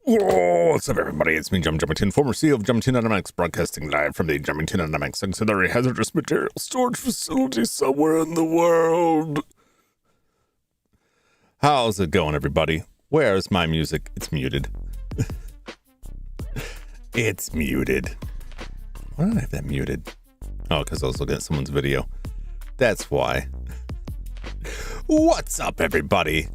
What's up, everybody? It's me, Jum Jumington, former CEO of Jumington Dynamics, broadcasting live from the Jumington Dynamics auxiliary hazardous material storage facility somewhere in the world. How's it going, everybody? Where's my music? It's muted. It's muted. Why did I have that muted? Oh, because I was looking at someone's video. That's why. What's up, everybody?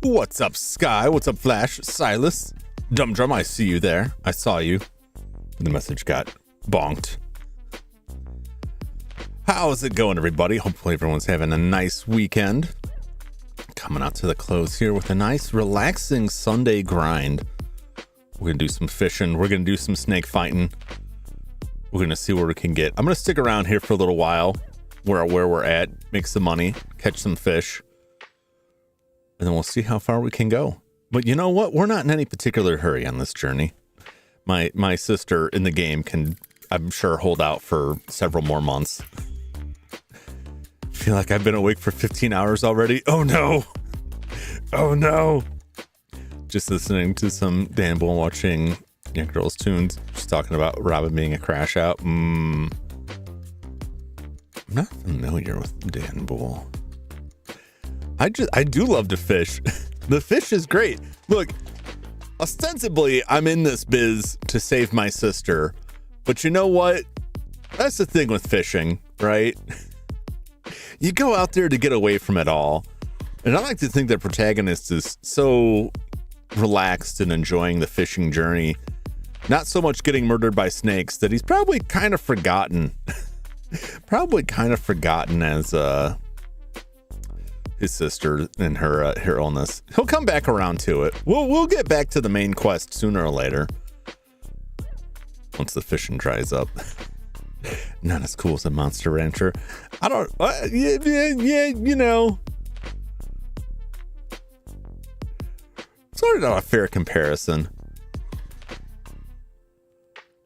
What's up, Sky? What's up, Flash? Silas? Dum, I see you there. I saw you. The message got bonked. How's it going, everybody? Hopefully everyone's having a nice weekend. Coming out to the close here with a nice, relaxing Sunday grind. We're going to do some fishing. We're going to do some snake fighting. We're going to see where we can get. I'm going to stick around here for a little while where we're at, make some money, catch some fish, and then we'll see how far we can go. But you know what? We're not in any particular hurry on this journey. My sister in the game can, I'm sure, hold out for several more months. I feel like I've been awake for 15 hours already. Oh no. Oh no. Just listening to some Dan Bull watching Girls Tunes. She's talking about Robin being a crash out. I'm not familiar with Dan Bull. I do love to fish. The fish is great. Look, ostensibly, I'm in this biz to save my sister. But you know what? That's the thing with fishing, right? You go out there to get away from it all. And I like to think that protagonist is so relaxed and enjoying the fishing journey. Not so much getting murdered by snakes that he's probably kind of forgotten. As his sister and her illness. He'll come back around to it. We'll get back to the main quest sooner or later. Once the fishing dries up. Not as cool as a Monster Rancher. I don't. Yeah, you know. Sort of not a fair comparison.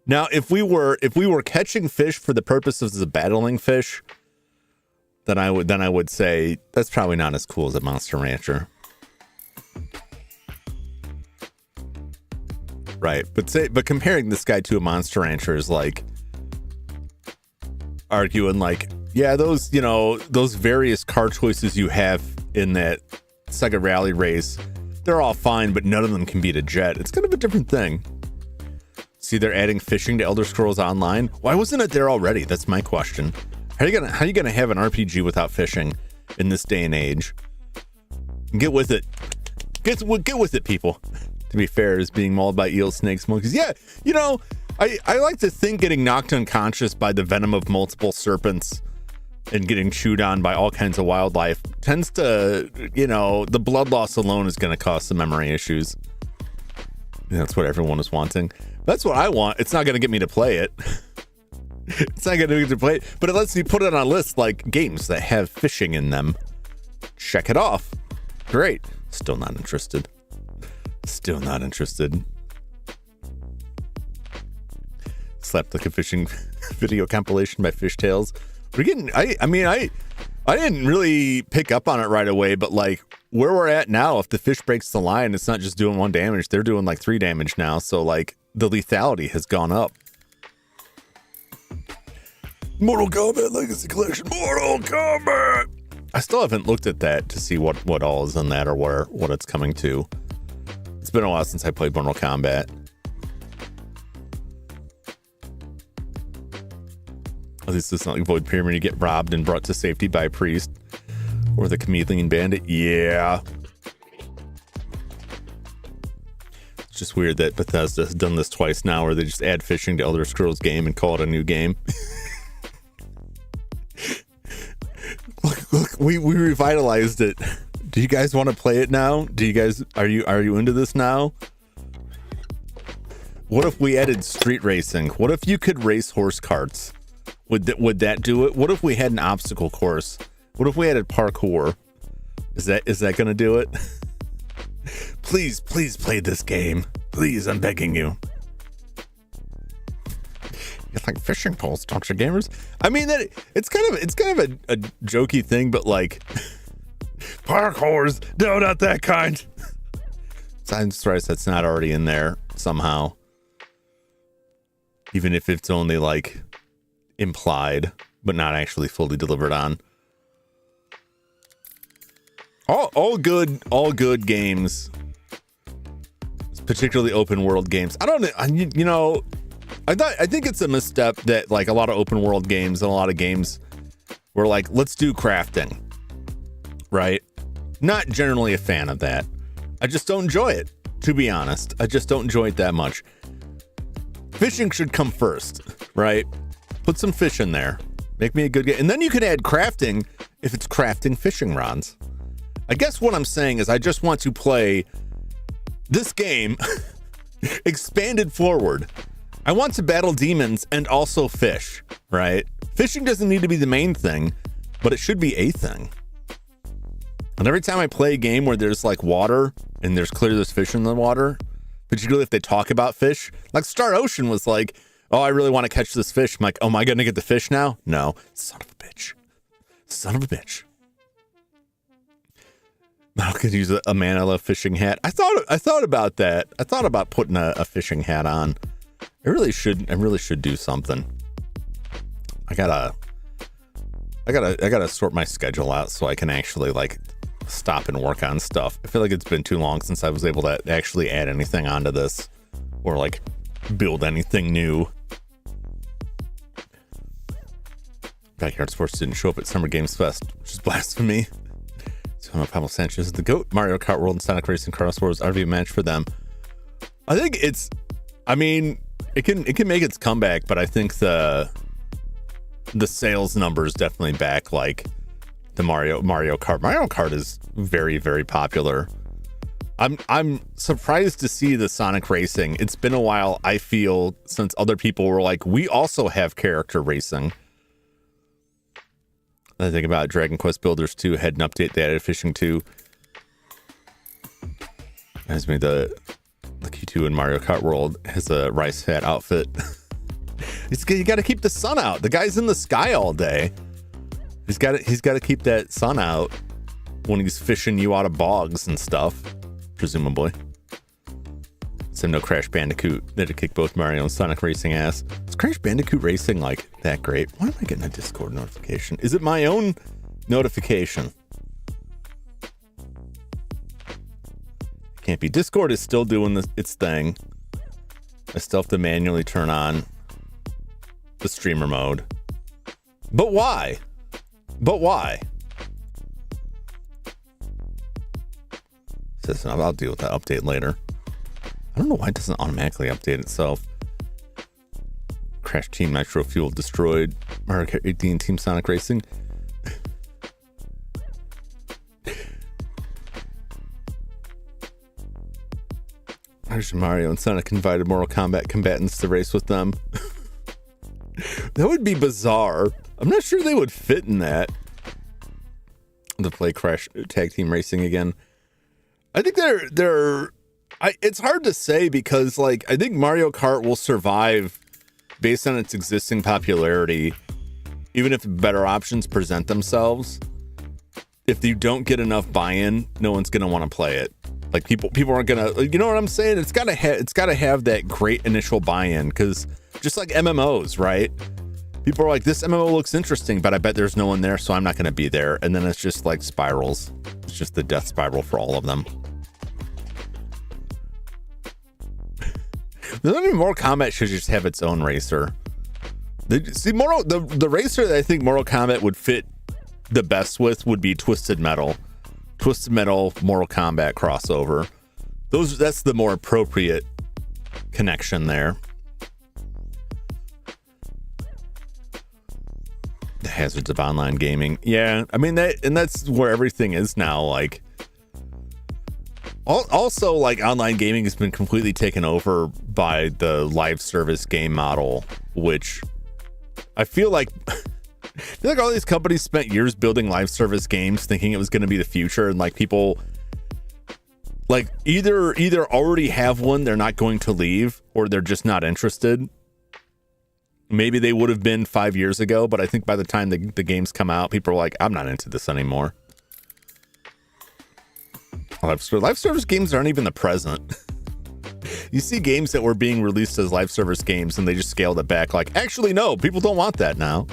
Now, if we were catching fish for the purposes of battling fish, then I would say that's probably not as cool as a Monster Rancher. Right. But comparing this guy to a Monster Rancher is like arguing like, yeah, those various car choices you have in that Sega Rally race, they're all fine, but none of them can beat a jet. It's kind of a different thing. See, they're adding fishing to Elder Scrolls Online. Why wasn't it there already? That's my question. How are you gonna have an RPG without fishing in this day and age? Get with it. Get with it, people. To be fair, is being mauled by eels, snakes, monkeys. Yeah, you know, I like to think getting knocked unconscious by the venom of multiple serpents and getting chewed on by all kinds of wildlife tends to, you know, the blood loss alone is going to cause some memory issues. That's what everyone is wanting. That's what I want. It's not going to get me to play it. It's not going to get me to play it, but it lets me put it on a list like games that have fishing in them. Check it off. Great. Still not interested. Still not interested. Slept like a fishing video compilation by Fishtails. We're getting, I didn't really pick up on it right away, but like where we're at now, if the fish breaks the line, it's not just doing 1 damage. They're doing like 3 damage now. So like the lethality has gone up. Mortal Kombat Legacy Collection. Mortal Kombat. I still haven't looked at that to see what all is in that or what it's coming to. It's been a while since I played Mortal Kombat. At least it's not like Void Pyramid. You get robbed and brought to safety by a priest or the Chameleon Bandit. Yeah. It's just weird that Bethesda has done this twice now where they just add fishing to Elder Scrolls game and call it a new game. Look, we revitalized it. Do you guys want to play it now? Do you guys, are you into this now? What if we added street racing? What if you could race horse carts? Would that do it? What if we had an obstacle course? What if we added parkour? Is that going to do it? Please play this game. Please, I'm begging you. You like fishing poles, don't you, gamers? I mean, that it's kind of a jokey thing, but like parkours, no, not that kind. I'm surprised that's not already in there somehow, even if it's only like implied, but not actually fully delivered on. All good games, particularly open world games. I think it's a misstep that like a lot of open world games and a lot of games were like, let's do crafting, right? Not generally a fan of that. I just don't enjoy it, to be honest. I just don't enjoy it that much. Fishing should come first, right? Put some fish in there. Make me a good game. And then you can add crafting if it's crafting fishing rods. I guess what I'm saying is I just want to play this game expanded forward. I want to battle demons and also fish, right? Fishing doesn't need to be the main thing, but it should be a thing. And every time I play a game where there's like water and there's fish in the water, particularly if they talk about fish, like Star Ocean was like, oh, I really want to catch this fish. I'm like, oh, am I going to get the fish now? No. Son of a bitch. Son of a bitch. I could use a Man I Love fishing hat. I thought about that. I thought about putting a fishing hat on. I really should do something. I gotta sort my schedule out so I can actually like stop and work on stuff. I feel like it's been too long since I was able to actually add anything onto this or like build anything new. Backyard Sports didn't show up at Summer Games Fest, which is blasphemy. So Pablo Sanchez is the GOAT. Mario Kart World and Sonic Racing Cross Wars RV match for them. I think it can make its comeback, but I think the sales numbers definitely back like the Mario Kart. Mario Kart is very, very popular. I'm surprised to see the Sonic Racing. It's been a while, I feel, since other people were like, we also have character racing. I think about Dragon Quest Builders 2 had an update that added fishing too. As me the Q2 in Mario Kart World has a rice hat outfit. You got to keep the sun out. The guy's in the sky all day. He's got to keep that sun out when he's fishing you out of bogs and stuff, presumably. So no Crash Bandicoot. They had to kick both Mario and Sonic Racing ass. Is Crash Bandicoot Racing like that great? Why am I getting a Discord notification? Is it my own notification? Can't be. Discord is still doing its thing. I still have to manually turn on the streamer mode. But why? But why? Listen, I'll deal with that update later. I don't know why it doesn't automatically update itself. Crash Team Nitro Fuel destroyed. Mario Kart 18 Team Sonic Racing. Mario and Sonic invited Mortal Kombat combatants to race with them. That would be bizarre. I'm not sure they would fit in that. To play Crash Tag Team Racing again. I think it's hard to say because, like, I think Mario Kart will survive based on its existing popularity, even if better options present themselves. If you don't get enough buy-in, no one's gonna want to play it. Like people aren't gonna, you know what I'm saying? It's gotta have that great initial buy-in, because just like MMOs, right? People are like, this MMO looks interesting, but I bet there's no one there, so I'm not gonna be there. And then it's just like spirals. It's just the death spiral for all of them. There's not even Mortal Kombat should just have its own racer. The racer that I think Mortal Kombat would fit the best with would be Twisted Metal. Twisted Metal Mortal Kombat crossover. That's the more appropriate connection there. The hazards of online gaming. Yeah, I mean that's where everything is now. Like, also, like, online gaming has been completely taken over by the live service game model, which I feel like all these companies spent years building live service games thinking it was going to be the future, and like people like either already have one they're not going to leave, or they're just not interested. Maybe they would have been 5 years ago, but I think by the time the games come out, people are like, I'm not into this anymore. Live service games aren't even the present. You see games that were being released as live service games and they just scaled it back, like, actually no, people don't want that now.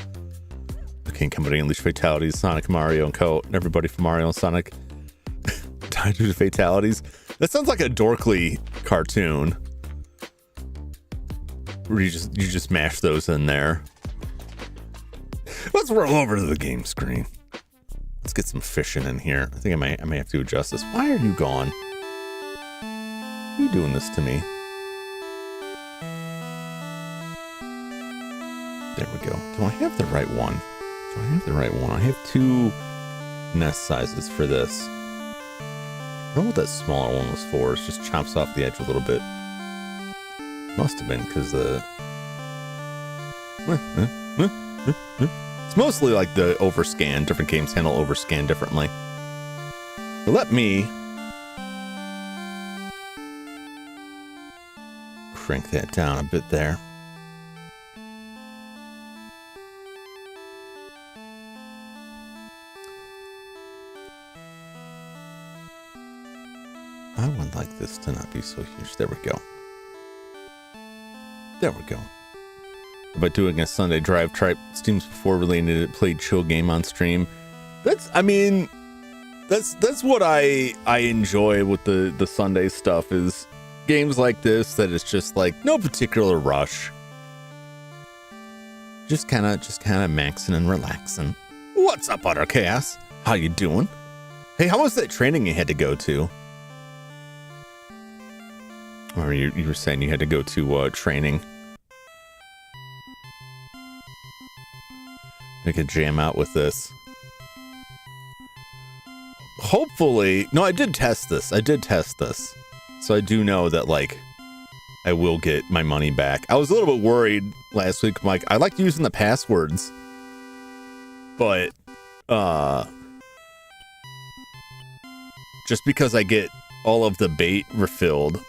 The King Company unleashed fatalities. Sonic, Mario, and Co. And everybody from Mario and Sonic died due to fatalities. That sounds like a Dorkly cartoon, where you just mash those in there. Let's roll over to the game screen. Let's get some fishing in here. I think I may have to adjust this. Why are you gone? Why are you doing this to me? There we go. Do I have the right one? Do I have the right one? I have two nest sizes for this. I don't know what that smaller one was for. It just chops off the edge a little bit. Must have been because the... It's mostly like the overscan. Different games handle overscan differently. But let me crank that down a bit there. I would like this to not be so huge. There we go. There we go. About doing a Sunday drive type streams before related played chill game on stream. That's what I enjoy with the Sunday stuff, is games like this that is just like no particular rush. Just kind of maxing and relaxing. What's up, Utter Chaos? How you doing? Hey, how was that training you had to go to? Or you were saying you had to go to training. I could jam out with this. Hopefully, no, I did test this. So I do know that, like, I will get my money back. I was a little bit worried last week. I'm like, I like using the passwords, but just because I get all of the bait refilled,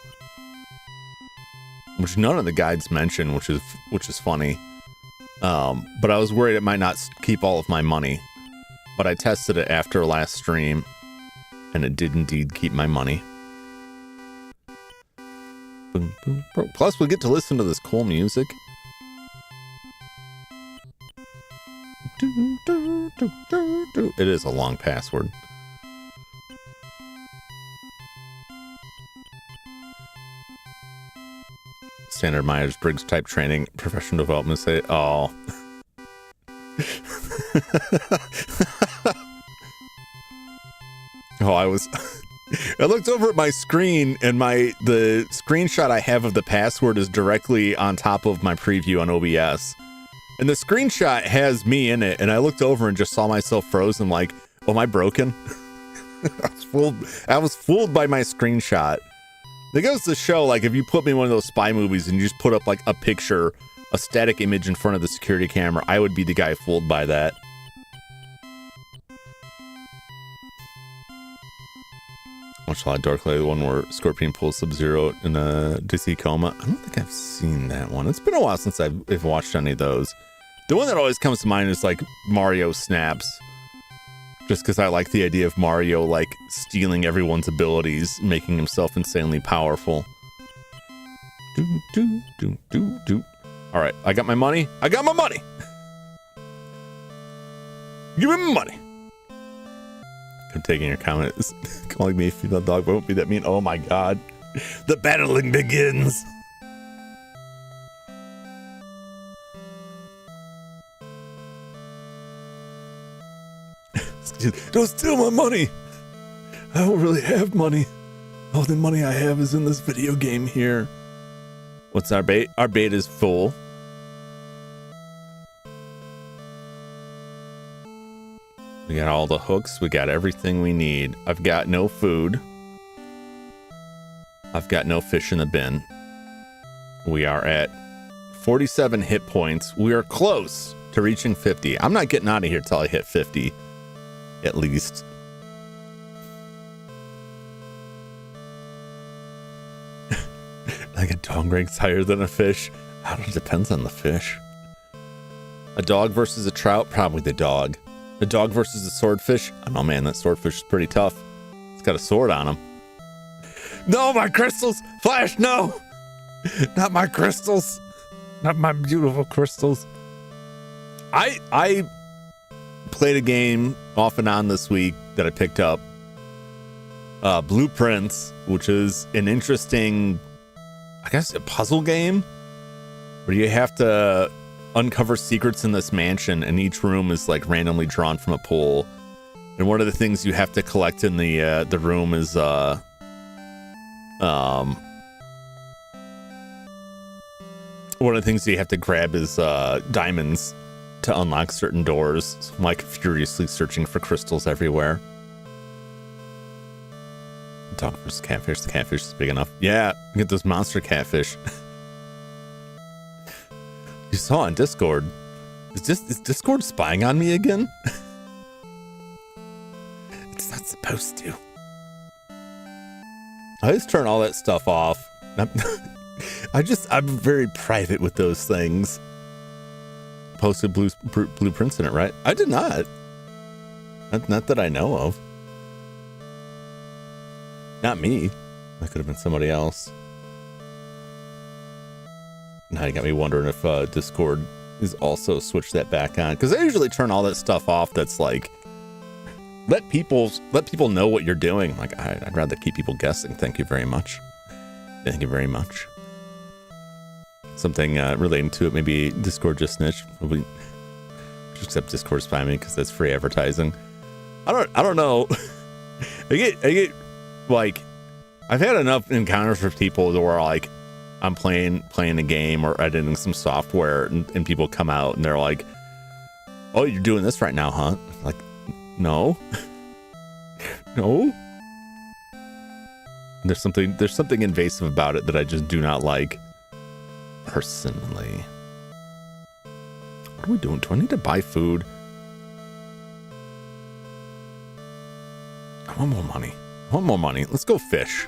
which none of the guides mention, which is funny. But I was worried it might not keep all of my money. But I tested it after last stream, and it did indeed keep my money. Boom, boom, boom. Plus, we get to listen to this cool music. It is a long password. Standard Myers-Briggs type training, professional development. Say, oh. Oh, I looked over at my screen, and the screenshot I have of the password is directly on top of my preview on OBS. And the screenshot has me in it, and I looked over and just saw myself frozen, like, oh, am I broken? I was fooled by my screenshot. It goes to show, like, if you put me in one of those spy movies and you just put up, like, a picture, a static image in front of the security camera, I would be the guy fooled by that. Much like Darklight, the one where Scorpion pulls Sub-Zero in a DC coma. I don't think I've seen that one. It's been a while since I've watched any of those. The one that always comes to mind is, like, Mario Snaps. Just because I like the idea of Mario, like, stealing everyone's abilities, making himself insanely powerful. All right, I got my money. I got my money. Give me my money. I'm taking your comment. Calling me a female dog won't be that mean. Oh my god. The battling begins. Don't steal my money. I don't really have money. All the money I have is in this video game here. What's our bait? Our bait is full. We got all the hooks. We got everything we need. I've got no food. I've got no fish in the bin. We are at 47 hit points. We are close to reaching 50. I'm not getting out of here till I hit 50. At least. Like a dog ranks higher than a fish. I don't know, it depends on the fish. A dog versus a trout, probably the dog. A dog versus a swordfish. I don't know, man, that swordfish is pretty tough. It's got a sword on him. No, my crystals! Flash, no! Not my crystals! Not my beautiful crystals. I played a game off and on this week that I picked up. Blueprints, which is an interesting, I guess, a puzzle game where you have to uncover secrets in this mansion, and each room is like randomly drawn from a pool. And one of the things you have to collect in the room is one of the things you have to grab is diamonds to unlock certain doors. So I'm like furiously searching for crystals everywhere. Dog versus catfish. The catfish is big enough. Yeah, get those monster catfish. You saw on Discord. Is Discord spying on me again? It's not supposed to. I just turn all that stuff off. I'm very private with those things. Posted blueprints in it, right? I did not. Not that I know of. Not me. That could have been somebody else. Now you got me wondering if Discord is also switched that back on, because I usually turn all that stuff off. That's like let people know what you're doing. Like I'd rather keep people guessing. Thank you very much. Thank you very much. Something relating to it, maybe Discord just snitched. Probably just accept Discord spam me because that's free advertising. I don't know. I get like I've had enough encounters with people where like I'm playing a game or editing some software and people come out and they're like, "Oh, you're doing this right now, huh?" Like, no. No. There's something invasive about it that I just do not like. Personally. What are we doing? Do I need to buy food? I want more money. I want more money. Let's go fish.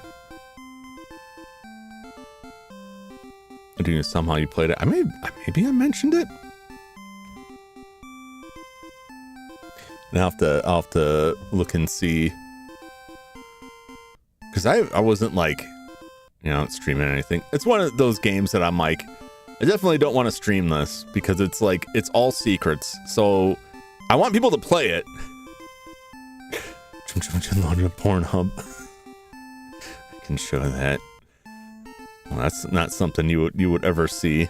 Do you somehow you played it? Maybe I mentioned it. And I'll have to look and see. Because I wasn't like, streaming anything. It's one of those games that I'm like, I definitely don't want to stream this because it's like, it's all secrets. So I want people to play it. Jum Jumington loaded a Pornhub. I can show that. Well, that's not something you would ever see.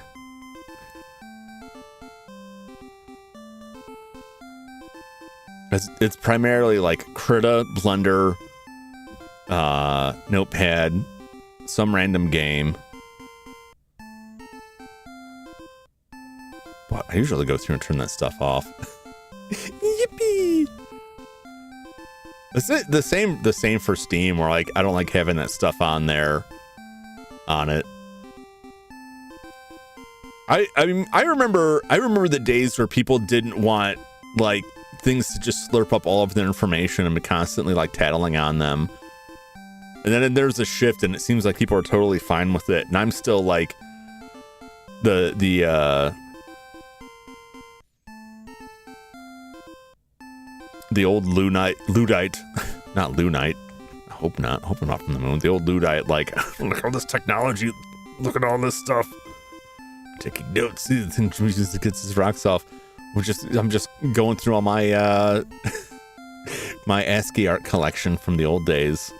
It's primarily like Krita, Blender, Notepad, some random game. But I usually go through and turn that stuff off. Yippee! Is it the same for Steam, where like I don't like having that stuff on there on it. I mean I remember the days where people didn't want like things to just slurp up all of their information and be constantly like tattling on them. And then there's a shift and it seems like people are totally fine with it. And I'm still like the old Luddite, not Lunite. I hope not. I hope I'm not from the moon. The old Luddite, like, look at all this technology. Look at all this stuff. Taking notes. He just gets his rocks off. I'm just going through all my my ASCII art collection from the old days.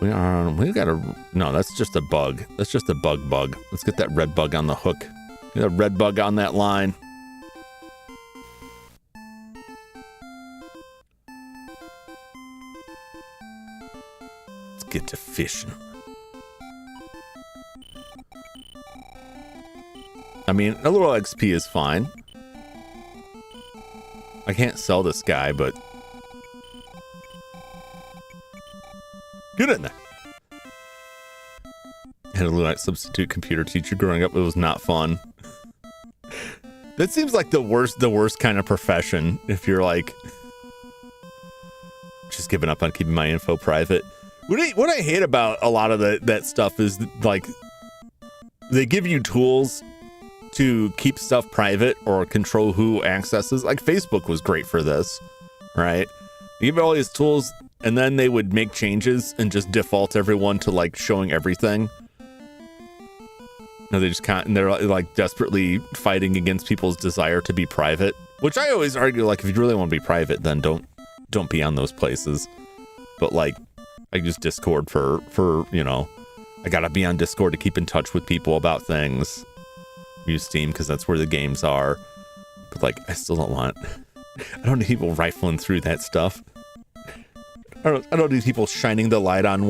We got no, that's just a bug. That's just a bug. Let's get that red bug on the hook. Get that red bug on that line. Let's get to fishing. I mean, a little XP is fine. I can't sell this guy, but get in there. I had a Lunite substitute computer teacher growing up. It was not fun. That seems like the worst kind of profession. If you're like just giving up on keeping my info private. What I hate about a lot of that stuff is like they give you tools to keep stuff private or control who accesses. Like Facebook was great for this, right? You give it all these tools and then they would make changes and just default everyone to like showing everything. No, they just can't, and they're like desperately fighting against people's desire to be private, which I always argue, like, if you really want to be private, then don't be on those places. But like, I use Discord for, you know, I gotta be on Discord to keep in touch with people about things. Use Steam because that's where the games are. But like, I still don't want, I don't need people rifling through that stuff. I don't need people shining the light on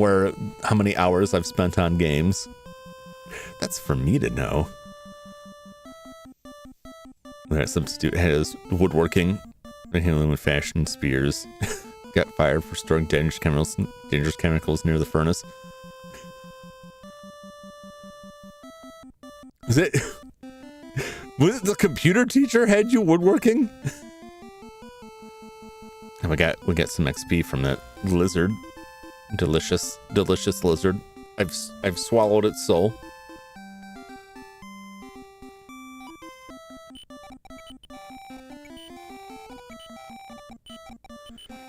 how many hours I've spent on games. That's for me to know. That substitute has woodworking, handling with fashion spears. Got fired for storing dangerous chemicals near the furnace. Was it the computer teacher had you woodworking? And we got some XP from that lizard. Delicious lizard. I've swallowed its soul.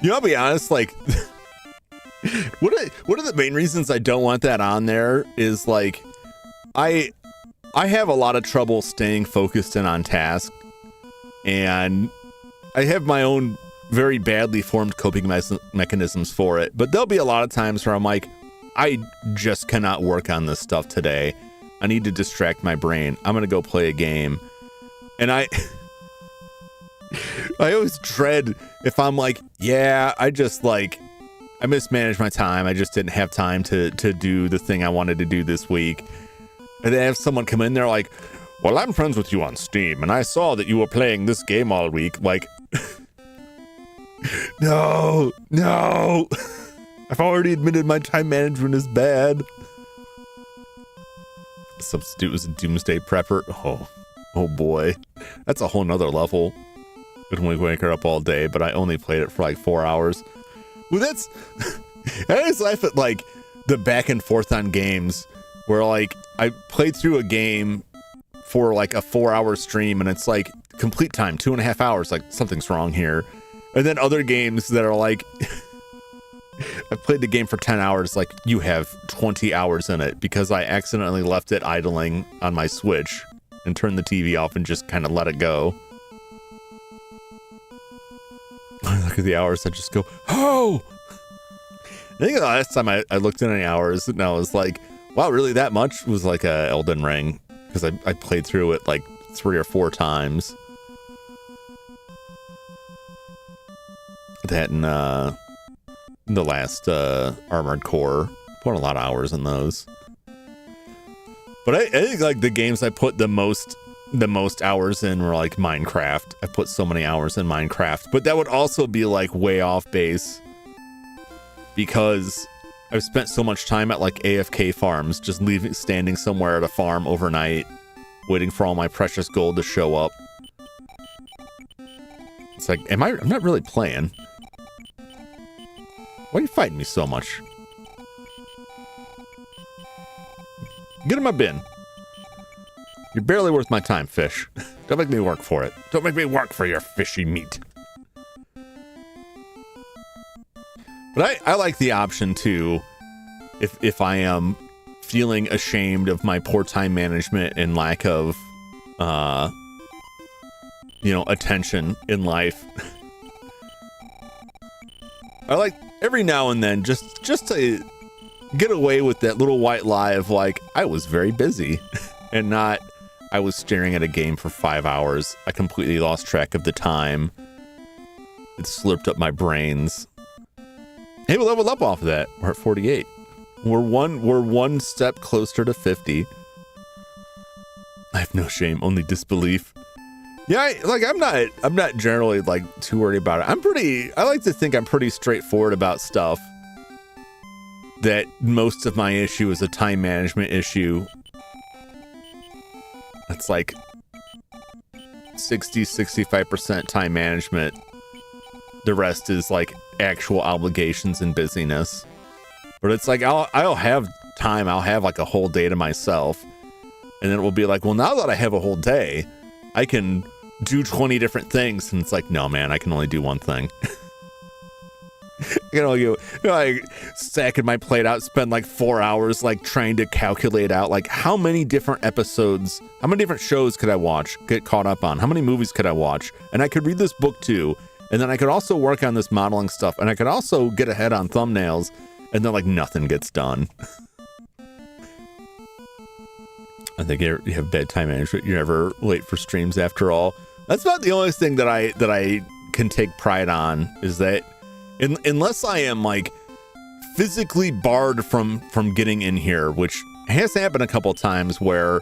You know, I'll be honest, like, one of the main reasons I don't want that on there is, like, I have a lot of trouble staying focused and on task, and I have my own very badly formed coping mechanisms for it, but there'll be a lot of times where I'm like, I just cannot work on this stuff today. I need to distract my brain. I'm going to go play a game. And I always dread if I'm like, yeah, I mismanaged my time. I just didn't have time to do the thing I wanted to do this week. And then have someone come in there like, well, I'm friends with you on Steam, and I saw that you were playing this game all week. Like, no. I've already admitted my time management is bad. The substitute was a doomsday prepper. Oh boy. That's a whole nother level. Could only wake her up all day, but I only played it for like 4 hours. Well, I always laugh at like the back and forth on games where like I played through a game for like a 4-hour stream and it's like complete time, 2.5 hours, like something's wrong here. And then other games that are like, I played the game for 10 hours, like you have 20 hours in it because I accidentally left it idling on my Switch and turned the TV off and just kind of let it go. I look at the hours, I just go, oh! I think the last time I looked at any hours and I was like, wow, really that much? Was like a Elden Ring, because I played through it like 3 or 4 times. That and the last Armored Core. Put a lot of hours in those. But I think like the games I put the most hours in were like Minecraft. I put so many hours in Minecraft, but that would also be like way off base because I've spent so much time at like AFK farms, just standing somewhere at a farm overnight, waiting for all my precious gold to show up. It's like, I'm not really playing. Why are you fighting me so much? Get in my bin. You're barely worth my time, fish. Don't make me work for it. Don't make me work for your fishy meat. But I like the option too, if I am feeling ashamed of my poor time management and lack of, attention in life. I like every now and then just to get away with that little white lie of like, I was very busy and not, I was staring at a game for 5 hours. I completely lost track of the time. It slurped up my brains. Hey, we leveled up off of that. We're at 48. We're one step closer to 50. I have no shame, only disbelief. Yeah, I'm not generally like too worried about it. I like to think I'm pretty straightforward about stuff. That most of my issue is a time management issue. It's like 65% time management. The rest is like actual obligations and busyness. But it's like I'll have time. I'll have like a whole day to myself. And then it will be like, well, now that I have a whole day, I can do 20 different things. And it's like, no, man, I can only do one thing. I can only like stacking my plate out, spend like 4 hours like trying to calculate out like how many different episodes, how many different shows could I watch, get caught up on, how many movies could I watch, and I could read this book too, and then I could also work on this modeling stuff, and I could also get ahead on thumbnails, and then like nothing gets done. I think you have bad time management. You're never late for streams after all. That's about the only thing that I can take pride on, is that unless I am like physically barred from getting in here, which has happened a couple times where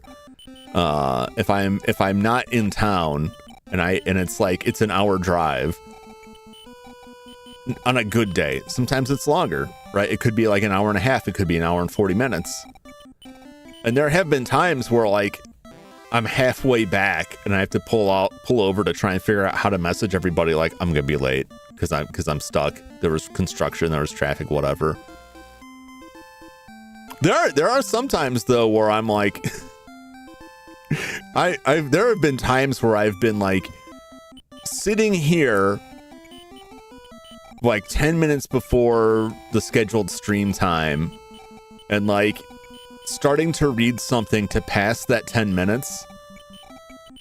if I'm not in town and it's like it's an hour drive on a good day. Sometimes it's longer, right? It could be like an hour and a half, it could be an hour and 40 minutes. And there have been times where like I'm halfway back and I have to pull over to try and figure out how to message everybody like I'm gonna be late because I'm stuck. There was construction, there was traffic, whatever. There are some times though where I'm like there have been times where I've been like sitting here like 10 minutes before the scheduled stream time and like starting to read something to pass that 10 minutes,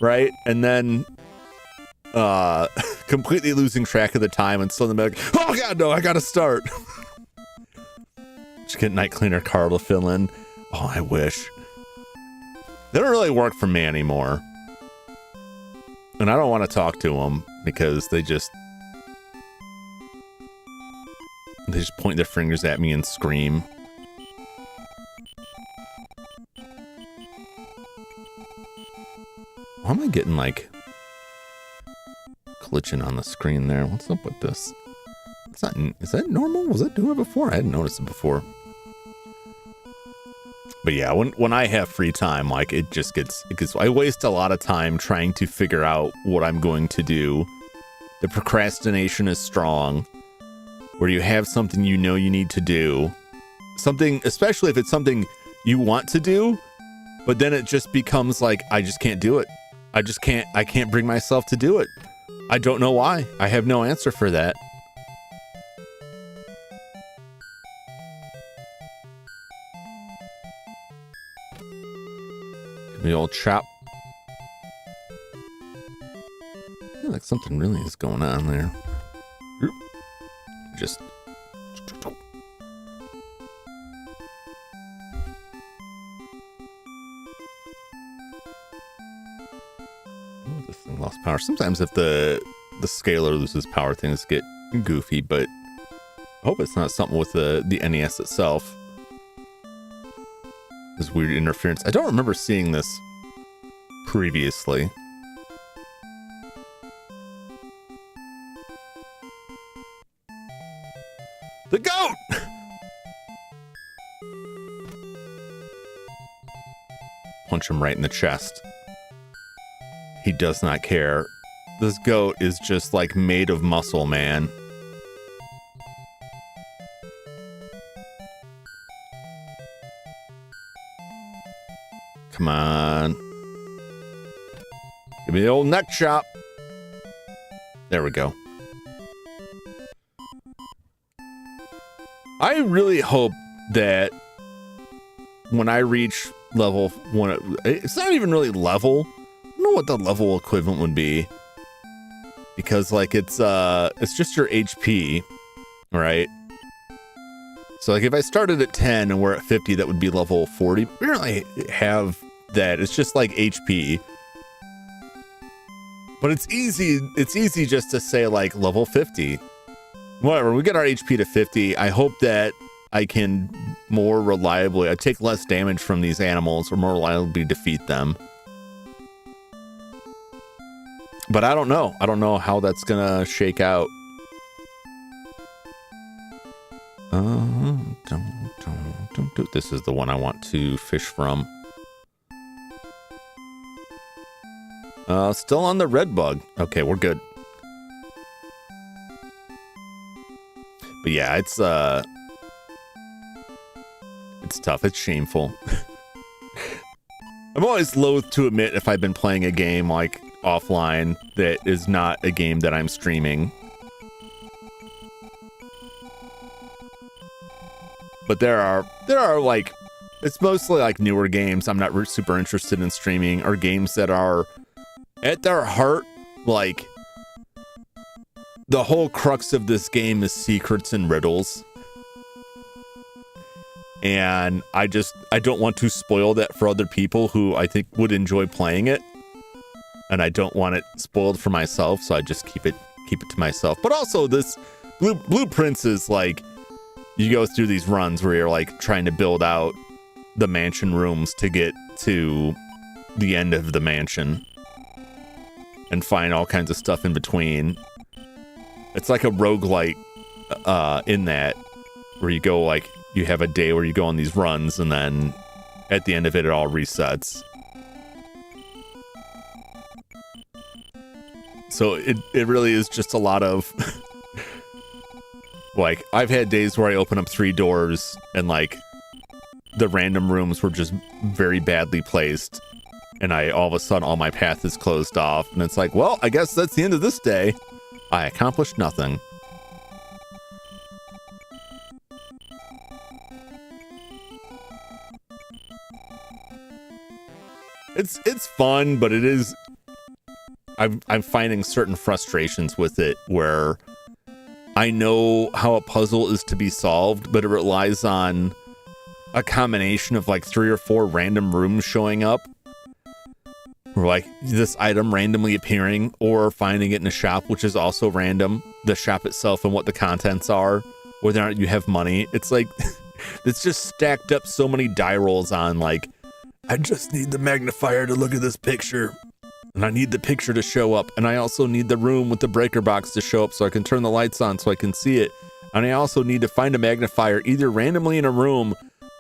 right? And then completely losing track of the time and suddenly like, oh god, no, I gotta start. Just get night cleaner Carl to fill in. Oh, I wish. They don't really work for me anymore. And I don't want to talk to them because they just point their fingers at me and scream. Why am I getting like glitching on the screen there? What's up with this? Is that normal? Was that doing it before? I hadn't noticed it before. But yeah, when I have free time, like it gets I waste a lot of time trying to figure out what I'm going to do. The procrastination is strong. Where you have something you know you need to do. Something, especially if it's something you want to do, but then it just becomes like, I just can't do it. I can't bring myself to do it. I don't know why. I have no answer for that. Give me old chop. I feel like something really is going on there. Just this thing lost power. Sometimes if the scaler loses power, things get goofy, but I hope it's not something with the NES itself. This weird interference. I don't remember seeing this previously. The goat! Punch him right in the chest. He does not care. This goat is just like made of muscle, man. Come on. Give me the old neck chop. There we go. I really hope that when I reach level 1, it's not even really level. I don't know what the level equivalent would be. Because like it's just your HP, right? So like if I started at 10 and we're at 50, that would be level 40. We don't really have that. It's just like HP. But it's easy just to say like level 50. Whatever, we get our HP to 50. I hope that I can more reliably, I take less damage from these animals or more reliably defeat them. But I don't know. I don't know how that's gonna shake out. This is the one I want to fish from. Still on the red bug. Okay, we're good. But yeah, it's tough. It's shameful. I'm always loath to admit if I've been playing a game like offline that is not a game that I'm streaming. But there are like, it's mostly like newer games I'm not super interested in streaming, or games that are at their heart like the whole crux of this game is secrets and riddles. And I don't want to spoil that for other people who I think would enjoy playing it. And I don't want it spoiled for myself, so I just keep it to myself. But also this Blueprints is like, you go through these runs where you're like trying to build out the mansion rooms to get to the end of the mansion and find all kinds of stuff in between. It's like a roguelite in that, where you go like, you have a day where you go on these runs and then at the end of it, it all resets. So it really is just a lot of like, I've had days where I open up 3 doors and like the random rooms were just very badly placed. And all of a sudden all my path is closed off. And it's like, well, I guess that's the end of this day. I accomplished nothing. It's fun, but it is, I'm finding certain frustrations with it where I know how a puzzle is to be solved, but it relies on a combination of like 3 or 4 random rooms showing up, or like this item randomly appearing, or finding it in a shop, which is also random, the shop itself and what the contents are, whether or not you have money. It's like, it's just stacked up so many die rolls on like, I just need the magnifier to look at this picture, and I need the picture to show up, and I also need the room with the breaker box to show up so I can turn the lights on so I can see it, and I also need to find a magnifier either randomly in a room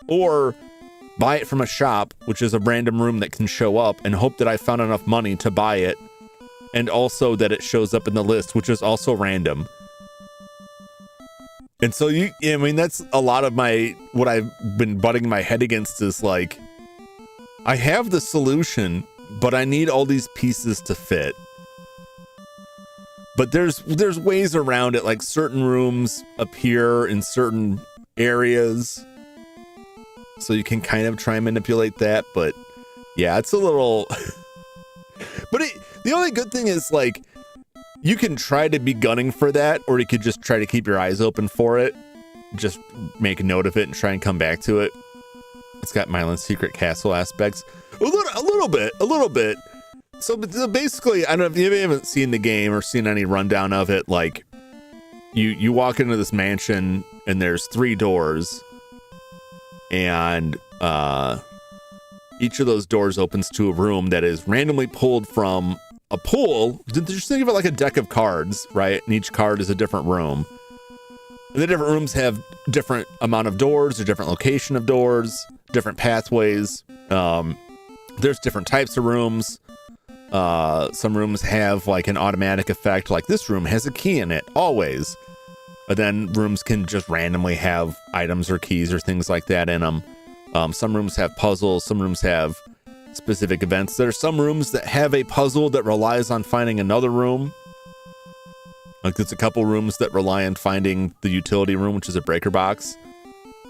or buy it from a shop, which is a random room that can show up, and hope that I found enough money to buy it, and also that it shows up in the list, which is also random. And so I mean, that's a lot of what I've been butting my head against is like, I have the solution, but I need all these pieces to fit. But there's ways around it, like certain rooms appear in certain areas, so you can kind of try and manipulate that. But yeah, it's a little but the only good thing is like, you can try to be gunning for that, or you could just try to keep your eyes open for it, just make a note of it and try and come back to it. It's got Mylan's Secret Castle aspects. A little bit. So basically, I don't know if you haven't seen the game or seen any rundown of it. Like, you walk into this mansion and there's 3 doors, and each of those doors opens to a room that is randomly pulled from a pool. Just think of it like a deck of cards, right? And each card is a different room. And the different rooms have different amount of doors, a different location of doors, different pathways. There's different types of rooms. Some rooms have like an automatic effect, like this room has a key in it always. But then rooms can just randomly have items or keys or things like that in them. Some rooms have puzzles. Some rooms have specific events. There are some rooms that have a puzzle that relies on finding another room. Like there's a couple rooms that rely on finding the utility room, which is a breaker box.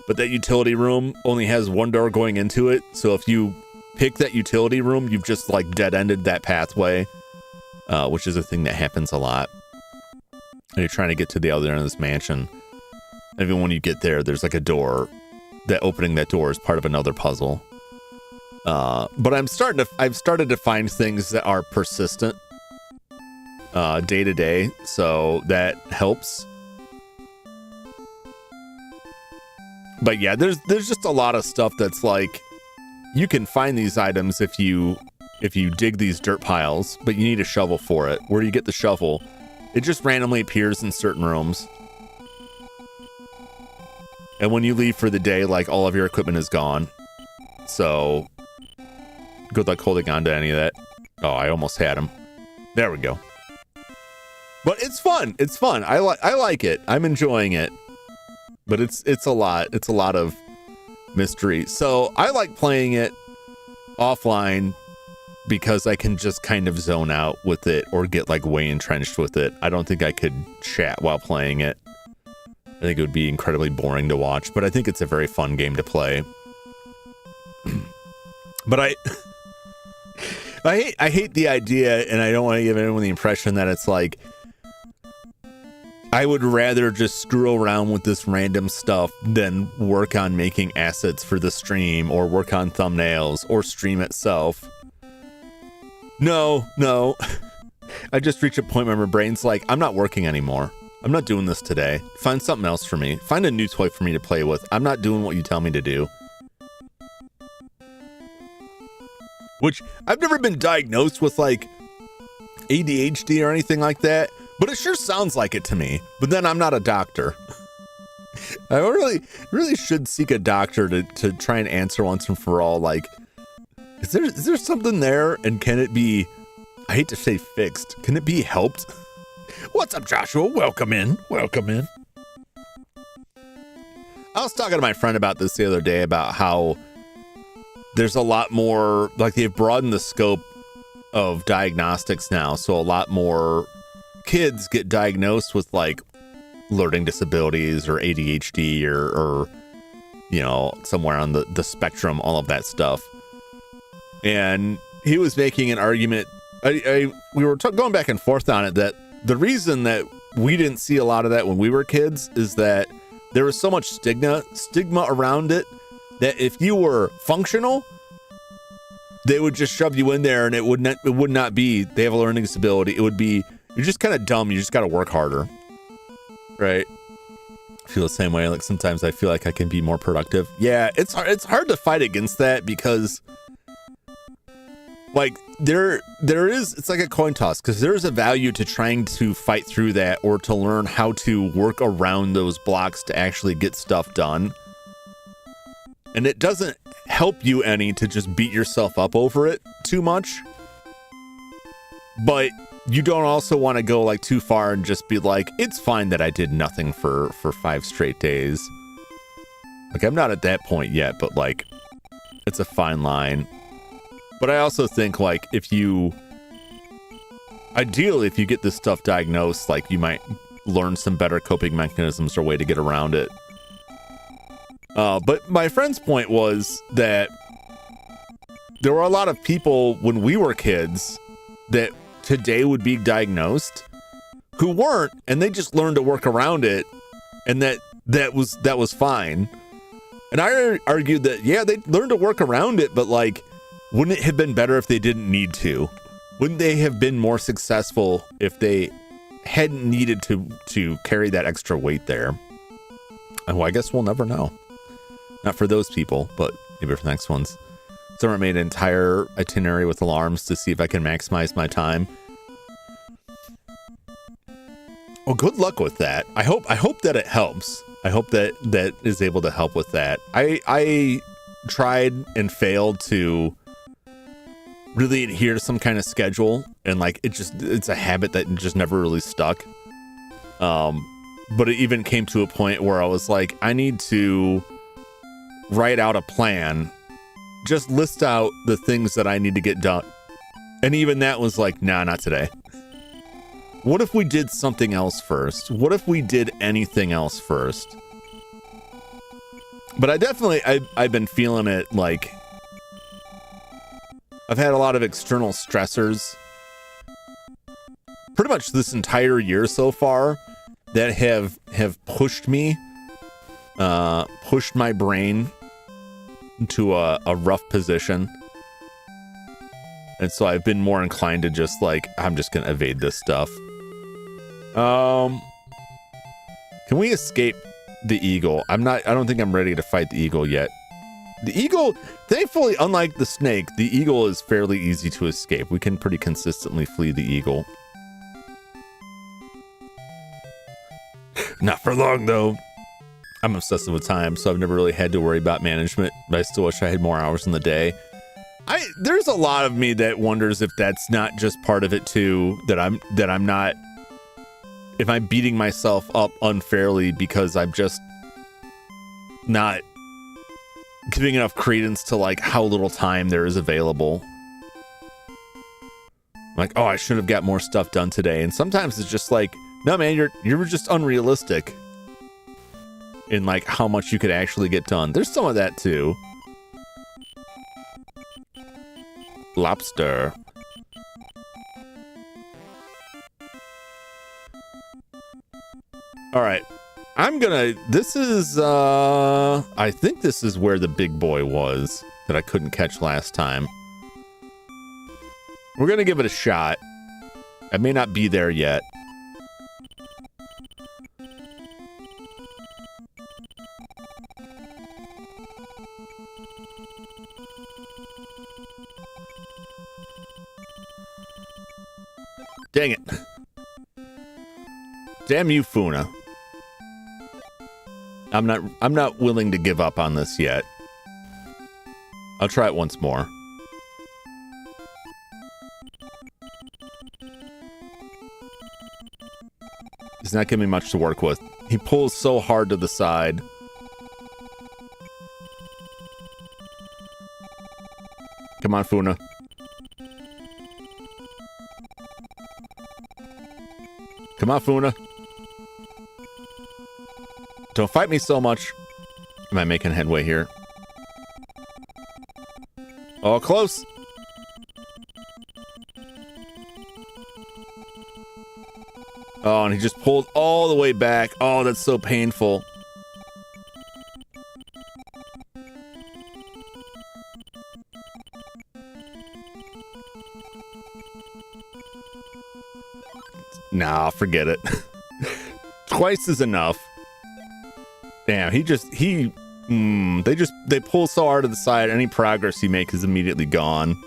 But that utility room only has 1 door going into it. So if you pick that utility room, you've just like dead-ended that pathway, which is a thing that happens a lot. And you're trying to get to the other end of this mansion. And even when you get there, there's like a door. That opening that door is part of another puzzle. But I've started to find things that are persistent day to day, so that helps. But yeah, there's just a lot of stuff that's like, you can find these items if you dig these dirt piles, but you need a shovel for it. Where do you get the shovel? It just randomly appears in certain rooms. And when you leave for the day, like all of your equipment is gone. So good luck holding on to any of that. Oh, I almost had him. There we go. But it's fun. It's fun. I like it. I'm enjoying it. But it's a lot. It's a lot of mystery. So I like playing it offline because I can just kind of zone out with it or get like way entrenched with it. I don't think I could chat while playing it. I think it would be incredibly boring to watch, but I think it's a very fun game to play. But I hate the idea, and I don't want to give anyone the impression that it's like, I would rather just screw around with this random stuff than work on making assets for the stream or work on thumbnails or stream itself. No. I just reach a point where my brain's like, I'm not working anymore. I'm not doing this today. Find something else for me. Find a new toy for me to play with. I'm not doing what you tell me to do. Which, I've never been diagnosed with like ADHD or anything like that, but it sure sounds like it to me. But then I'm not a doctor. I really should seek a doctor to try and answer once and for all, like, is there something there, and can it be, I hate to say fixed, can it be helped? What's up, Joshua? Welcome in. I was talking to my friend about this the other day, about how there's a lot more, like they've broadened the scope of diagnostics now. So a lot more kids get diagnosed with like learning disabilities or ADHD or you know, somewhere on the spectrum, all of that stuff. And he was making an argument. We were going back and forth on it, that the reason that we didn't see a lot of that when we were kids is that there was so much stigma around it, that if you were functional, they would just shove you in there, and it would not be they have a learning disability. It would be, you're just kind of dumb. You just got to work harder, right? I feel the same way. Like sometimes I feel like I can be more productive. Yeah, it's hard to fight against that, because like there is, it's like a coin toss, because there is a value to trying to fight through that, or to learn how to work around those blocks to actually get stuff done. And it doesn't help you any to just beat yourself up over it too much. But you don't also want to go like too far and just be like, it's fine that I did nothing for 5 straight days. Like, I'm not at that point yet, but like, it's a fine line. But I also think like, ideally, if you get this stuff diagnosed, like you might learn some better coping mechanisms or way to get around it. But my friend's point was that there were a lot of people when we were kids that today would be diagnosed who weren't, and they just learned to work around it, and that was fine. And I argued that, yeah, they learned to work around it, but like, wouldn't it have been better if they didn't need to? Wouldn't they have been more successful if they hadn't needed to carry that extra weight there? And well, I guess we'll never know. Not for those people, but maybe for the next ones. Someone made an entire itinerary with alarms to see if I can maximize my time. Well, good luck with that. I hope that it helps. I hope that is able to help with that. I tried and failed to really adhere to some kind of schedule, and like it's a habit that just never really stuck. But it even came to a point where I was like, I need to write out a plan, just list out the things that I need to get done. And even that was like, nah, not today. What if we did something else first? What if we did anything else first? But I've been feeling it, like I've had a lot of external stressors pretty much this entire year so far that have pushed me, pushed my brain into a rough position. And so I've been more inclined to just like, I'm just going to evade this stuff. Can we escape the eagle? I don't think I'm ready to fight the eagle yet. The eagle, thankfully, unlike the snake, the eagle is fairly easy to escape. We can pretty consistently flee the eagle. Not for long, though. I'm obsessive with time, so I've never really had to worry about management, but I still wish I had more hours in the day. There's a lot of me that wonders if that's not just part of it too, that I'm not, if I'm beating myself up unfairly because I'm just not giving enough credence to like how little time there is available. Like, oh, I should have got more stuff done today. And sometimes it's just like, no, man, you're just unrealistic in like how much you could actually get done. There's some of that too. Lobster. All right. This is, I think this is where the big boy was that I couldn't catch last time. We're going to give it a shot. I may not be there yet. Dang it. Damn you, Funa. I'm not willing to give up on this yet. I'll try it once more. He's not giving me much to work with. He pulls so hard to the side. Come on, Funa. Come on, Funa. Don't fight me so much. Am I making headway here? Oh, close. Oh, and he just pulled all the way back. Oh, that's so painful. Nah, forget it. Twice is enough. Damn, they pull so hard to the side, any progress you make is immediately gone.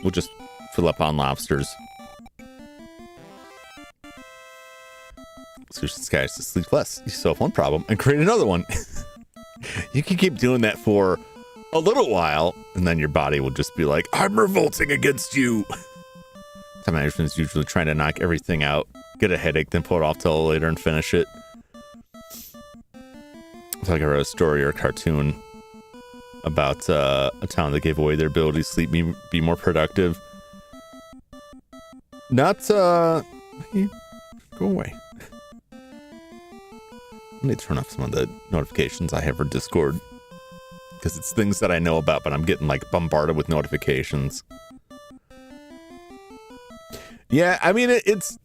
We'll just fill up on lobsters. Sushi Sky has to sleep less. You solve one problem and create another one. You can keep doing that for a little while, and then your body will just be like, I'm revolting against you. Time management is usually trying to knock everything out, get a headache, then pull it off till later and finish it. It's like I wrote a story or a cartoon about a town that gave away their ability to sleep, be more productive. Not, go away. I need to turn off some of the notifications I have for Discord, because it's things that I know about, but I'm getting like bombarded with notifications. Yeah, I mean, it's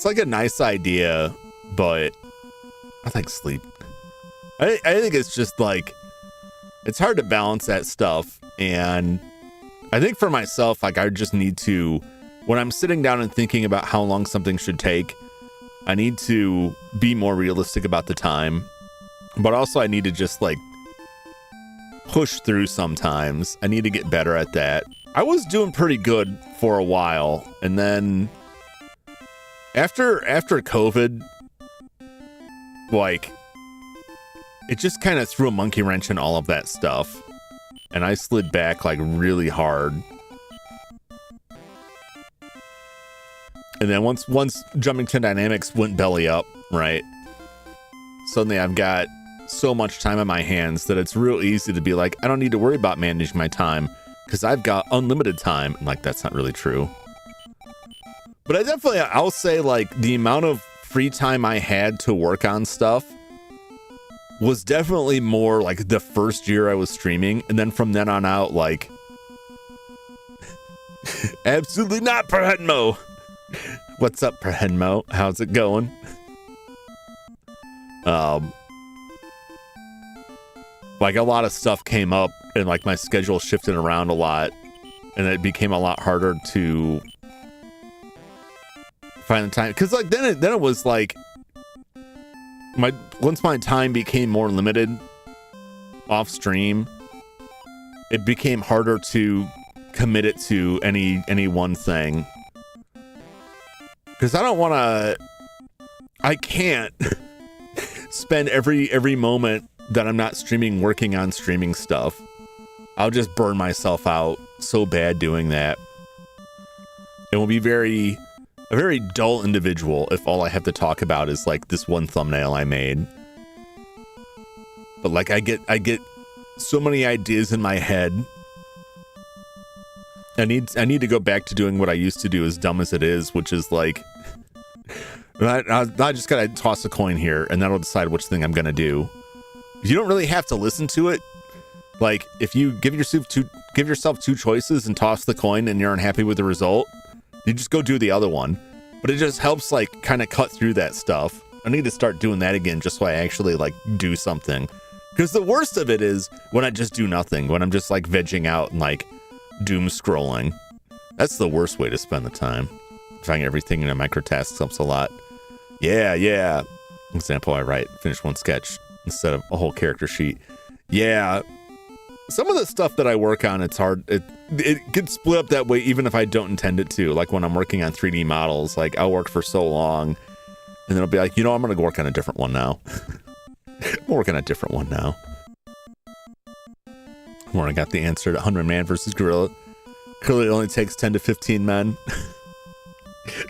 like a nice idea, but I like sleep. I think it's just like, it's hard to balance that stuff. And I think for myself, like I just need to, when I'm sitting down and thinking about how long something should take, I need to be more realistic about the time, but also I need to just like push through sometimes. I need to get better at that. I was doing pretty good for a while, and then after COVID, like it just kind of threw a monkey wrench in all of that stuff, and I slid back like really hard. And then once Jumington Dynamics went belly up, right? Suddenly I've got so much time on my hands that it's real easy to be like, I don't need to worry about managing my time because I've got unlimited time. And like, that's not really true. But I'll say like the amount of free time I had to work on stuff was definitely more like the first year I was streaming. And then from then on out, like, absolutely not, Perhenmo. What's up, Perhenmo? How's it going? Like a lot of stuff came up and like my schedule shifted around a lot, and it became a lot harder to find the time. Cause like then it was like once my time became more limited off stream, it became harder to commit it to any one thing. Cause I can't spend every moment that I'm not streaming working on streaming stuff. I'll just burn myself out so bad doing that. It will be a very dull individual if all I have to talk about is like this one thumbnail I made. But like I get so many ideas in my head. I need to go back to doing what I used to do, as dumb as it is, which is like I just gotta toss a coin here and that'll decide which thing I'm gonna do. You don't really have to listen to it. Like if you give yourself two choices and toss the coin and you're unhappy with the result, you just go do the other one. But it just helps like kind of cut through that stuff. I need to start doing that again just so I actually like do something. Because the worst of it is when I just do nothing, when I'm just like vegging out and like doom scrolling. That's the worst way to spend the time. Trying everything in a microtask helps a lot. Yeah. Example, I write, finish one sketch instead of a whole character sheet. Yeah. Some of the stuff that I work on, it's hard. It gets split up that way even if I don't intend it to. Like when I'm working on 3D models, like I'll work for so long and then I'll be like, I'm going to work on a different one now. I'm working on a different one now. When I got the answer to 100 man versus gorilla. Clearly it only takes 10 to 15 men.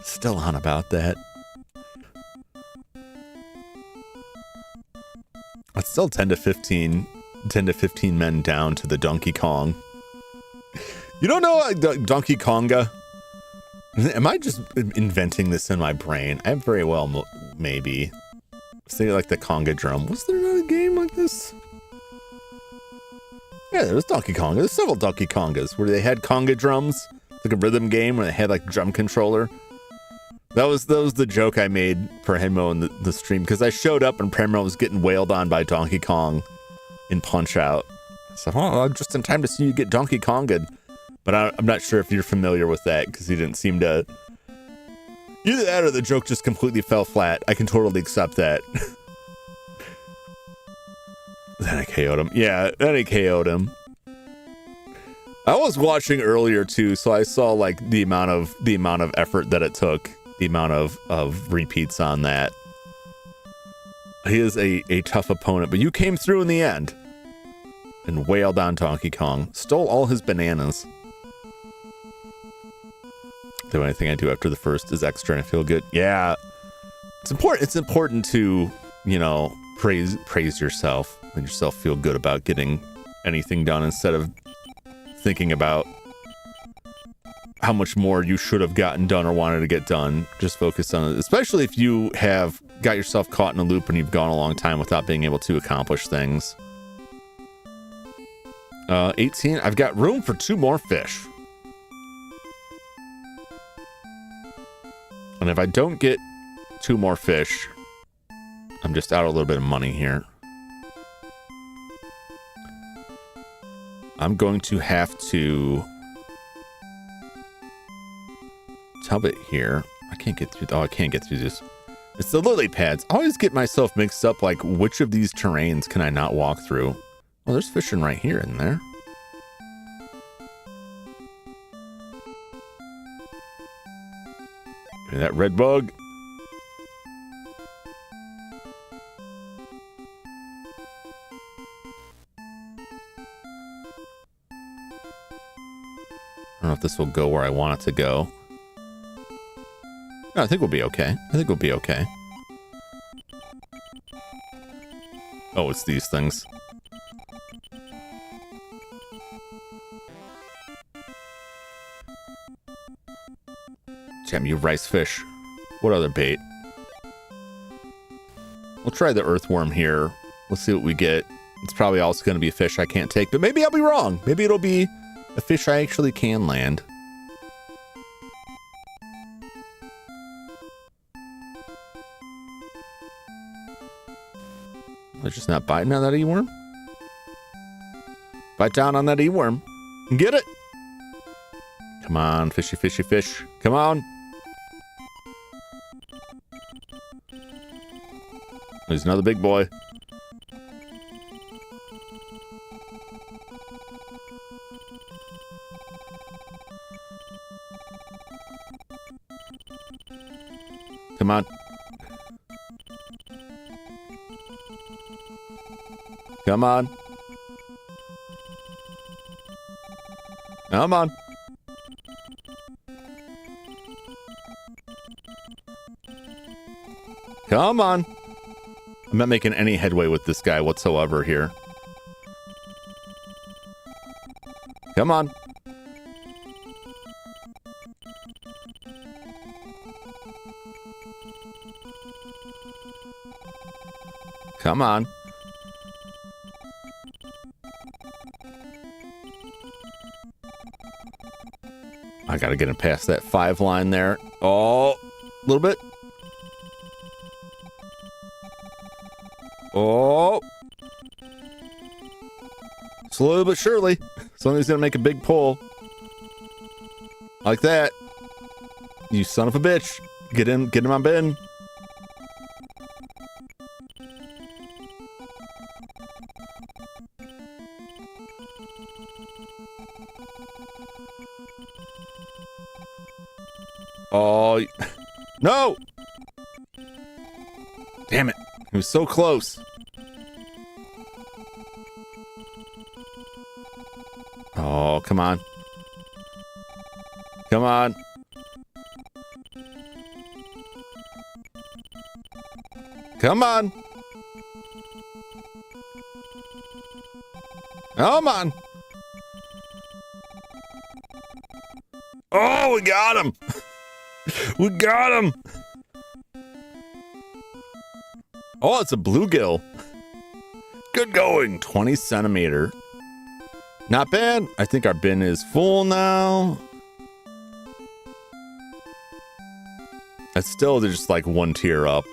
Still on about that. It's still 10 to 15 men down to the Donkey Kong. You don't know Donkey Konga? Am I just inventing this in my brain? I very well maybe. Say like the conga drum. Was there not a game like this? Yeah, there was Donkey Konga. There's several Donkey Kongas where they had conga drums, like a rhythm game where they had like drum controller. That was the joke I made for Henmo in the stream, because I showed up and Premo was getting wailed on by Donkey Kong in Punch-Out. So, I'm just in time to see you get Donkey Konged. But I'm not sure if you're familiar with that, because he didn't seem to... Either that or the joke just completely fell flat. I can totally accept that. Then I KO'd him. Yeah, then I KO'd him. I was watching earlier too, so I saw like the amount of effort that it took, the amount of repeats on that. He is a tough opponent, but you came through in the end and wailed on Donkey Kong. Stole all his bananas. The only thing I do after the first is extra and I feel good. Yeah. It's important to, praise yourself. Make yourself feel good about getting anything done instead of thinking about how much more you should have gotten done or wanted to get done. Just focus on it, especially if you have got yourself caught in a loop and you've gone a long time without being able to accomplish things. 18. I've got room for 2 more fish. And if I don't get 2 more fish, I'm just out a little bit of money here. I'm going to have to tub it here. I can't get through. Oh, I can't get through this. It's the lily pads. I always get myself mixed up, like which of these terrains can I not walk through? Oh, there's fishing right here in there. Give me that red bug. I don't know if this will go where I want it to go. No, I think we'll be okay. I think we'll be okay. Oh, it's these things. Damn you, rice fish. What other bait? We'll try the earthworm here. Let's see what we get. It's probably also going to be a fish I can't take, but maybe I'll be wrong. Maybe it'll be a fish I actually can land. They're just not biting on that E-worm. Bite down on that E-worm. Get it. Come on, fishy, fishy, fish. Come on. There's another big boy. Come on. Come on. Come on. Come on. I'm not making any headway with this guy whatsoever here. Come on. Come on. I gotta get him past that 5 line there. Oh, a little bit. Oh. Slowly but surely. Somebody's gonna make a big pull. Like that. You son of a bitch. Get him on bin. Oh, no! Damn it. He was so close. Oh, come on. Come on. Come on. Come on. Oh, we got him. We got him. Oh, it's a bluegill. Good going. 20 centimeter. Not bad. I think our bin is full now. That's still just like 1 tier up.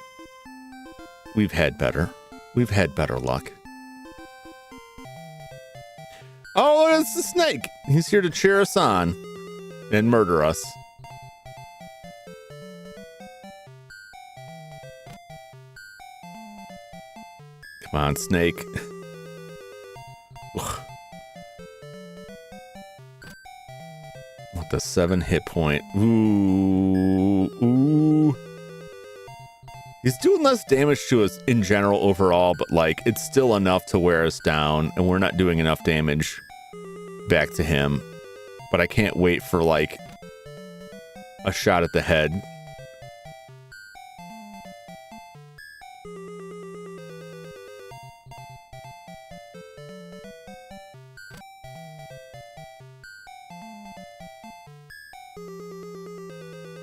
We've had better. We've had better luck. Oh, it's the snake. He's here to cheer us on and murder us. Come on, snake. With the 7 hit point. Ooh. Ooh. He's doing less damage to us in general overall, but like it's still enough to wear us down, and we're not doing enough damage back to him. But I can't wait for like a shot at the head.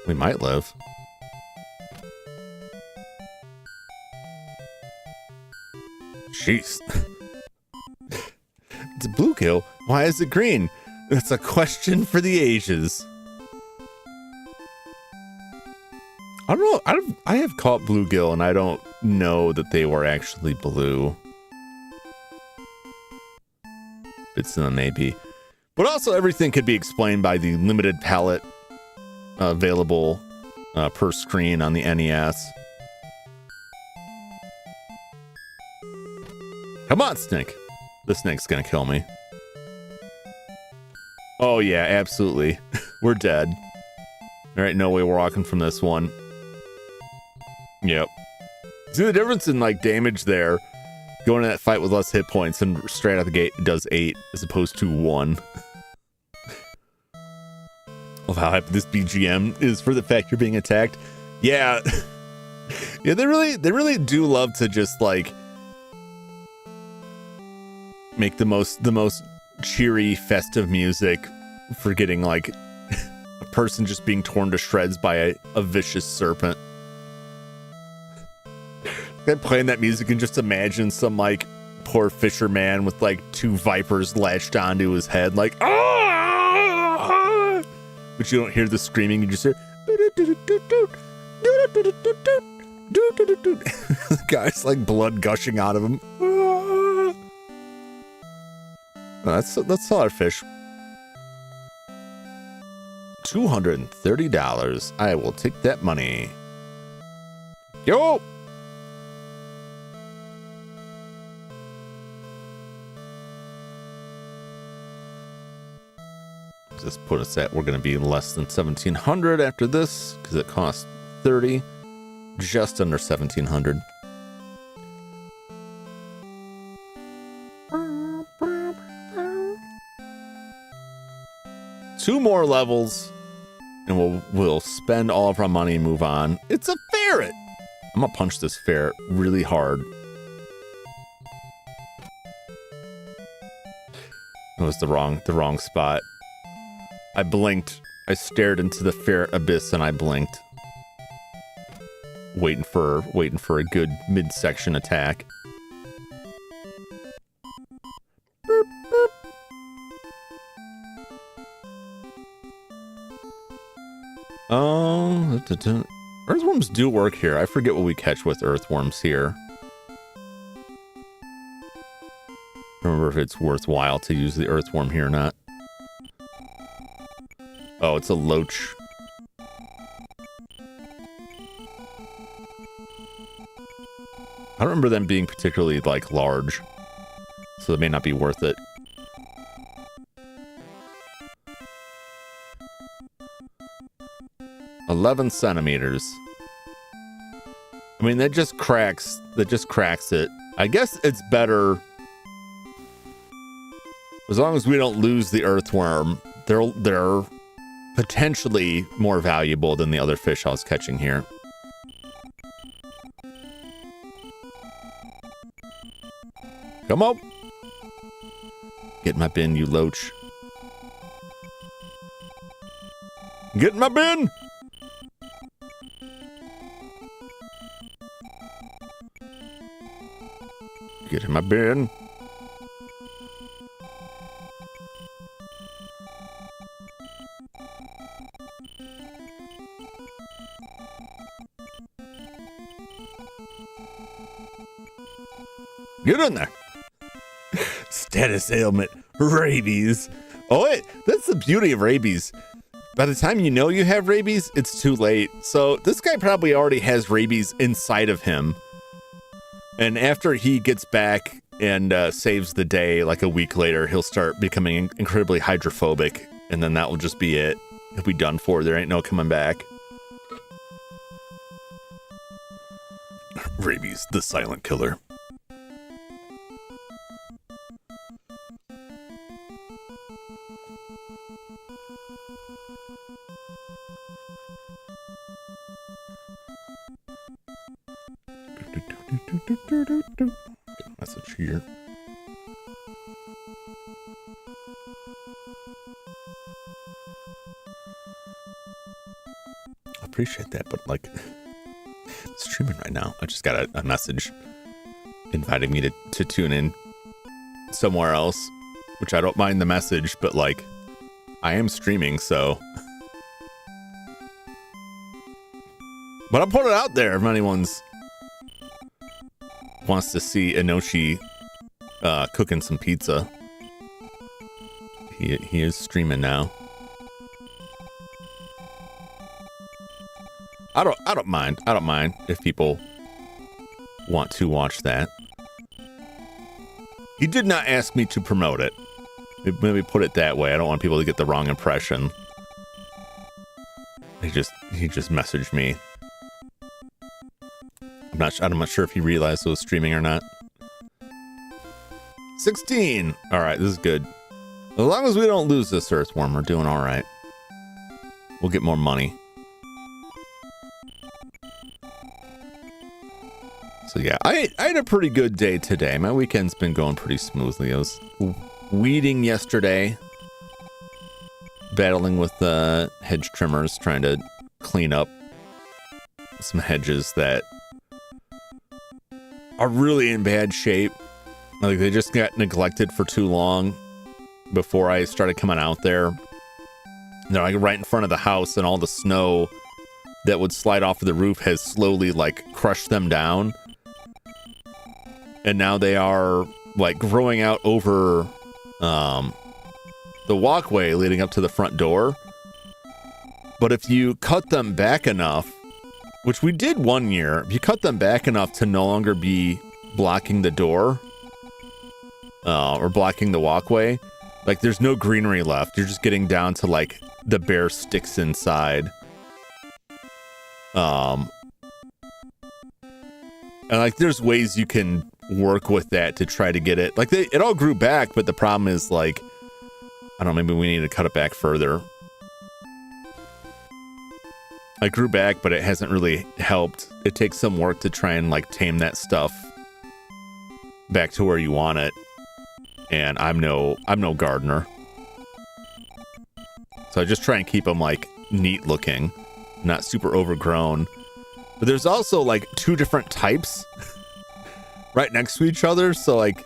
We might live. Jeez. It's a bluegill. Why is it green? It's a question for the ages. I don't know. I have caught bluegill and I don't know that they were actually blue. bits in them maybe. But also everything could be explained by the limited palette available per screen on the NES. Come on, Snake. The snake's gonna kill me. Oh yeah, absolutely. We're dead. All right, no way we're walking from this one. Yep. See the difference in like damage there? Going in that fight with less hit points and straight out the gate it does 8 as opposed to 1. Of how happy this BGM is for the fact you're being attacked. Yeah. Yeah, they really do love to just like make the most cheery festive music for getting like a person just being torn to shreds by a vicious serpent. I'm playing that music and just imagine some like poor fisherman with like 2 vipers latched onto his head, like ah! But you don't hear the screaming, you just hear the guy's like blood gushing out of him. That's a lot of fish. $230. I will take that money. Yo! This put us at, we're going to be less than 1,700 after this because it costs 30, just under 1,700. Two more levels and we'll spend all of our money and move on. It's a ferret. I'm gonna punch this ferret really hard. It was the wrong spot. I blinked. I stared into the ferret abyss and I blinked. Waiting for a good midsection attack. Boop, boop. Earthworms do work here. I forget what we catch with earthworms here. Remember if it's worthwhile to use the earthworm here or not. Oh, it's a loach. I don't remember them being particularly, like, large. So it may not be worth it. $11 centimeters. I mean, that just cracks it. I guess it's better as long as we don't lose the earthworm. They're potentially more valuable than the other fish I was catching here. Come on. Get in my bin, you loach. Get in my bin! Get in my bin. Get in there. Status ailment, rabies. Oh wait, that's the beauty of rabies. By the time you know you have rabies, it's too late. So this guy probably already has rabies inside of him. And after he gets back and saves the day, like a week later, he'll start becoming incredibly hydrophobic. And then that will just be it. He'll be done for. There ain't no coming back. Rabies, the silent killer. Message here. I appreciate that, but like streaming right now, I just got a message inviting me to tune in somewhere else, which I don't mind the message, but like I am streaming, so. But I'll put it out there if anyone's wants to see Inoshi cooking some pizza. he is streaming now. I don't mind. I don't mind if people want to watch that. He did not ask me to promote it. Maybe put it that way. I don't want people to get the wrong impression. He just messaged me. I'm not sure if he realized it was streaming or not. 16. All right, this is good. As long as we don't lose this earthworm, we're doing all right. We'll get more money. So yeah, I had a pretty good day today. My weekend's been going pretty smoothly. I was weeding yesterday, battling with hedge trimmers, trying to clean up some hedges that are really in bad shape. Like, they just got neglected for too long before I started coming out there. They're like right in front of the house, and all the snow that would slide off of the roof has slowly like crushed them down. And now they are like growing out over the walkway leading up to the front door. But if you cut them back enough, which we did one year, if you cut them back enough to no longer be blocking the door or blocking the walkway, like there's no greenery left. You're just getting down to like the bare sticks inside. And like there's ways you can work with that to try to get it like it all grew back, but the problem is like, I don't know, maybe we need to cut it back further. I grew back, but it hasn't really helped. It takes some work to try and like tame that stuff back to where you want it. And I'm no gardener. So I just try and keep them like neat looking, not super overgrown. But there's also like two different types right next to each other. So like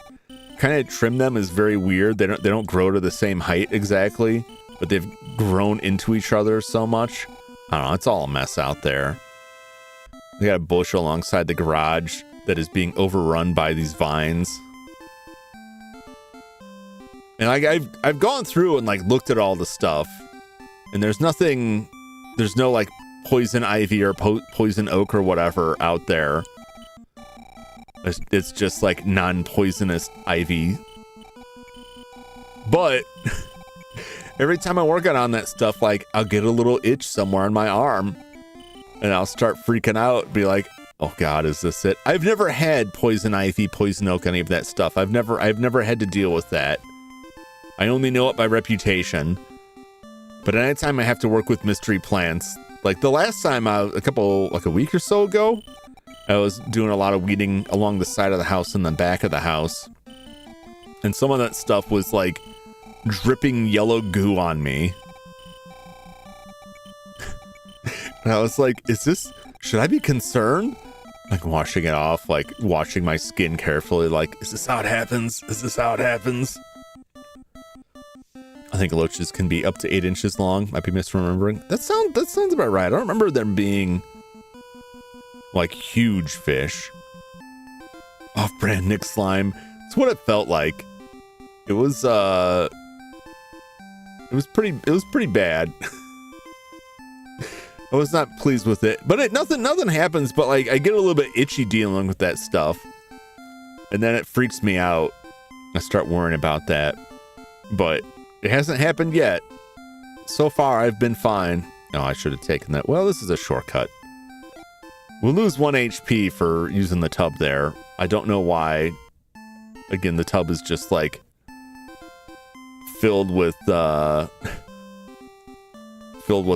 kind of trim them is very weird. They don't grow to the same height exactly, but they've grown into each other so much. I don't know, it's all a mess out there. We got a bush alongside the garage that is being overrun by these vines. And like I've gone through and like looked at all the stuff, and there's no like poison ivy or poison oak or whatever out there. It's just like non-poisonous ivy. But every time I work on that stuff, like I'll get a little itch somewhere on my arm, and I'll start freaking out, be like, "Oh God, is this it?" I've never had poison ivy, poison oak, any of that stuff. I've never had to deal with that. I only know it by reputation. But anytime I have to work with mystery plants, like the last time, a week or so ago, I was doing a lot of weeding along the side of the house and the back of the house, and some of that stuff was like dripping yellow goo on me. And I was like, should I be concerned? Like washing it off, like washing my skin carefully, like, is this how it happens? Is this how it happens? I think loaches can be up to 8 inches long. Might be misremembering. That sounds about right. I don't remember them being like huge fish. Off-brand Nick slime. It's what it felt like. It was pretty bad. I was not pleased with it, but nothing happens. But like I get a little bit itchy dealing with that stuff, and then it freaks me out. I start worrying about that, but it hasn't happened yet. So far, I've been fine. No, I should have taken that. Well, this is a shortcut. We'll lose 1 HP for using the tub there. I don't know why. Again, the tub is just like filled with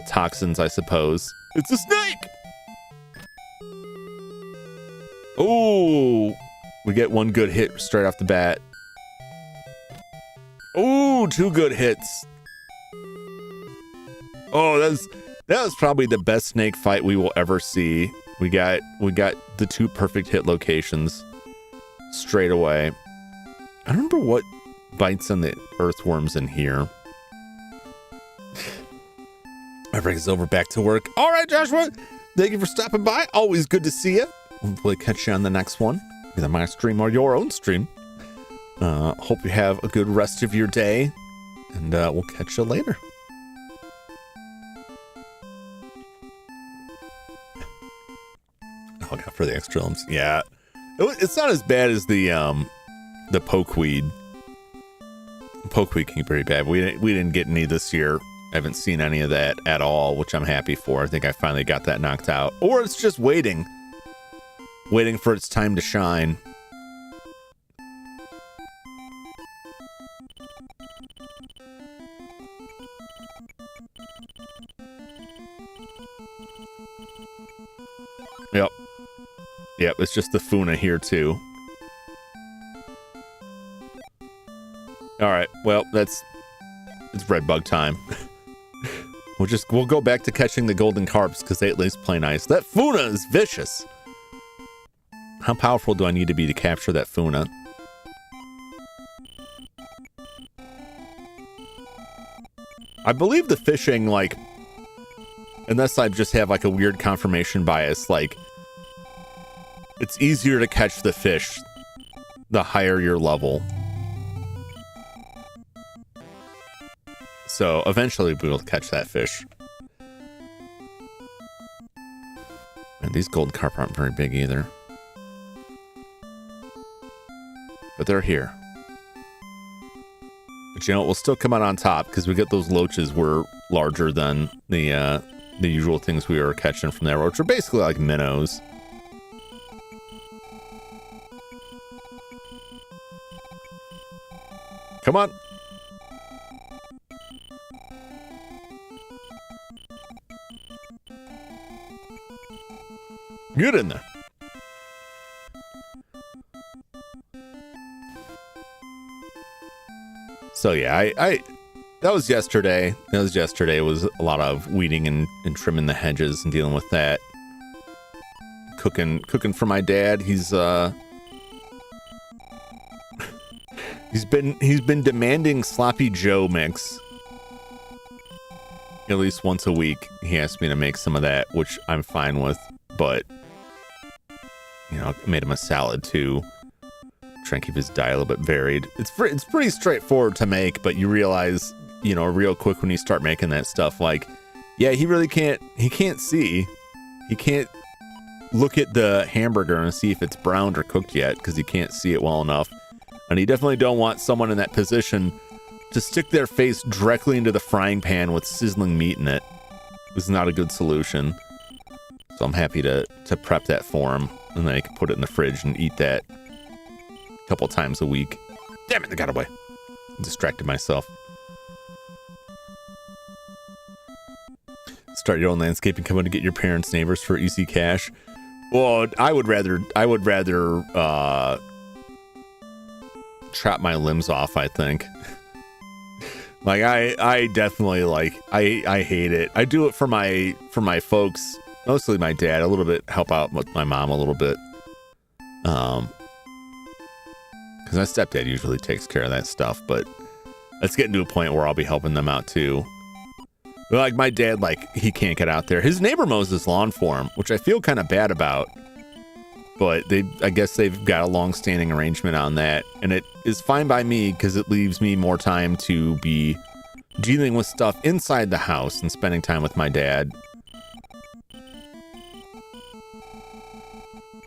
toxins, I suppose. It's a snake! Oh, we get one good hit straight off the bat. Oh, 2 good hits. Oh, that was probably the best snake fight we will ever see. We got the 2 perfect hit locations straight away. I don't remember what bites on the earthworms in here. My break is over. Back to work. All right, Joshua. Thank you for stopping by. Always good to see you. Hopefully catch you on the next one, either my stream or your own stream. Hope you have a good rest of your day. and we'll catch you later. Oh, God, for the extra lumps. Yeah. It's not as bad as the pokeweed. Pokeweed can be pretty bad. We didn't get any this year. I haven't seen any of that at all, which I'm happy for. I think I finally got that knocked out. Or it's just waiting for its time to shine. Yep, it's just the Funa here too. All right, well, it's red bug time. We'll go back to catching the golden carps because they at least play nice. That Funa is vicious. How powerful do I need to be to capture that Funa? I believe the fishing, like, unless I just have like a weird confirmation bias, like, it's easier to catch the fish the higher your level. So eventually we will catch that fish. And these golden carp aren't very big either. But they're here. But you know, we'll still come out on top because we get those loaches were larger than the usual things we were catching from there, which are basically like minnows. Come on. Get in there. So yeah, I that was yesterday. It was a lot of weeding and trimming the hedges and dealing with that. Cooking for my dad. He's been demanding Sloppy Joe mix. At least once a week, he asked me to make some of that, which I'm fine with. But you know, I made him a salad too. Trying to keep his diet a little bit varied. It's pretty straightforward to make, but you realize, you know, real quick when you start making that stuff, like, yeah, he really can't. He can't see. He can't look at the hamburger and see if it's browned or cooked yet because he can't see it well enough. And you definitely don't want someone in that position to stick their face directly into the frying pan with sizzling meat in it. This is not a good solution. So I'm happy to prep that for him, and then I can put it in the fridge and eat that a couple times a week. Damn it, I got away. I distracted myself. Start your own landscaping, come out to get your parents' neighbors for easy cash. Well, I would rather chop my limbs off, I think. Like I definitely I hate it. I do it for my folks, mostly my dad, a little bit, help out with my mom a little bit. Because my stepdad usually takes care of that stuff, but it's getting to a point where I'll be helping them out too. Like my dad, like, he can't get out there. His neighbor mows his lawn for him, which I feel kind of bad about. But I guess they've got a long-standing arrangement on that, and it is fine by me because it leaves me more time to be dealing with stuff inside the house and spending time with my dad.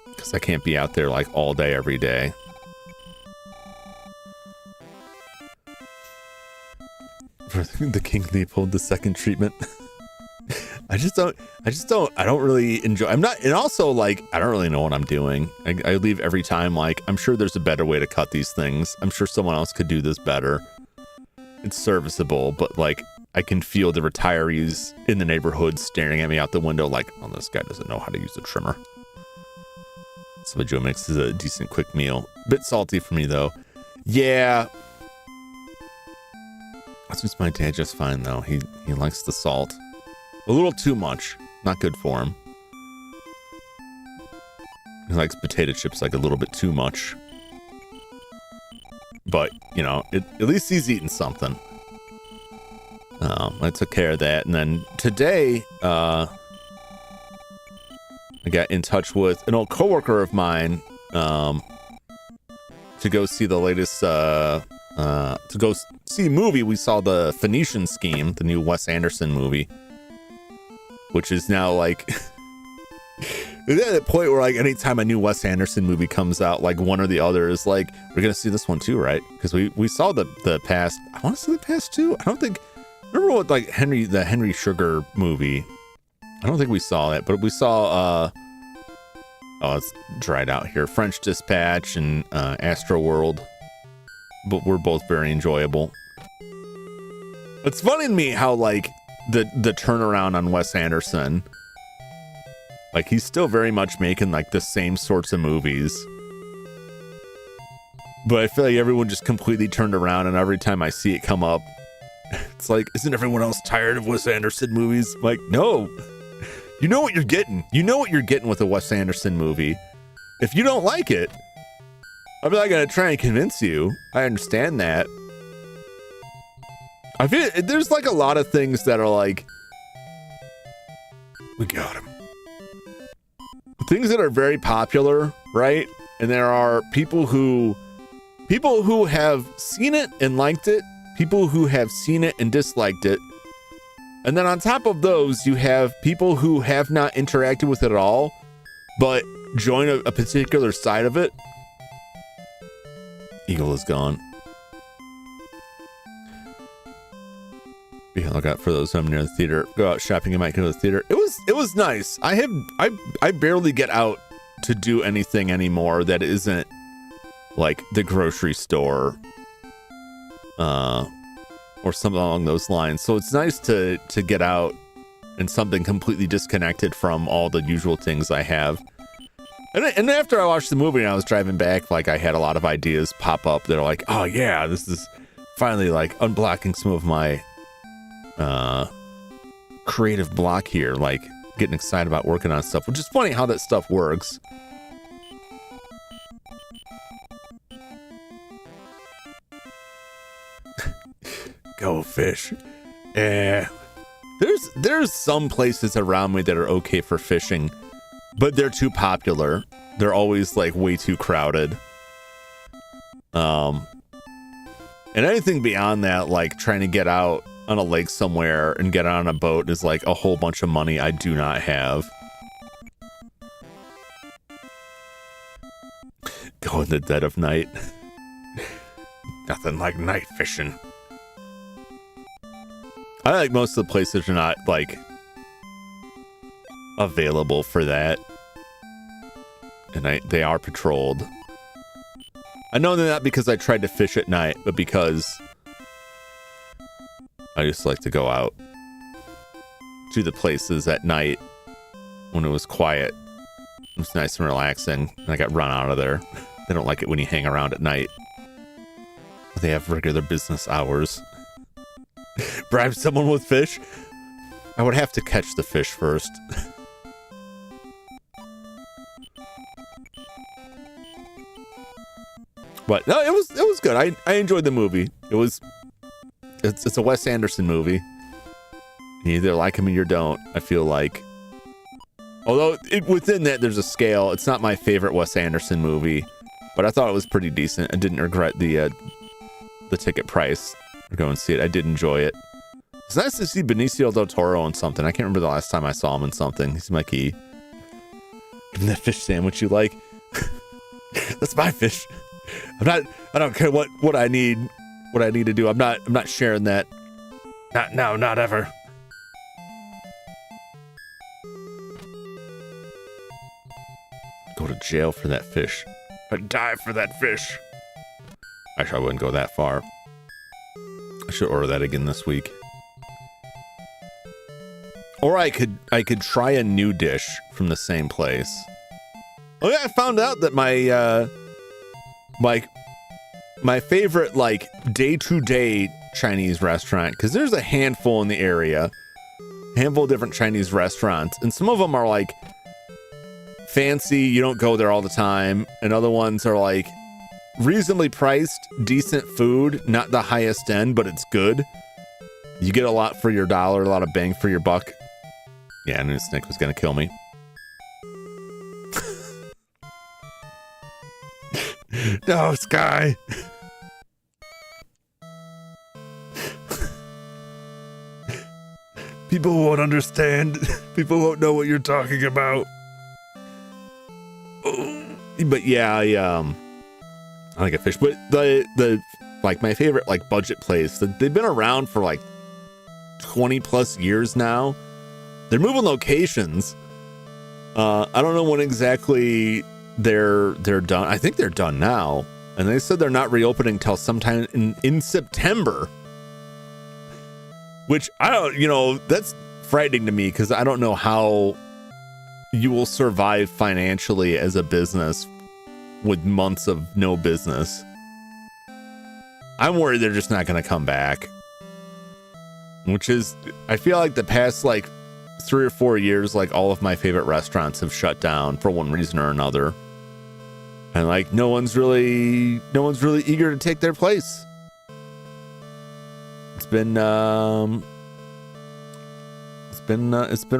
Because I can't be out there like all day, every day. For the King Leopold II treatment. I don't really enjoy. I'm not, and also, like, I don't really know what I'm doing. I leave every time, like, I'm sure there's a better way to cut these things. I'm sure someone else could do this better. It's serviceable, but, like, I can feel the retirees in the neighborhood staring at me out the window like, oh, this guy doesn't know how to use a trimmer. So the Joe Mix is a decent quick meal. Bit salty for me, though. Yeah. That's just my dad just fine, though. He likes the salt. A little too much. Not good for him. He likes potato chips like a little bit too much. But, you know, at least he's eating something. I took care of that. And then today, I got in touch with an old coworker of mine to go see the latest to go see a movie, we saw the Phoenician Scheme, the new Wes Anderson movie, which is now like at that point where like anytime a new Wes Anderson movie comes out, like one or the other is like, we're gonna see this one too, right? Because we saw the past. I want to see the past two. I don't think. Remember what like the Henry Sugar movie? I don't think we saw that, but we saw. Oh, it's dried out here. French Dispatch and Astro World, but we're both very enjoyable. It's funny to me how like the turnaround on Wes Anderson. Like he's still very much making like the same sorts of movies. But I feel like everyone just completely turned around, and every time I see it come up, it's like, isn't everyone else tired of Wes Anderson movies? I'm like, no. You know what you're getting. You know what you're getting with a Wes Anderson movie. If you don't like it, I'm not going to try and convince you. I understand that. I feel there's like a lot of things that are like, we got him. Things that are very popular, right? And there are people who have seen it and liked it, people who have seen it and disliked it. And then on top of those, you have people who have not interacted with it at all, but join a particular side of it. Eagle is gone. Be on the lookout for those who near the theater. Go out shopping and might go to the theater. It was nice. I barely get out to do anything anymore that isn't like the grocery store. Or something along those lines. So it's nice to get out and something completely disconnected from all the usual things I have. And after I watched the movie and I was driving back, like I had a lot of ideas pop up that are like, oh yeah, this is finally like unblocking some of my creative block here, like getting excited about working on stuff, which is funny how that stuff works. Go fish. There's some places around me that are okay for fishing, but they're too popular. They're always like way too crowded. And anything beyond that, like trying to get out on a lake somewhere and get on a boat is like a whole bunch of money I do not have. Go in the dead of night. Nothing like night fishing. I like most of the places are not like available for that, and they are patrolled. I know they're not because I tried to fish at night, but because I just like to go out to the places at night when it was quiet. It was nice and relaxing, and I got run out of there. They don't like it when you hang around at night. They have regular business hours. Bribe someone with fish? I would have to catch the fish first. But no, it was good. I enjoyed the movie. It's a Wes Anderson movie. You either like him or you don't, I feel like. Although within that there's a scale. It's not my favorite Wes Anderson movie, but I thought it was pretty decent. I didn't regret the ticket price. Go and see it. I did enjoy it. It's nice to see Benicio del Toro in something. I can't remember the last time I saw him in something. He's my key. Give me that fish sandwich you like. That's my fish. I don't care what I need to do. I'm not sharing that. Not now, not ever. Go to jail for that fish. I'd die for that fish. Actually, I wouldn't go that far. I should order that again this week. Or I could try a new dish from the same place. Oh yeah, I found out that my favorite like day-to-day Chinese restaurant, because there's a handful in the area, handful of different Chinese restaurants, and some of them are like fancy, you don't go there all the time, and other ones are like reasonably priced, decent food, not the highest end, but it's good. You get a lot for your dollar, a lot of bang for your buck. Yeah, I knew Snick was gonna kill me. No, Sky. People won't understand. People won't know what you're talking about. But yeah, I like a fish. But the like my favorite like budget place, they've been around for like 20 plus years now. They're moving locations. I don't know when exactly they're done. I think they're done now. And they said they're not reopening till sometime in September. Which I don't, that's frightening to me because I don't know how you will survive financially as a business with months of no business. I'm worried they're just not going to come back. Which is, I feel like the past like 3 or 4 years, like all of my favorite restaurants have shut down for one reason or another. And like no one's really eager to take their place. It's been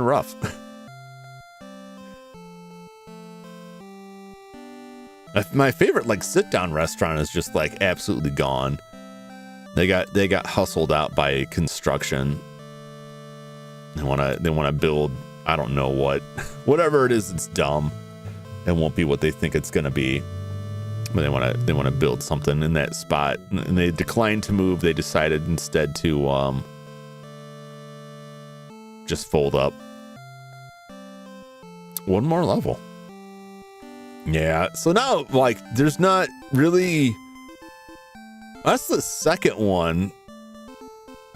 rough. My favorite like sit down restaurant is just like absolutely gone. They got hustled out by construction. They want to build, I don't know whatever it is. It's dumb. It won't be what they think it's going to be. But they want to build something in that spot, and they declined to move. They decided instead to just fold up one more level. Yeah. So now like there's not really. That's the second one.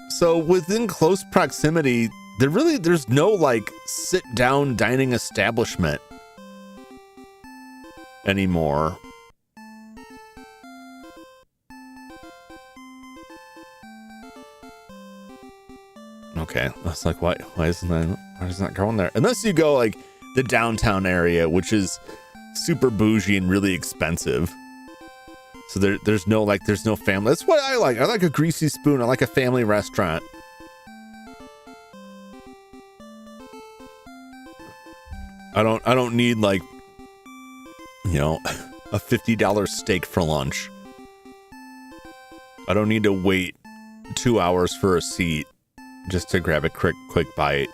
So within close proximity, there's no like sit down dining establishment anymore. Okay, that's like why isn't that going there? Unless you go like the downtown area, which is super bougie and really expensive. So there's no family. That's what I like. I like a greasy spoon. I like a family restaurant. I don't need like, a $50 steak for lunch. I don't need to wait 2 hours for a seat just to grab a quick bite.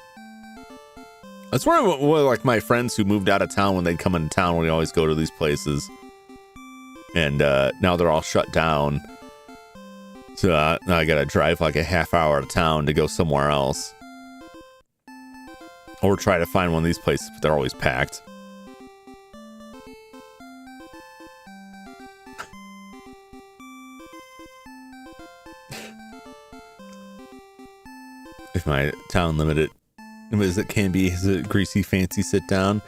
That's where like my friends who moved out of town, when they'd come into town, we always go to these places. And now they're all shut down. So now I gotta drive like a half hour out of town to go somewhere else. Or try to find one of these places, but they're always packed. If my town limited as it can be, is a greasy fancy sit down.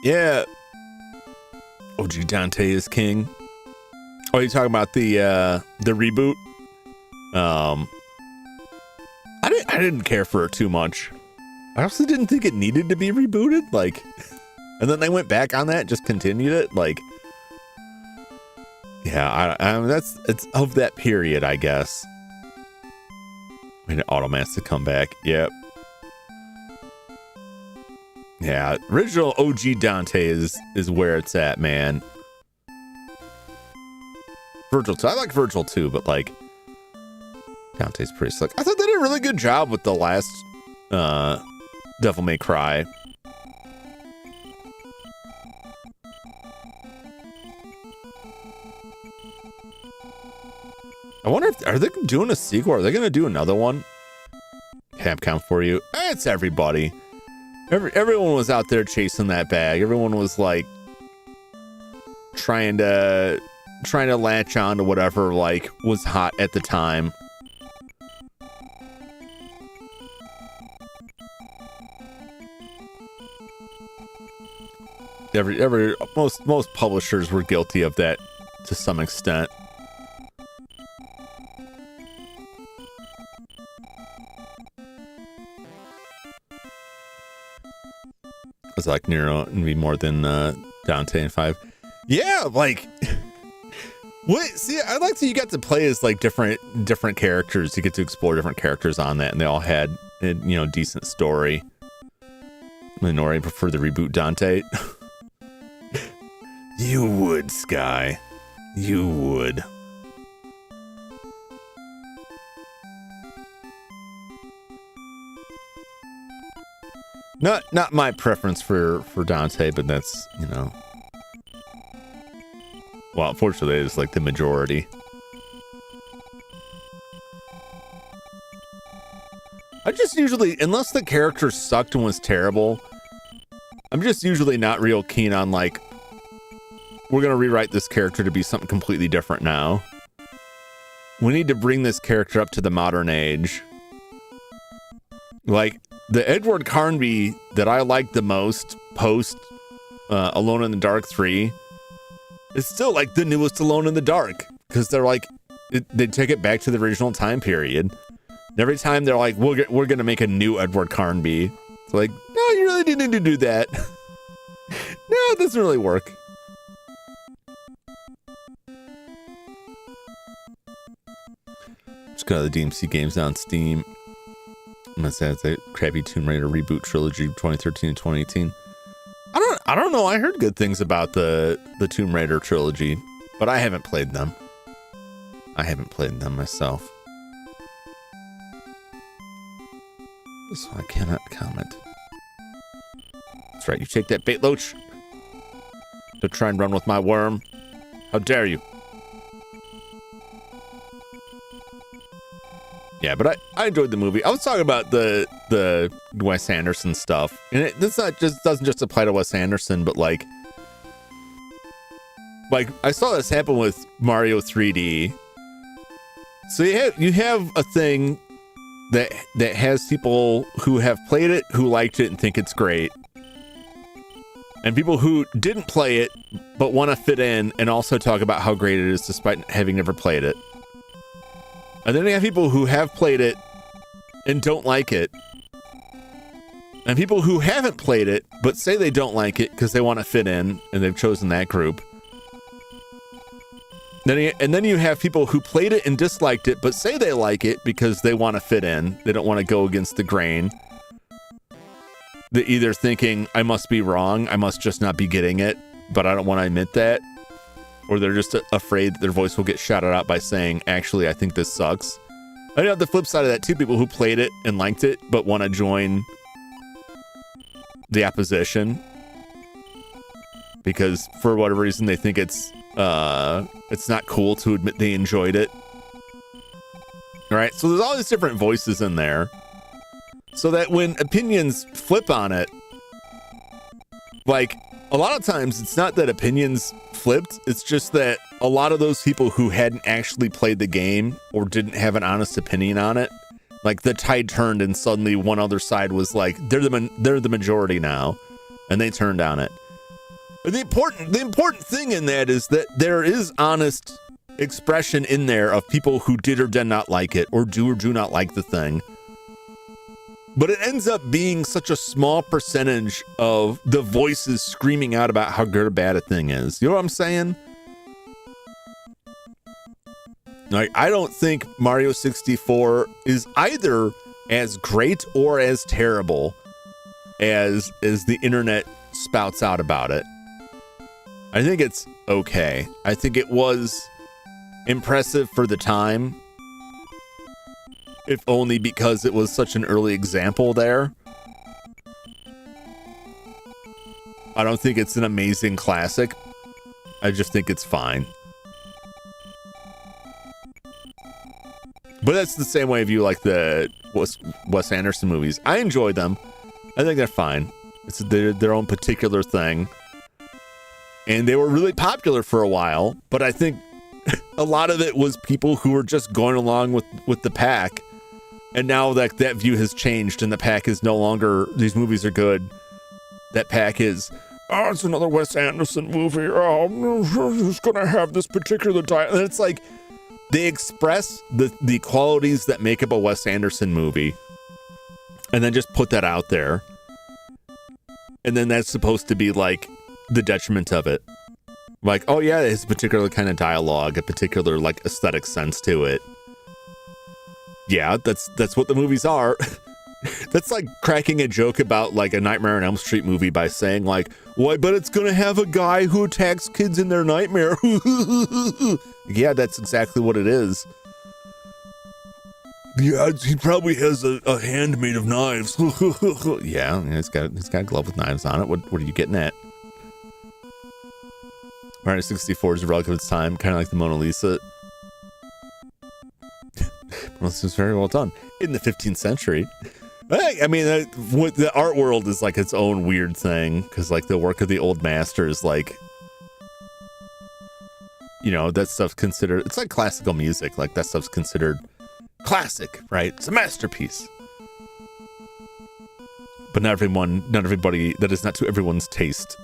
Yeah. OG Dante is king. Oh, you talking about the reboot? I didn't care for it too much. I also didn't think it needed to be rebooted. Like, and then they went back on that, just continued it. Like, yeah, it's of that period, I guess. I mean, Automass to come back. Yep. Yeah, original OG Dante is where it's at, man. Virgil too. I like Virgil too, but like Dante's pretty slick. I thought they did a really good job with the last Devil May Cry. I wonder if are they doing a sequel? Are they going to do another one? Capcom for you. It's everybody. Everyone was out there chasing that bag. Everyone was like trying to latch on to whatever like was hot at the time. Most publishers were guilty of that to some extent. It's like Nero and be more than Dante and 5. Yeah, like what? See, I like that you got to play as like different characters. You get to explore different characters on that, and they all had decent story. Minori prefer the reboot Dante. You would, Sky. You would. Not my preference for Dante, but that's, you know. Well, unfortunately, it's like the majority. I just usually, unless the character sucked and was terrible, I'm just usually not real keen on, like, we're going to rewrite this character to be something completely different now. We need to bring this character up to the modern age. Like, the Edward Carnby that I like the most post Alone in the Dark 3 is still, like, the newest Alone in the Dark. Because they're, like, they take it back to the original time period. And every time they're like, we're going to make a new Edward Carnby. It's like, no, you really didn't need to do that. No, it doesn't really work. Just got the DMC games on Steam. I'm gonna say it's a crappy Tomb Raider reboot trilogy 2013 and 2018. I don't know. I heard good things about the Tomb Raider trilogy, but I haven't played them. I haven't played them myself. So I cannot comment. That's right, you take that bait, Loach. To try and run with my worm. How dare you? Yeah, but I enjoyed the movie. I was talking about the Wes Anderson stuff, and this doesn't just apply to Wes Anderson, but like I saw this happen with Mario 3D. So you have a thing that has people who have played it, who liked it and think it's great, and people who didn't play it but want to fit in and also talk about how great it is despite having never played it. And then you have people who have played it and don't like it. And people who haven't played it but say they don't like it because they want to fit in and they've chosen that group. Then you have people who played it and disliked it but say they like it because they want to fit in. They don't want to go against the grain. They're either thinking, I must be wrong, I must just not be getting it, but I don't want to admit that. Or they're just afraid that their voice will get shouted out by saying, actually, I think this sucks. I have the flip side of that too, people who played it and liked it, but want to join the opposition. Because for whatever reason, they think it's not cool to admit they enjoyed it. All right, so there's all these different voices in there. So that when opinions flip on it, like, a lot of times it's not that opinions flipped, it's just that a lot of those people who hadn't actually played the game or didn't have an honest opinion on it, like the tide turned and suddenly one other side was like, they're the majority now, and they turned on it. But the important thing in that is that there is honest expression in there of people who did or did not like it, or do not like the thing. But it ends up being such a small percentage of the voices screaming out about how good or bad a thing is. You know what I'm saying? Like, I don't think Mario 64 is either as great or as terrible as the internet spouts out about it. I think it's okay. I think it was impressive for the time. If only because it was such an early example there. I don't think it's an amazing classic. I just think it's fine. But that's the same way I view like the Wes Anderson movies. I enjoy them. I think they're fine. It's their own particular thing. And they were really popular for a while. But I think a lot of it was people who were just going along with the pack. And now that view has changed and the pack is no longer, these movies are good. That pack is, oh, it's another Wes Anderson movie. Oh, who's going to have this particular diet? And it's like, they express the qualities that make up a Wes Anderson movie and then just put that out there. And then that's supposed to be like the detriment of it. Like, oh yeah, it has a particular kind of dialogue, a particular like aesthetic sense to it. Yeah, that's what the movies are. That's like cracking a joke about like a Nightmare on Elm Street movie by saying like, well, I bet it's gonna have a guy who attacks kids in their nightmare. Yeah, that's exactly what it is. Yeah, he probably has a hand made of knives. Yeah, it's got a glove with knives on it. What are you getting at? Mario 64 is a relic of its time, kind of like the Mona Lisa. Well, this is very well done in the 15th century. I mean, the art world is like its own weird thing, because like the work of the old masters, like, you know, that stuff's considered, it's like classical music, like that stuff's considered classic, right? It's a masterpiece. But not everybody, that is not to everyone's taste.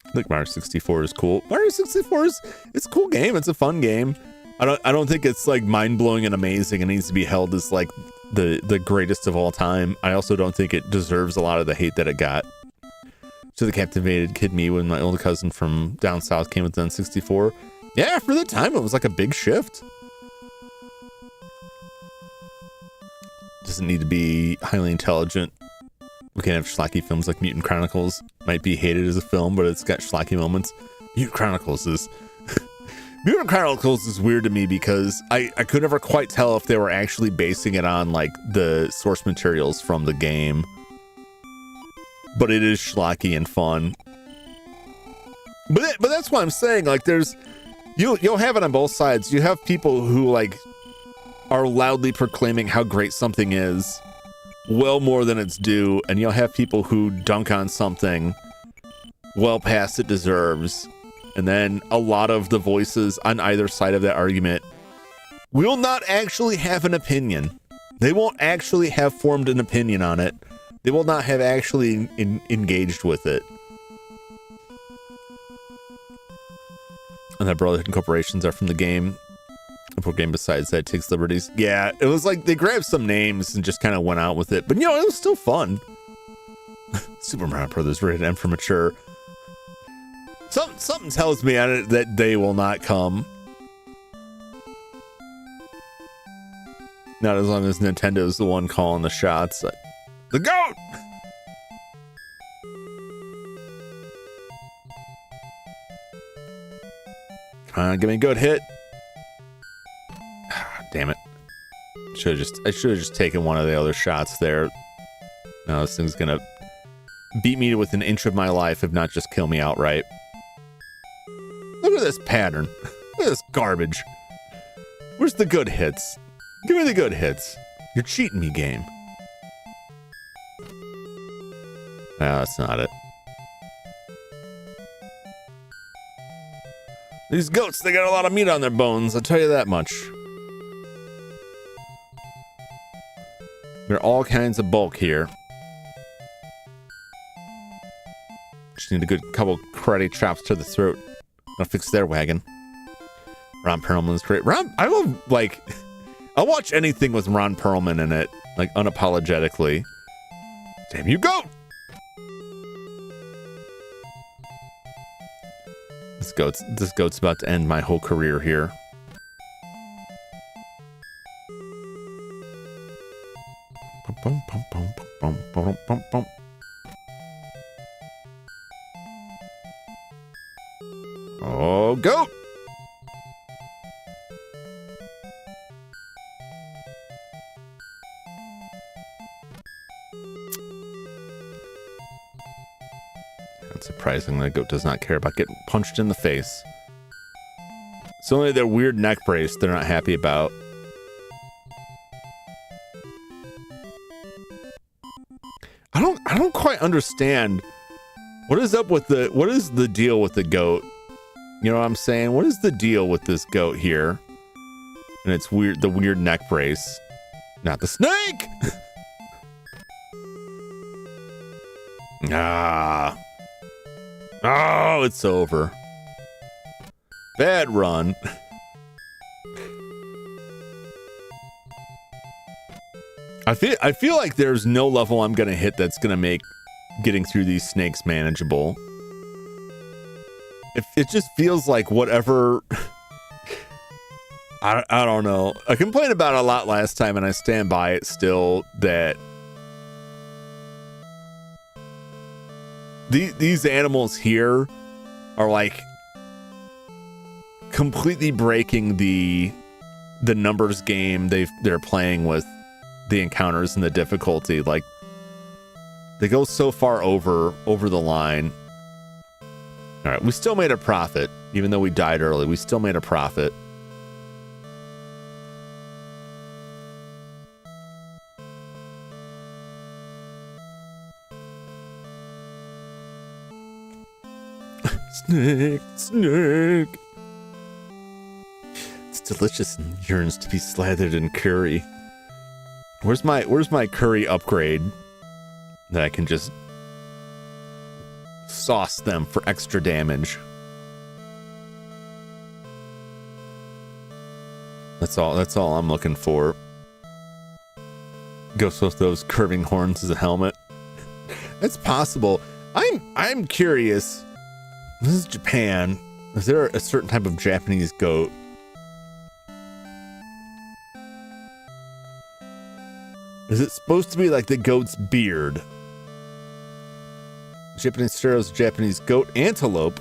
I think Mario 64 is cool. Mario 64 it's a cool game. It's a fun game. I don't think it's like mind-blowing and amazing. It needs to be held as like the greatest of all time. I also don't think it deserves a lot of the hate that it got. To the captivated kid me when my older cousin from down south came with the N64. Yeah, for the time it was like a big shift. Doesn't need to be highly intelligent. We can have schlocky films like Mutant Chronicles. Might be hated as a film, but it's got schlocky moments. Mutant Chronicles is weird to me because I could never quite tell if they were actually basing it on like the source materials from the game. But it is schlocky and fun. But that's what I'm saying. Like there's you'll have it on both sides. You have people who like are loudly proclaiming how great something is, well more than it's due, and you'll have people who dunk on something well past it deserves. And then a lot of the voices on either side of that argument will not actually have an opinion. They won't actually have formed an opinion on it. They will not have actually engaged with it. And that Brotherhood and Corporations are from the game. A pro game besides that takes liberties. Yeah, it was like they grabbed some names and just kind of went out with it. But you know, it was still fun. Super Mario Brothers rated M for mature. Something tells me on it that day will not come. Not as long as Nintendo's the one calling the shots. The GOAT! Come on, give me a good hit. Damn it. I should have just taken one of the other shots there. No, this thing's gonna beat me within an inch of my life, if not just kill me outright. Look at this pattern. Look at this garbage. Where's the good hits? Give me the good hits. You're cheating me, game. No, that's not it. These goats, they got a lot of meat on their bones, I'll tell you that much. There are all kinds of bulk here. Just need a good couple karate chops to the throat. I'll fix their wagon. Ron Perlman's great. I love, like, I'll watch anything with Ron Perlman in it, like, unapologetically. Damn you, goat! This goat's about to end my whole career here. Oh, goat! Unsurprisingly, the goat does not care about getting punched in the face. It's only their weird neck brace they're not happy about. I don't quite understand what is the deal with the goat. You know what I'm saying? What is the deal with this goat here? And it's weird, the weird neck brace. Not the snake! Ah. Oh, it's over. Bad run. I feel like there's no level I'm gonna hit that's gonna make getting through these snakes manageable. It just feels like whatever. I don't know. I complained about it a lot last time, and I stand by it still. That these animals here are like completely breaking the the numbers game they're playing with the encounters and the difficulty. Like, they go so far over the line. All right, we still made a profit. Even though we died early, we still made a profit. Snake, snake. It's delicious and yearns to be slathered in curry. Where's my curry upgrade that I can just sauce them for extra damage? That's all I'm looking for. Goes with those curving horns as a helmet. It's possible. I'm curious. This is Japan. Is there a certain type of Japanese goat? Is it supposed to be like the goat's beard? Japanese stereos, Japanese goat, antelope,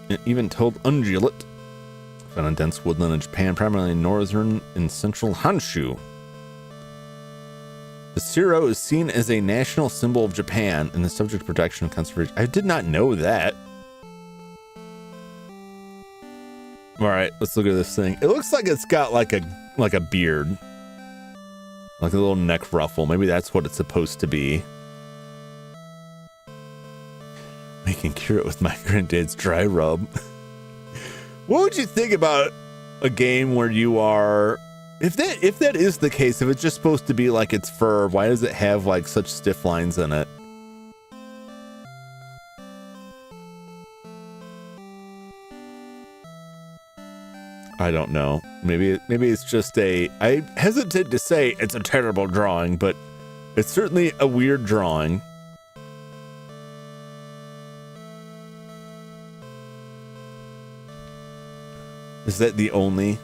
and even toad ungulate. Found in dense woodland in Japan, primarily in northern and central Honshu. The Siro is seen as a national symbol of Japan and the subject of protection and conservation. I did not know that. All right, let's look at this thing. It looks like it's got like a beard, like a little neck ruffle. Maybe that's what it's supposed to be. I can cure it with my granddad's dry rub. What would you think about a game where you are, if that is the case, if it's just supposed to be like its fur, why does it have like such stiff lines in it? I don't know. Maybe it's just I hesitate to say it's a terrible drawing, but it's certainly a weird drawing. Is that the only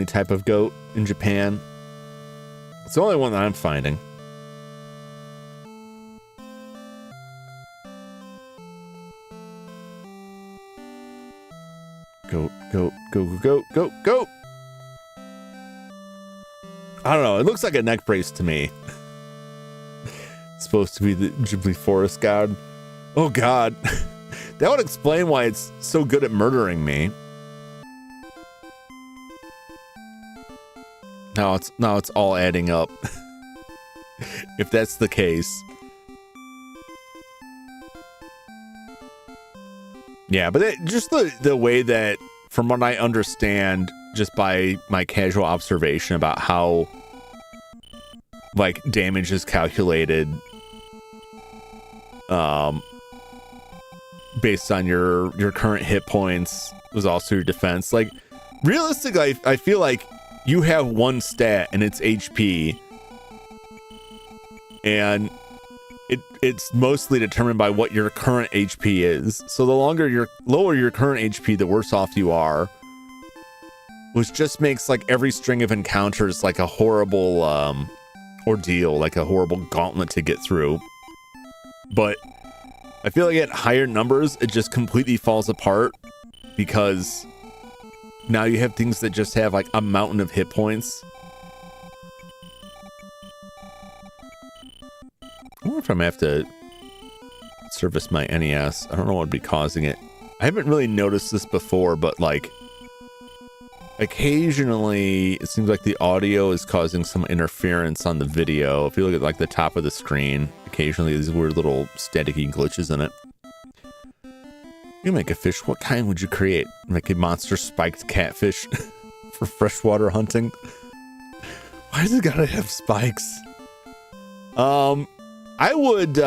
type of goat in Japan? It's the only one that I'm finding. Goat, goat, go, go, go, go. I don't know. It looks like a neck brace to me. It's supposed to be the Ghibli forest god. Oh God. That would explain why it's so good at murdering me. Now it's all adding up. If that's the case. Yeah, but just the way that, from what I understand, just by my casual observation about how like damage is calculated based on your current hit points, was also your defense. Like, realistically, I feel like you have one stat and it's HP, and it's mostly determined by what your current HP is. So the lower your current HP, the worse off you are, which just makes like every string of encounters like a horrible ordeal, like a horrible gauntlet to get through. But I feel like at higher numbers, it just completely falls apart, because now you have things that just have like a mountain of hit points. I wonder if I'm gonna have to service my NES. I don't know what would be causing it. I haven't really noticed this before, but like occasionally it seems like the audio is causing some interference on the video. If you look at like the top of the screen, occasionally there's weird little staticky glitches in it. You make a fish. What kind would you create? Make a monster spiked catfish for freshwater hunting? Why does it gotta have spikes? I would,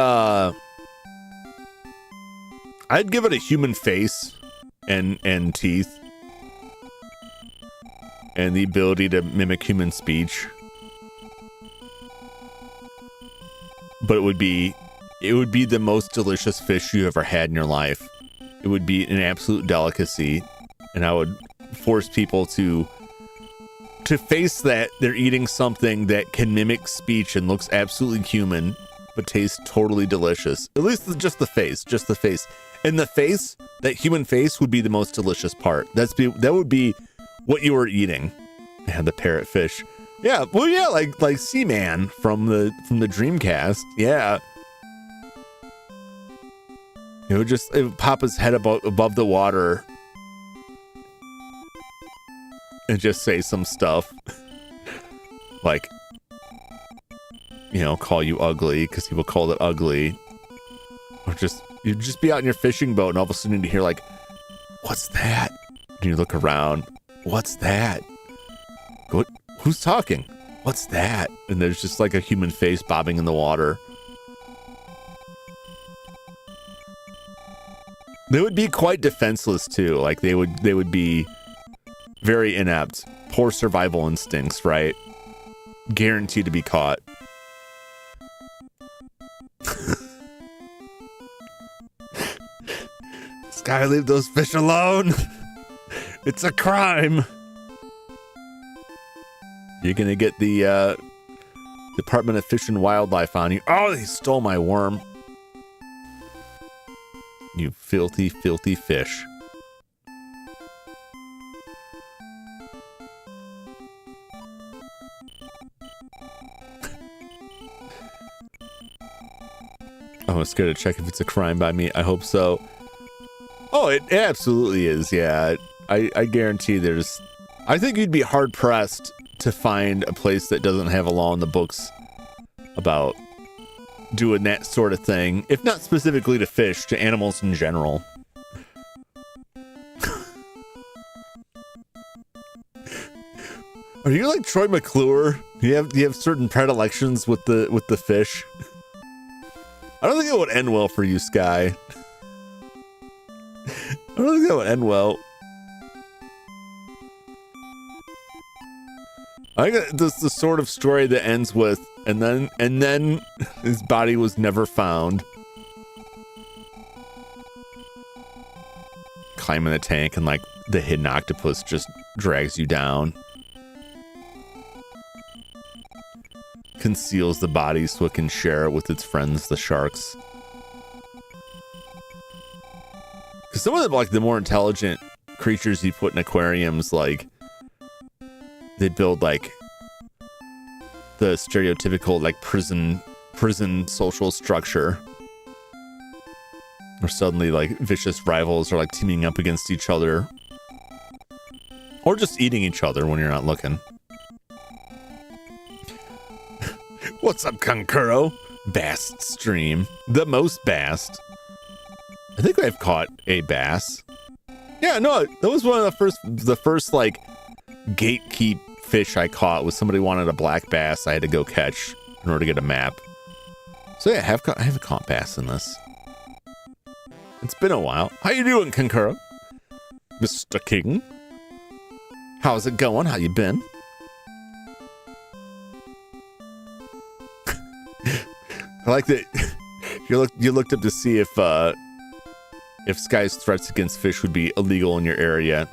I'd give it a human face and teeth and the ability to mimic human speech. But it would be the most delicious fish you ever had in your life. It would be an absolute delicacy, and I would force people to face that they're eating something that can mimic speech and looks absolutely human, but tastes totally delicious. At least just the face. And the face, that human face, would be the most delicious part. That would be what you were eating. Yeah, the parrotfish. Yeah, well, yeah, like Seaman from the Dreamcast. Yeah, it would pop his head above the water and just say some stuff like, call you ugly because people called it ugly, or you'd just be out in your fishing boat and all of a sudden you'd hear like, "What's that?" And you look around, "What's that? What? Who's talking? What's that?" And there's just like a human face bobbing in the water. They would be quite defenseless too. Like they would be very inept, poor survival instincts, right? Guaranteed to be caught. Sky, leave those fish alone. It's a crime. You're gonna get the Department of Fish and Wildlife on you. Oh, they stole my worm. You filthy, filthy fish. I was scared to check if it's a crime by me. I hope so. Oh, it absolutely is. Yeah, I guarantee there's... I think you'd be hard-pressed to find a place that doesn't have a law in the books about doing that sort of thing. If not specifically to fish, to animals in general. Are you like Troy McClure? Do you have certain predilections with the fish? I don't think it would end well for you, Sky. I don't think that would end well. I think this is the sort of story that ends with, and then his body was never found. Climb in the tank and like the hidden octopus just drags you down. Conceals the body so it can share it with its friends, the sharks. Because some of the, like, the more intelligent creatures you put in aquariums, like, they build like the stereotypical like prison social structure, or suddenly like vicious rivals are like teaming up against each other, or just eating each other when you're not looking. What's up, Kankuro? Bass stream. The most bass. I think I've caught a bass. Yeah, no, that was one of the first like gatekeep fish I caught. Was somebody wanted a black bass I had to go catch in order to get a map. So yeah, I have caught bass in this. It's been a while. How you doing, Kankuro? Mr. King? How's it going? How you been? I like that you looked up to see if Sky's threats against fish would be illegal in your area.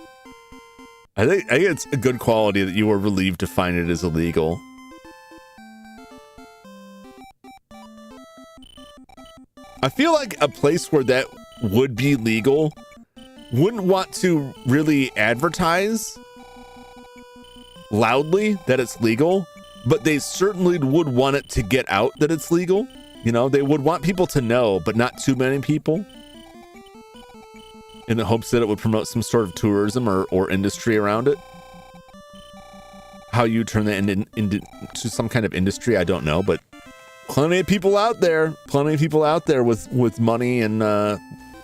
I think it's a good quality that you were relieved to find it is illegal. I feel like a place where that would be legal wouldn't want to really advertise loudly that it's legal, but they certainly would want it to get out that it's legal. You know, they would want people to know, but not too many people, in the hopes that it would promote some sort of tourism or industry around it. How you turn that into some kind of industry, I don't know, but plenty of people out there with money and,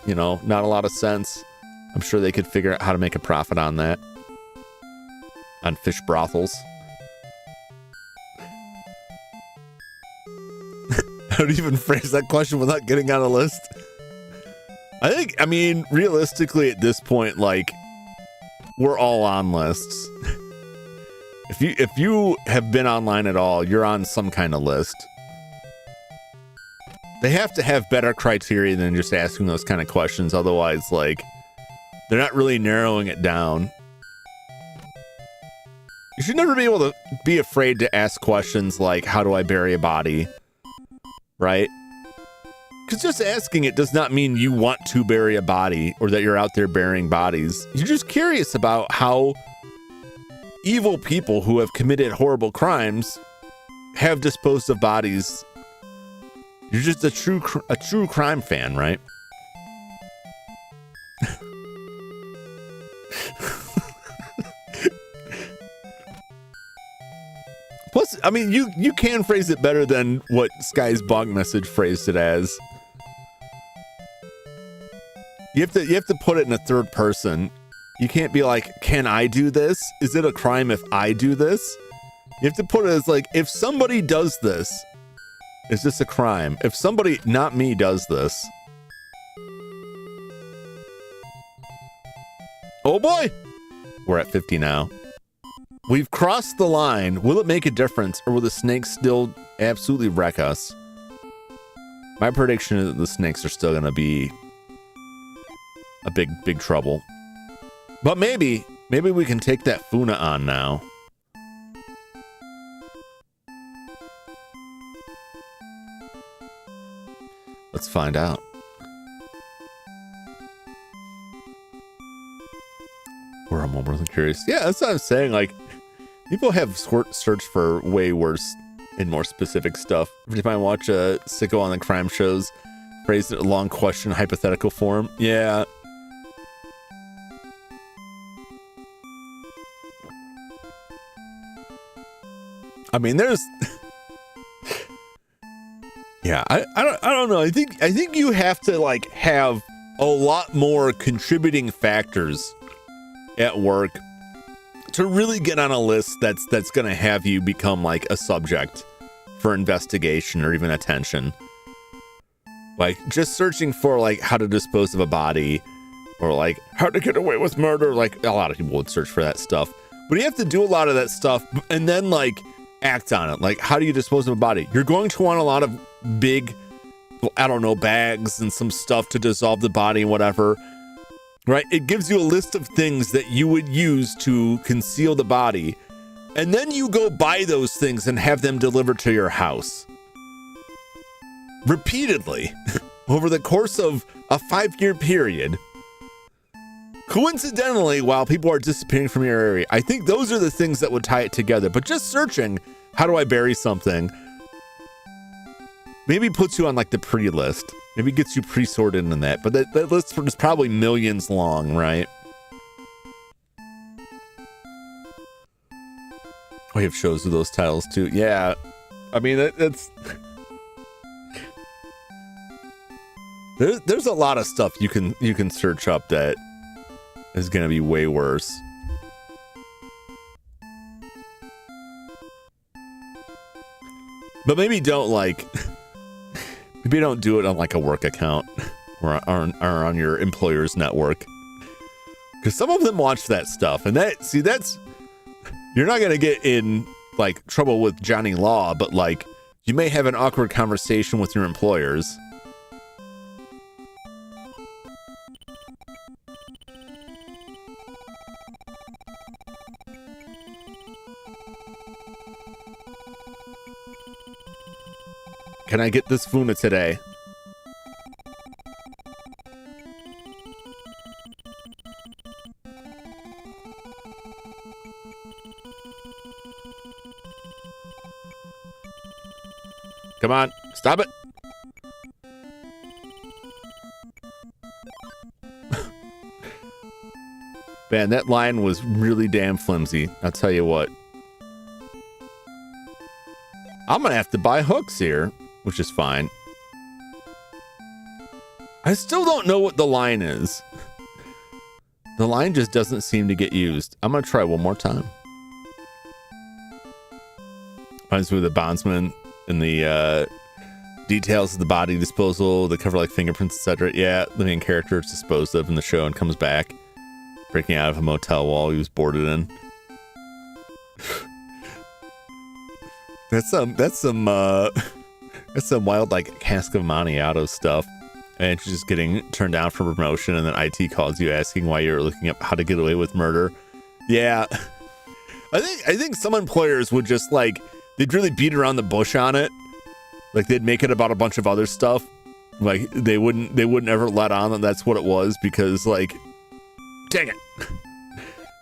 you know, not a lot of sense. I'm sure they could figure out how to make a profit on that. On fish brothels. How do you even phrase that question without getting on a list? I mean, realistically at this point, like, we're all on lists. If you have been online at all, you're on some kind of list. They have to have better criteria than just asking those kind of questions. Otherwise, like, they're not really narrowing it down. You should never be able to be afraid to ask questions like, how do I bury a body? Right? Because just asking it does not mean you want to bury a body or that you're out there burying bodies. You're just curious about how evil people who have committed horrible crimes have disposed of bodies. You're just a true crime fan, right? Plus, I mean, you can phrase it better than what Sky's bong message phrased it as. You have to put it in a third person. You can't be like, can I do this? Is it a crime if I do this? You have to put it as like, if somebody does this, is this a crime? If somebody, not me, does this. Oh boy! We're at 50 now. We've crossed the line. Will it make a difference, or will the snakes still absolutely wreck us? My prediction is that the snakes are still going to be a big trouble. But maybe we can take that Funa on now. Let's find out. Or I'm really curious. Yeah, that's what I'm saying. Like, people have searched for way worse and more specific stuff. Every time I watch a sicko on the crime shows, phrase it a long question, hypothetical form. Yeah. I mean, there's. Yeah, I don't know. I think you have to like have a lot more contributing factors at work to really get on a list that's going to have you become like a subject for investigation or even attention. Like just searching for like how to dispose of a body or like how to get away with murder. Like a lot of people would search for that stuff, but you have to do a lot of that stuff and then like act on it. Like how do you dispose of a body? You're going to want a lot of big, I don't know, bags and some stuff to dissolve the body and whatever. Right? It gives you a list of things that you would use to conceal the body. And then you go buy those things and have them delivered to your house. Repeatedly. Over the course of a 5-year period. Coincidentally, while people are disappearing from your area. I think those are the things that would tie it together. But just searching, how do I bury something? Maybe puts you on like the pre-list. Maybe gets you pre-sorted in that. But that list is probably millions long, right? We have shows with those titles too. Yeah. I mean, that's... There's a lot of stuff you can search up that is going to be way worse. But maybe don't like... Maybe don't do it on like a work account or on your employer's network. Because some of them watch that stuff. And that's... You're not going to get in like trouble with Johnny Law, but like you may have an awkward conversation with your employers. Can I get this Funa today? Come on, stop it. Man, that line was really damn flimsy. I'll tell you what. I'm gonna have to buy hooks here, which is fine. I still don't know what the line is. The line just doesn't seem to get used. I'm gonna try one more time. Reminds me of the bondsman and the details of the body disposal, the cover like fingerprints, etc. Yeah, the main character is disposed of in the show and comes back, breaking out of a motel while he was boarded in. That's some wild like cask of Amontillado stuff. And you're just getting turned down for promotion, and then IT calls you asking why you're looking up how to get away with murder. Yeah. I think some employers would just like, they'd really beat around the bush on it. Like they'd make it about a bunch of other stuff. Like they wouldn't ever let on that that's what it was, because like, dang it.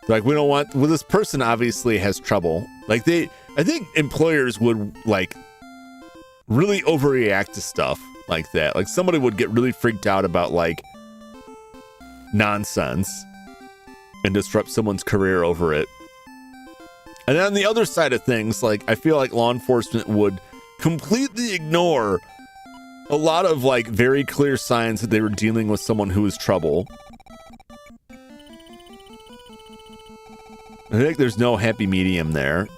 Like, we don't want, well, this person obviously has trouble. Like, I think employers would, like, really overreact to stuff like that. Like, somebody would get really freaked out about, like, nonsense and disrupt someone's career over it. And then on the other side of things, like, I feel like law enforcement would completely ignore a lot of, like, very clear signs that they were dealing with someone who was trouble. I think there's no happy medium there.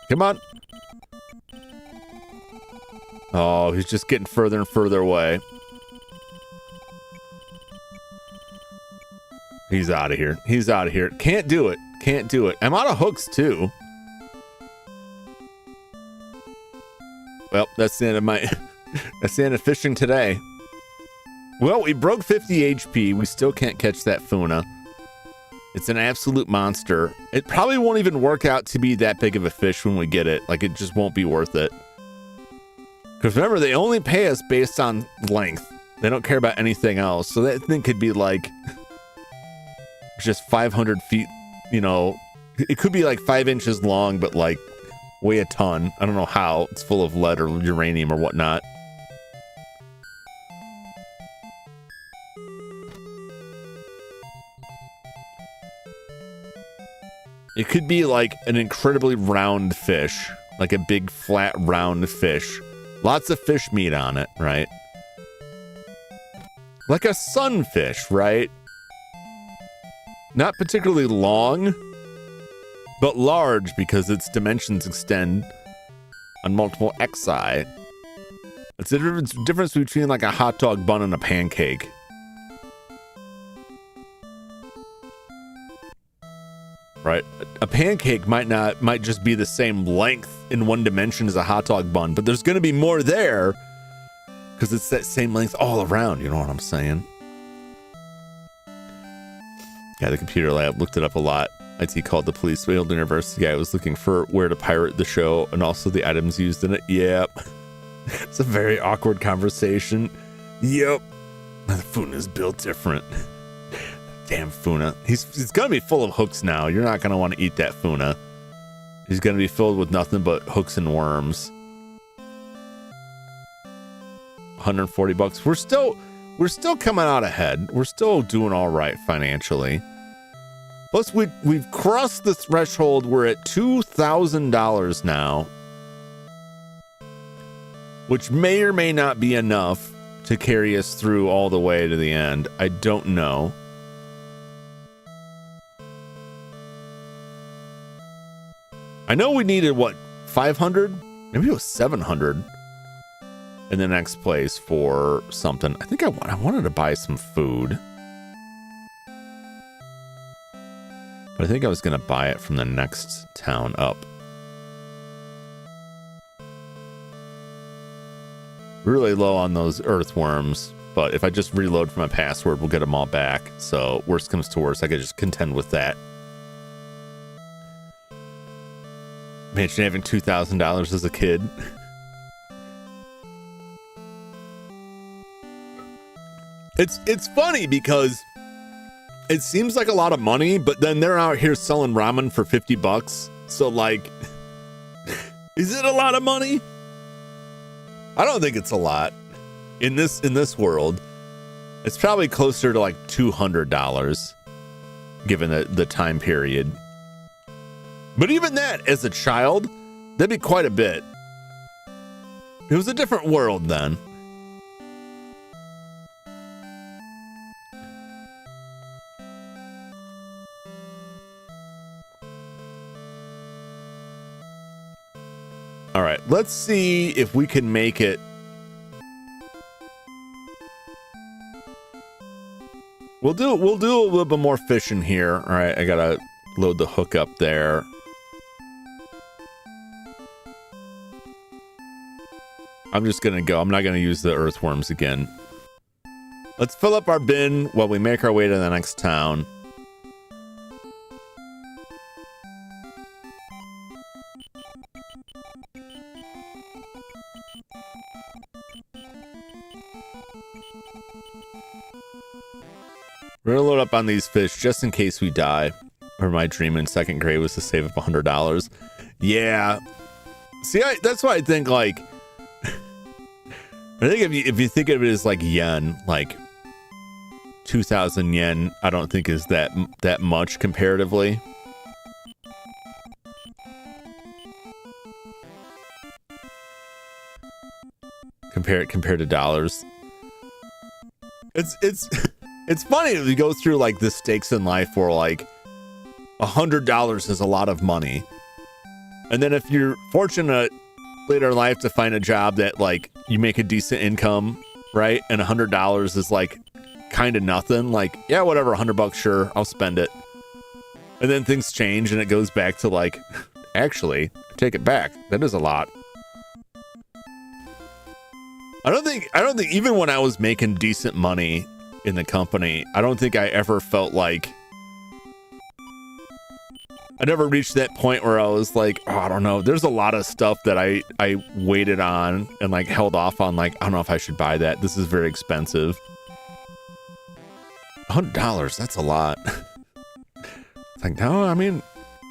Come on. Oh, he's just getting further and further away. He's out of here. He's out of here. Can't do it. Can't do it. I'm out of hooks, too. Well, that's the end of my... that's the end of fishing today. Well, we broke 50 HP. We still can't catch that Funa. It's an absolute monster. It probably won't even work out to be that big of a fish when we get it. Like, it just won't be worth it. Because remember, they only pay us based on length. They don't care about anything else. So that thing could be like... just 500 feet, you know. It could be like 5 inches long, but like weigh a ton. I don't know how. It's full of lead or uranium or whatnot. It could be like an incredibly round fish, like a big flat round fish. Lots of fish meat on it, right? Like a sunfish, right? Not particularly long, but large because its dimensions extend on multiple xi. It's the difference between like a hot dog bun and a pancake. Right? A pancake might just be the same length in one dimension as a hot dog bun, but there's going to be more there because it's that same length all around. You know what I'm saying? Yeah, the computer lab looked it up a lot. IT called the police. Failed university guy was looking for where to pirate the show and also the items used in it. Yep. It's a very awkward conversation. Yep. The Funa is built different. Damn Funa. He's going to be full of hooks now. You're not going to want to eat that Funa. He's going to be filled with nothing but hooks and worms. 140 bucks. We're still coming out ahead. We're still doing all right financially. Plus, we've crossed the threshold. We're at $2,000 now, which may or may not be enough to carry us through all the way to the end. I don't know. I know we needed, what, 500? Maybe it was 700 in the next place for something. I think I wanted to buy some food. But I think I was going to buy it from the next town up. Really low on those earthworms, but if I just reload for my password, we'll get them all back. So worst comes to worst, I could just contend with that. Imagine having $2,000 as a kid. It's funny because it seems like a lot of money, but then they're out here selling ramen for 50 bucks. So like, is it a lot of money? I don't think it's a lot in this world. It's probably closer to like $200 given the time period. But even that, as a child, that'd be quite a bit. It was a different world then. All right, let's see if we can make it. We'll do a little bit more fishing here. All right, I gotta load the hook up there. I'm just gonna go. I'm not gonna use the earthworms again. Let's fill up our bin while we make our way to the next town. We're gonna load up on these fish just in case we die. Or my dream in second grade was to save up $100. Yeah. See, that's why I think, like, I think if you think of it as like yen, like 2,000 yen, I don't think is that much comparatively. Compared to dollars. It's funny if you go through like the stakes in life where like $100 is a lot of money. And then if you're fortunate later in life to find a job that like you make a decent income, right? And $100 is like kind of nothing. Like, yeah, whatever, $100, sure, I'll spend it. And then things change and it goes back to like, actually, take it back. That is a lot. I don't think even when I was making decent money in the company, I don't think I ever felt like I never reached that point where I was like, oh, I don't know. There's a lot of stuff that I waited on and like held off on. Like, I don't know if I should buy that. This is very expensive. $100, that's a lot. It's like, no, I mean,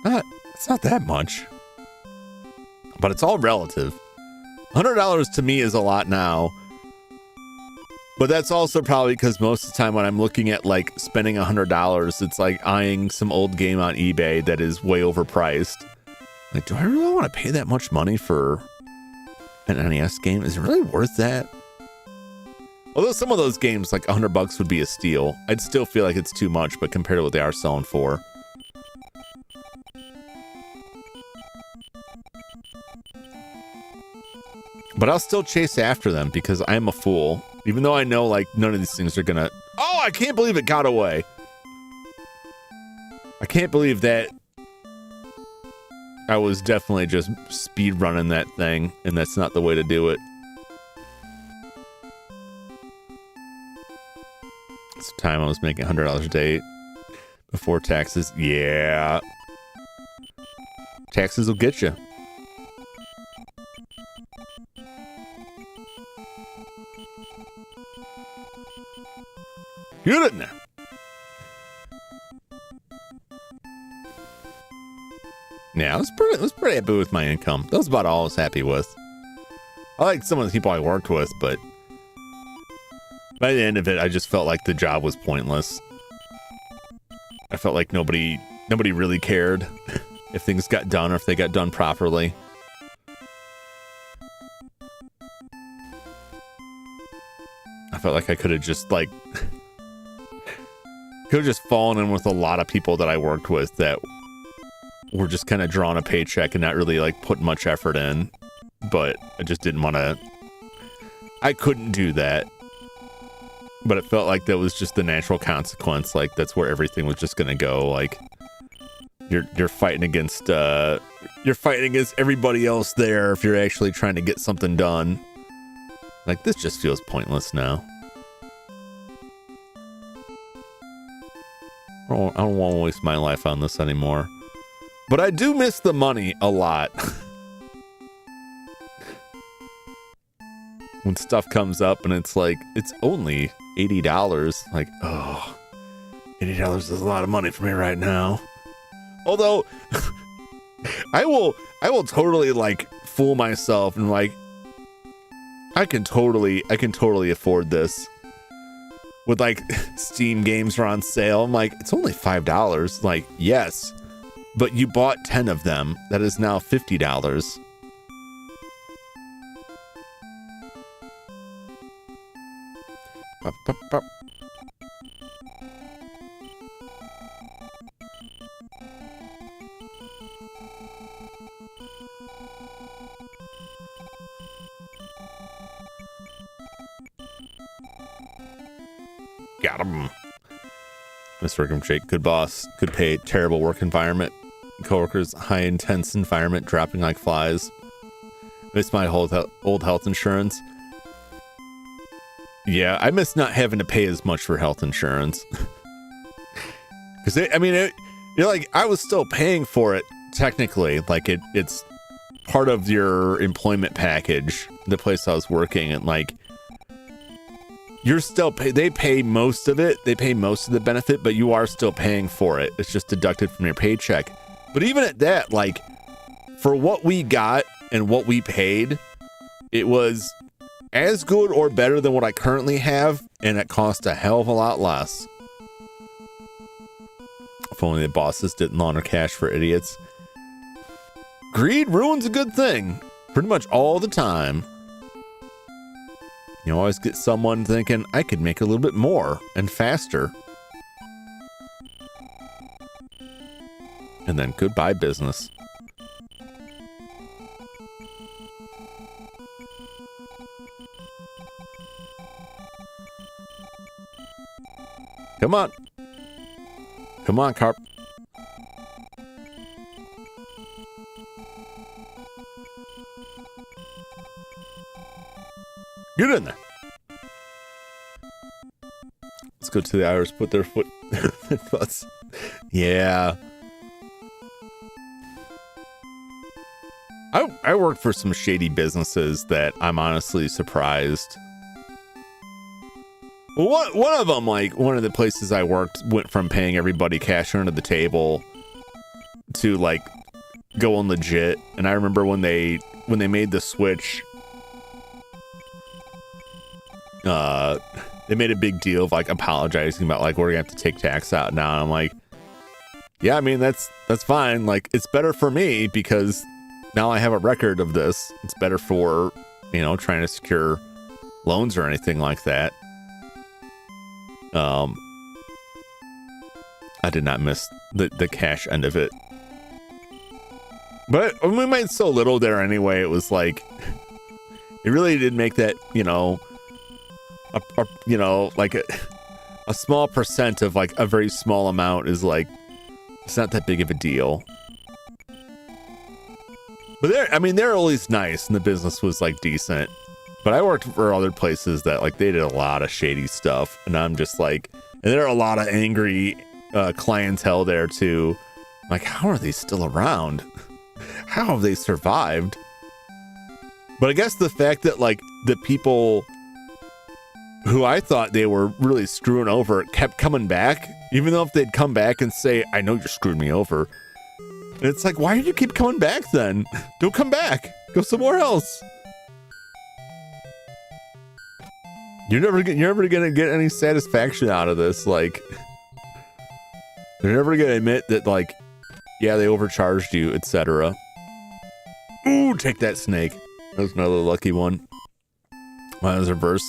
it's not that much. But it's all relative. $100 to me is a lot now. But that's also probably because most of the time when I'm looking at like spending $100, it's like eyeing some old game on eBay that is way overpriced. Like, do I really want to pay that much money for an NES game? Is it really worth that? Although some of those games, like $100 would be a steal. I'd still feel like it's too much, but compared to what they are selling for. But I'll still chase after them because I'm a fool. Even though I know, like, none of these things are gonna... Oh, I can't believe it got away. I can't believe that I was definitely just speed running that thing, and that's not the way to do it. It's the time I was making $100 a day before taxes. Yeah. Taxes will get you. Get in there. Yeah, I was pretty happy with my income. That was about all I was happy with. I like some of the people I worked with, but by the end of it, I just felt like the job was pointless. I felt like nobody really cared if things got done or if they got done properly. I felt like I could have just like fallen in with a lot of people that I worked with that were just kind of drawing a paycheck and not really like put much effort in. But I just didn't want to. I couldn't do that. But it felt like that was just the natural consequence. Like that's where everything was just gonna go. Like you're fighting against everybody else there if you're actually trying to get something done. Like this just feels pointless now. I don't want to waste my life on this anymore. But I do miss the money a lot. When stuff comes up and it's like, it's only $80. Like, oh, $80 is a lot of money for me right now. Although, I will totally like fool myself and like, I can totally afford this. With like Steam games are on sale. I'm like, it's only $5. Like, yes, but you bought 10 of them. That is now $50. Pop, pop, pop. Got him. Mr. Rickham Jake, good boss, good pay, terrible work environment. Coworkers, high intense environment, dropping like flies. Miss my old health insurance. Yeah, I miss not having to pay as much for health insurance. Because you're like, I was still paying for it technically. Like it's part of your employment package, the place I was working, and like you're still they pay most of it. They pay most of the benefit, but you are still paying for it. It's just deducted from your paycheck. But even at that, like for what we got and what we paid, it was as good or better than what I currently have, and it cost a hell of a lot less. If only the bosses didn't launder cash for idiots. Greed ruins a good thing pretty much all the time. You always get someone thinking, I could make a little bit more and faster. And then goodbye business. Come on. Come on, Carp. Get in there. Let's go to the Irish, put their foot their butts. Yeah. I worked for some shady businesses that I'm honestly surprised. Well, one of them, like one of the places I worked, went from paying everybody cash under the table to like going legit. And I remember when they made the switch, they made a big deal of like apologizing about like we're gonna have to take tax out now. And I'm like, yeah, I mean that's fine. Like it's better for me because now I have a record of this. It's better for, trying to secure loans or anything like that. I did not miss the cash end of it, but we made so little there anyway. It was like, it really did make that, like a small percent of like a very small amount is like, it's not that big of a deal. But they're at least nice and the business was like decent. But I worked for other places that like they did a lot of shady stuff, and I'm just like, and there are a lot of angry clientele there too. Like, how are they still around? How have they survived? But I guess the fact that like the people who I thought they were really screwing over kept coming back, even though if they'd come back and say, I know you screwed me over. And it's like, why do you keep coming back then? Don't come back. Go somewhere else. You're never gonna get any satisfaction out of this. Like, you're never gonna admit that, like, yeah, they overcharged you, etc. Ooh, take that snake. That was another lucky one. Wow, was reverse.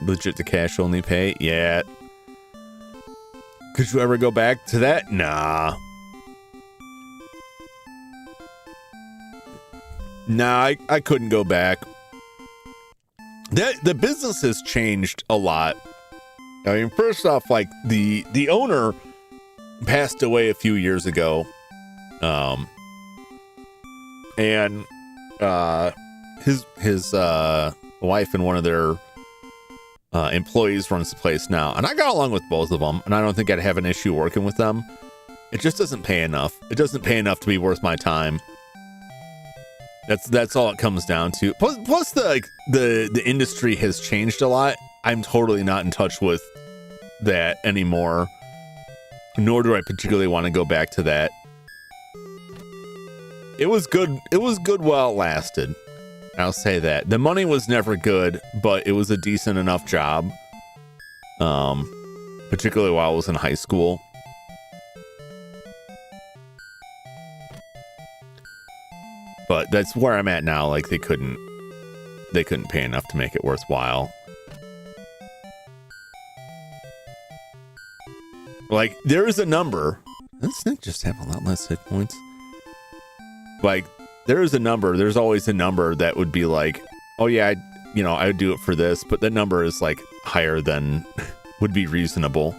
Legit to cash only pay. Yeah. Could you ever go back to that? Nah. Nah, I couldn't go back. The business has changed a lot. I mean, first off, like the owner passed away a few years ago, and his wife and one of their employees runs the place now, and I got along with both of them, and I don't think I'd have an issue working with them. It just doesn't pay enough. It doesn't pay enough to be worth my time. That's all it comes down to. Plus the industry has changed a lot. I'm totally not in touch with that anymore, nor do I particularly want to go back to that. It was good. It was good while it lasted. I'll say that. The money was never good, but it was a decent enough job. Particularly while I was in high school. But that's where I'm at now. Like they couldn't pay enough to make it worthwhile. Like there is a number. Doesn't Snake just have a lot less hit points? Like there is a number. There's always a number that would be like, oh yeah, I would do it for this. But that number is like higher than would be reasonable.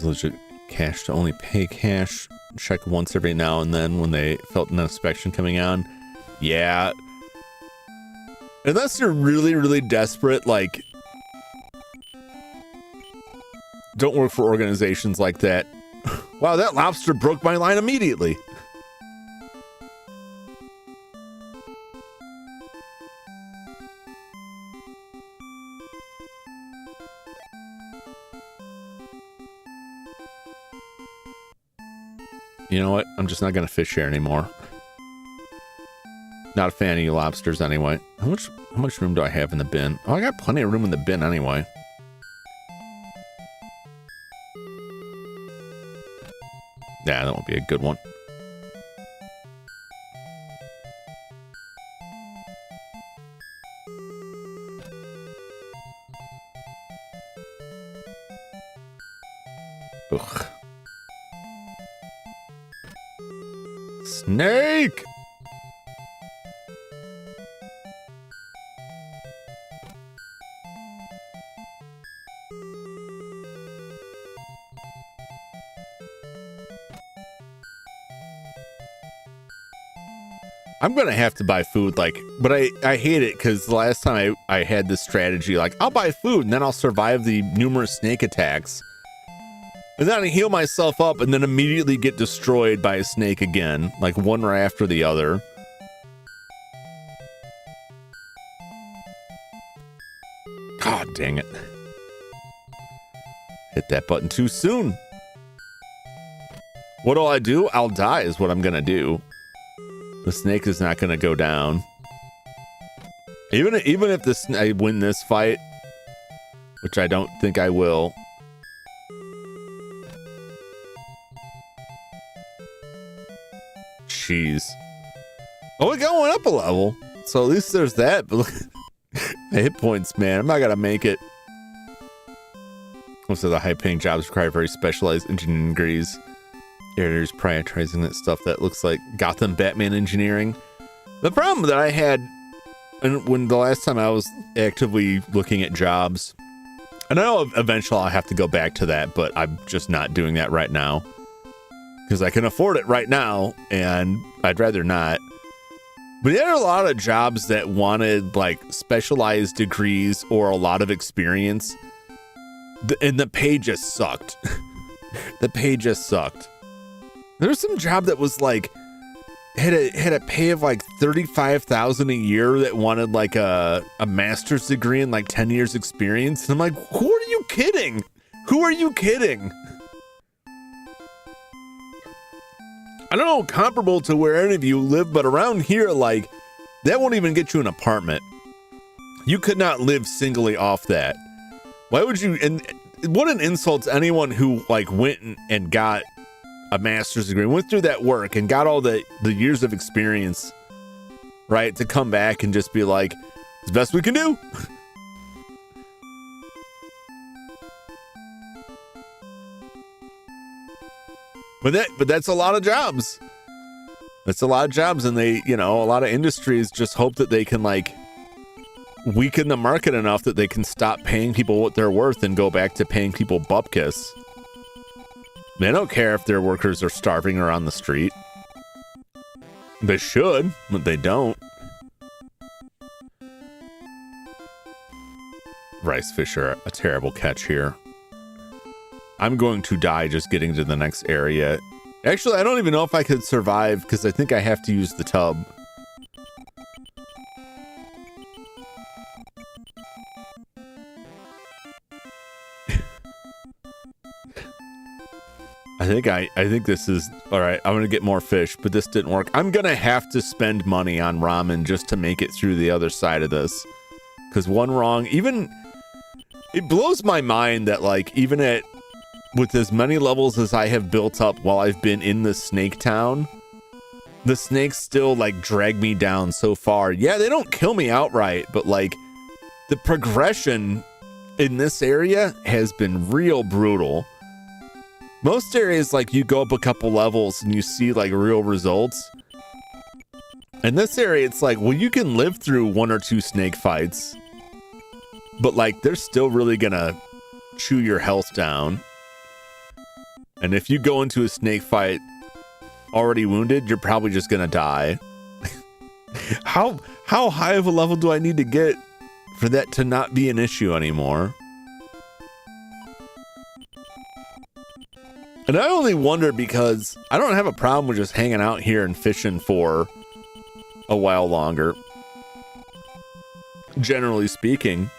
Legit cash to only pay cash. check once every now and then when they felt an inspection coming on. Yeah. Unless you're really, really desperate, like, don't work for organizations like that. Wow, that lobster broke my line immediately. You know what? I'm just not going to fish here anymore. Not a fan of you lobsters anyway. How much room do I have in the bin? Oh, I got plenty of room in the bin anyway. Yeah, that won't be a good one. Ugh. Snake! I'm gonna have to buy food, like, but I hate it because the last time I had this strategy, like, I'll buy food and then I'll survive the numerous snake attacks. And then I heal myself up and then immediately get destroyed by a snake again, like one right after the other. God dang it. Hit that button too soon. What'll I do? I'll die is what I'm gonna do. The snake is not going to go down. Even if I win this fight, which I don't think I will. Jeez. Oh, we're going up a level. So at least there's that. But look, the hit points, man. I'm not going to make it. Most of the high-paying jobs require very specialized engineering degrees. Editors prioritizing that stuff that looks like Gotham Batman engineering. The problem that I had, and when the last time I was actively looking at jobs, and I know eventually I'll have to go back to that, but I'm just not doing that right now because I can afford it right now, and I'd rather not. But there are a lot of jobs that wanted like specialized degrees or a lot of experience, and the pay just sucked. The pay just sucked. There was some job that was like had a pay of like $35,000 a year that wanted like a master's degree and like 10 years experience. And I'm like, who are you kidding? Who are you kidding? I don't know, comparable to where any of you live, but around here, like, that won't even get you an apartment. You could not live singly off that. Why would you? And what an insult to anyone who like went and got a master's degree, went through that work and got all the years of experience, right? To come back and just be like, it's the best we can do. But that's a lot of jobs. That's a lot of jobs. And they, you know, a lot of industries just hope that they can like weaken the market enough that they can stop paying people what they're worth and go back to paying people bupkis. They don't care if their workers are starving or on the street. They should, but they don't. Rice fish are a terrible catch here. I'm going to die just getting to the next area. Actually, I don't even know if I could survive because I think I have to use the tub. I think this is all right. I'm gonna get more fish, but this didn't work. I'm gonna have to spend money on ramen just to make it through the other side of this. Because one wrong, even it blows my mind that like even with as many levels as I have built up while I've been in the snake town, the snakes still like drag me down so far. Yeah, they don't kill me outright, but like the progression in this area has been real brutal. Most areas, like, you go up a couple levels and you see, like, real results. In this area, it's like, well, you can live through 1 or 2 snake fights. But, like, they're still really gonna chew your health down. And if you go into a snake fight already wounded, you're probably just gonna die. How high of a level do I need to get for that to not be an issue anymore? And I only wonder because I don't have a problem with just hanging out here and fishing for a while longer, generally speaking.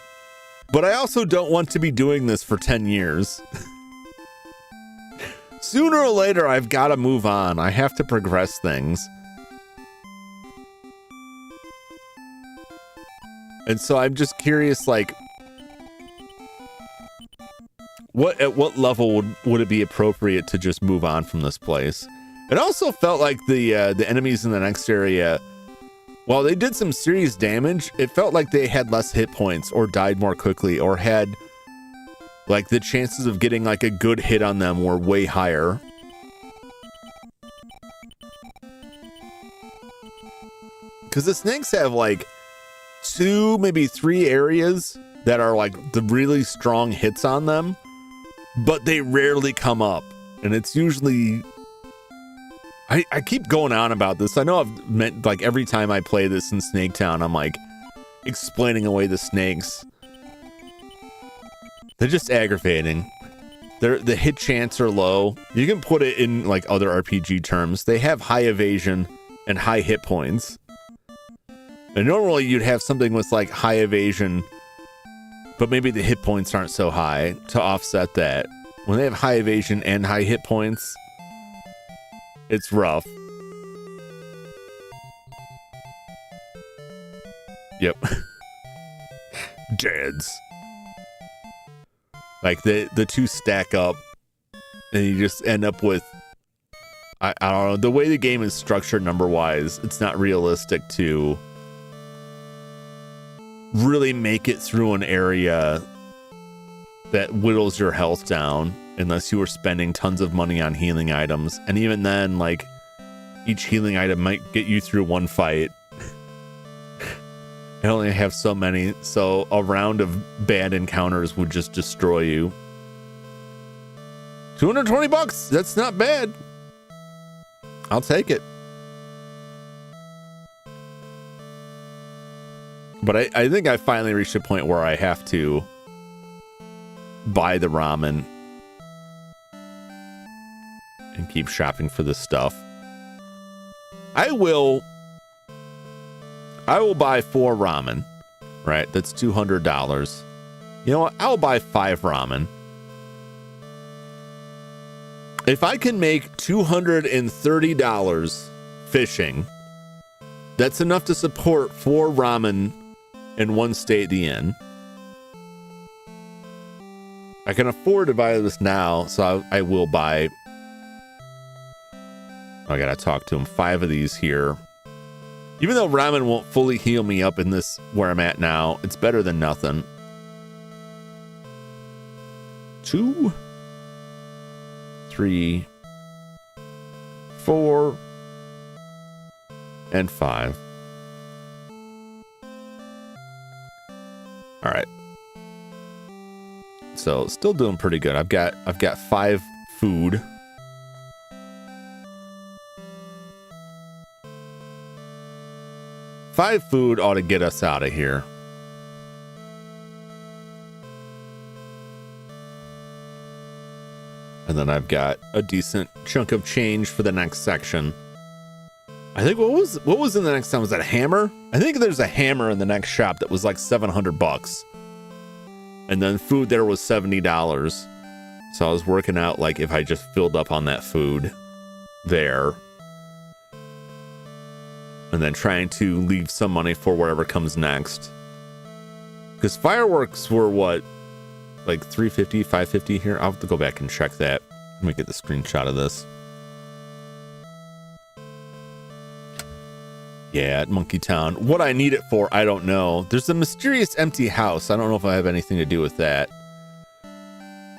But I also don't want to be doing this for 10 years. Sooner or later, I've got to move on. I have to progress things. And so I'm just curious, like, at what level would it be appropriate to just move on from this place? It also felt like the enemies in the next area, while they did some serious damage, it felt like they had less hit points or died more quickly or had, like, the chances of getting, like, a good hit on them were way higher. Because the snakes have, like, 2, maybe 3 areas that are, like, the really strong hits on them, but they rarely come up. And it's usually... I keep going on about this. I know I've meant, like, every time I play this in Snake Town, I'm, like, explaining away the snakes. They're just aggravating. The hit chance are low. You can put it in, like, other RPG terms. They have high evasion and high hit points. And normally you'd have something with, like, high evasion, but maybe the hit points aren't so high to offset that. When they have high evasion and high hit points, it's rough. Yep. Dads. Like, the two stack up, and you just end up with... I don't know. The way the game is structured number-wise, it's not realistic to really make it through an area that whittles your health down unless you were spending tons of money on healing items. And even then, like, each healing item might get you through one fight. I only have so many, so a round of bad encounters would just destroy you. $220, that's not bad. I'll take it. But I think I finally reached a point where I have to buy the ramen and keep shopping for this stuff. I will buy 4 ramen, right? That's $200. You know what? I'll buy 5 ramen. If I can make $230 fishing, that's enough to support 4 ramen and 1 stay at the inn. I can afford to buy this now, so I will buy. I gotta talk to him. 5 of these here. Even though ramen won't fully heal me up in this where I'm at now, it's better than nothing. 2, 3, 4, and 5. All right. So still doing pretty good. I've got 5 food. Five food ought to get us out of here. And then I've got a decent chunk of change for the next section. I think what was in the next time? Was that a hammer? I think there's a hammer in the next shop that was like $700. And then food there was $70. So I was working out like if I just filled up on that food there. And then trying to leave some money for whatever comes next. Because fireworks were what? Like $350, $550 here? I'll have to go back and check that. Let me get the screenshot of this. Yeah, at Monkey Town. What I need it for, I don't know. There's a mysterious empty house. I don't know if I have anything to do with that.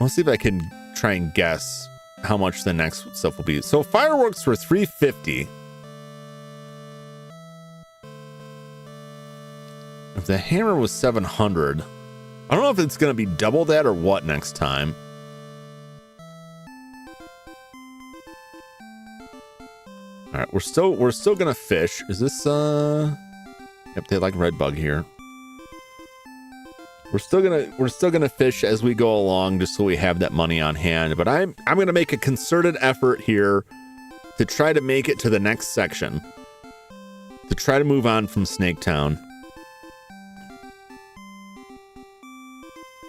I'll see if I can try and guess how much the next stuff will be. So fireworks were $350. If the hammer was $700, I don't know if it's going to be double that or what next time. All right, we're still gonna fish. Is this Yep, they like red bug here. We're still gonna fish as we go along, just so we have that money on hand. But I'm gonna make a concerted effort here to try to make it to the next section, to try to move on from Snake Town.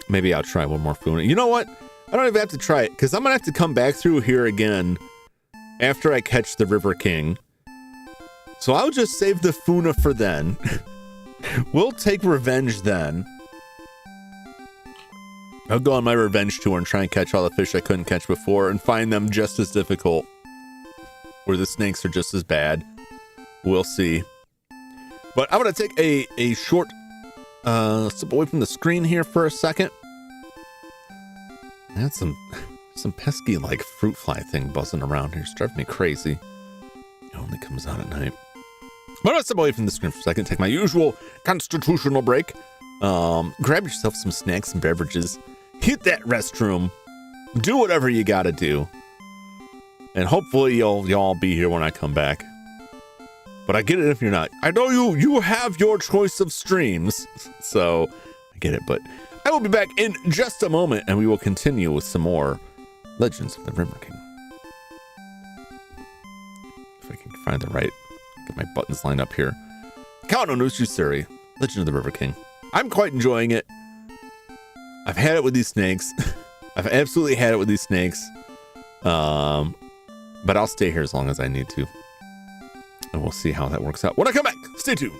Maybe I'll try one more Funa. You know what? I don't even have to try it, because I'm gonna have to come back through here again after I catch the River King. So I'll just save the Funa for then. We'll take revenge then. I'll go on my revenge tour and try and catch all the fish I couldn't catch before and find them just as difficult. Or the snakes are just as bad. We'll see. But I'm going to take a short step away from the screen here for a second. I had some pesky like fruit fly thing buzzing around here. It's driving me crazy. It only comes out at night. But I'm going to step away from the screen for a second. Take my usual constitutional break. Grab yourself some snacks and beverages. Hit that restroom. Do whatever you got to do. And hopefully you'll all be here when I come back. But I get it if you're not. I know you have your choice of streams. So I get it. But I will be back in just a moment, and we will continue with some more Legends of the River King. If I can find the right, get my buttons lined up here. Kawa no Nushi Tsuri, Legend of the River King. I'm quite enjoying it. I've had it with these snakes. I've absolutely had it with these snakes. But I'll stay here as long as I need to. And we'll see how that works out. When I come back, stay tuned.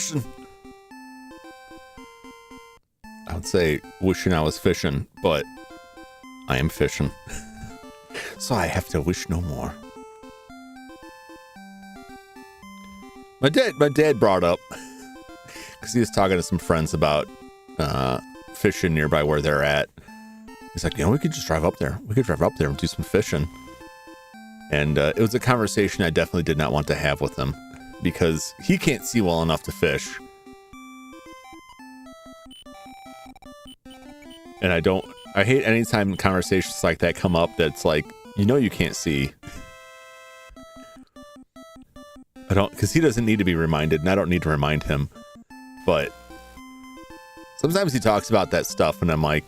fishing. I would say wishing I was fishing, but I am fishing. So I have to wish no more. My dad brought up, because he was talking to some friends about fishing nearby where they're at. He's like, we could just drive up there. We could drive up there and do some fishing. And it was a conversation I definitely did not want to have with him, because he can't see well enough to fish. And I hate anytime conversations like that come up that's like, you can't see. Because he doesn't need to be reminded, and I don't need to remind him. But sometimes he talks about that stuff, and I'm like,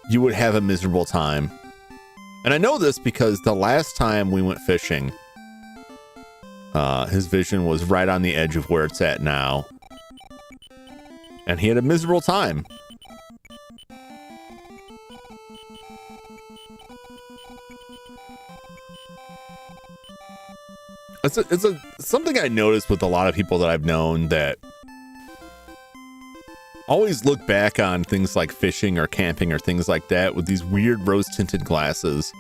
you would have a miserable time. And I know this because the last time we went fishing, his vision was right on the edge of where it's at now. And he had a miserable time. It's something I noticed with a lot of people that I've known that always look back on things like fishing or camping or things like that with these weird rose-tinted glasses,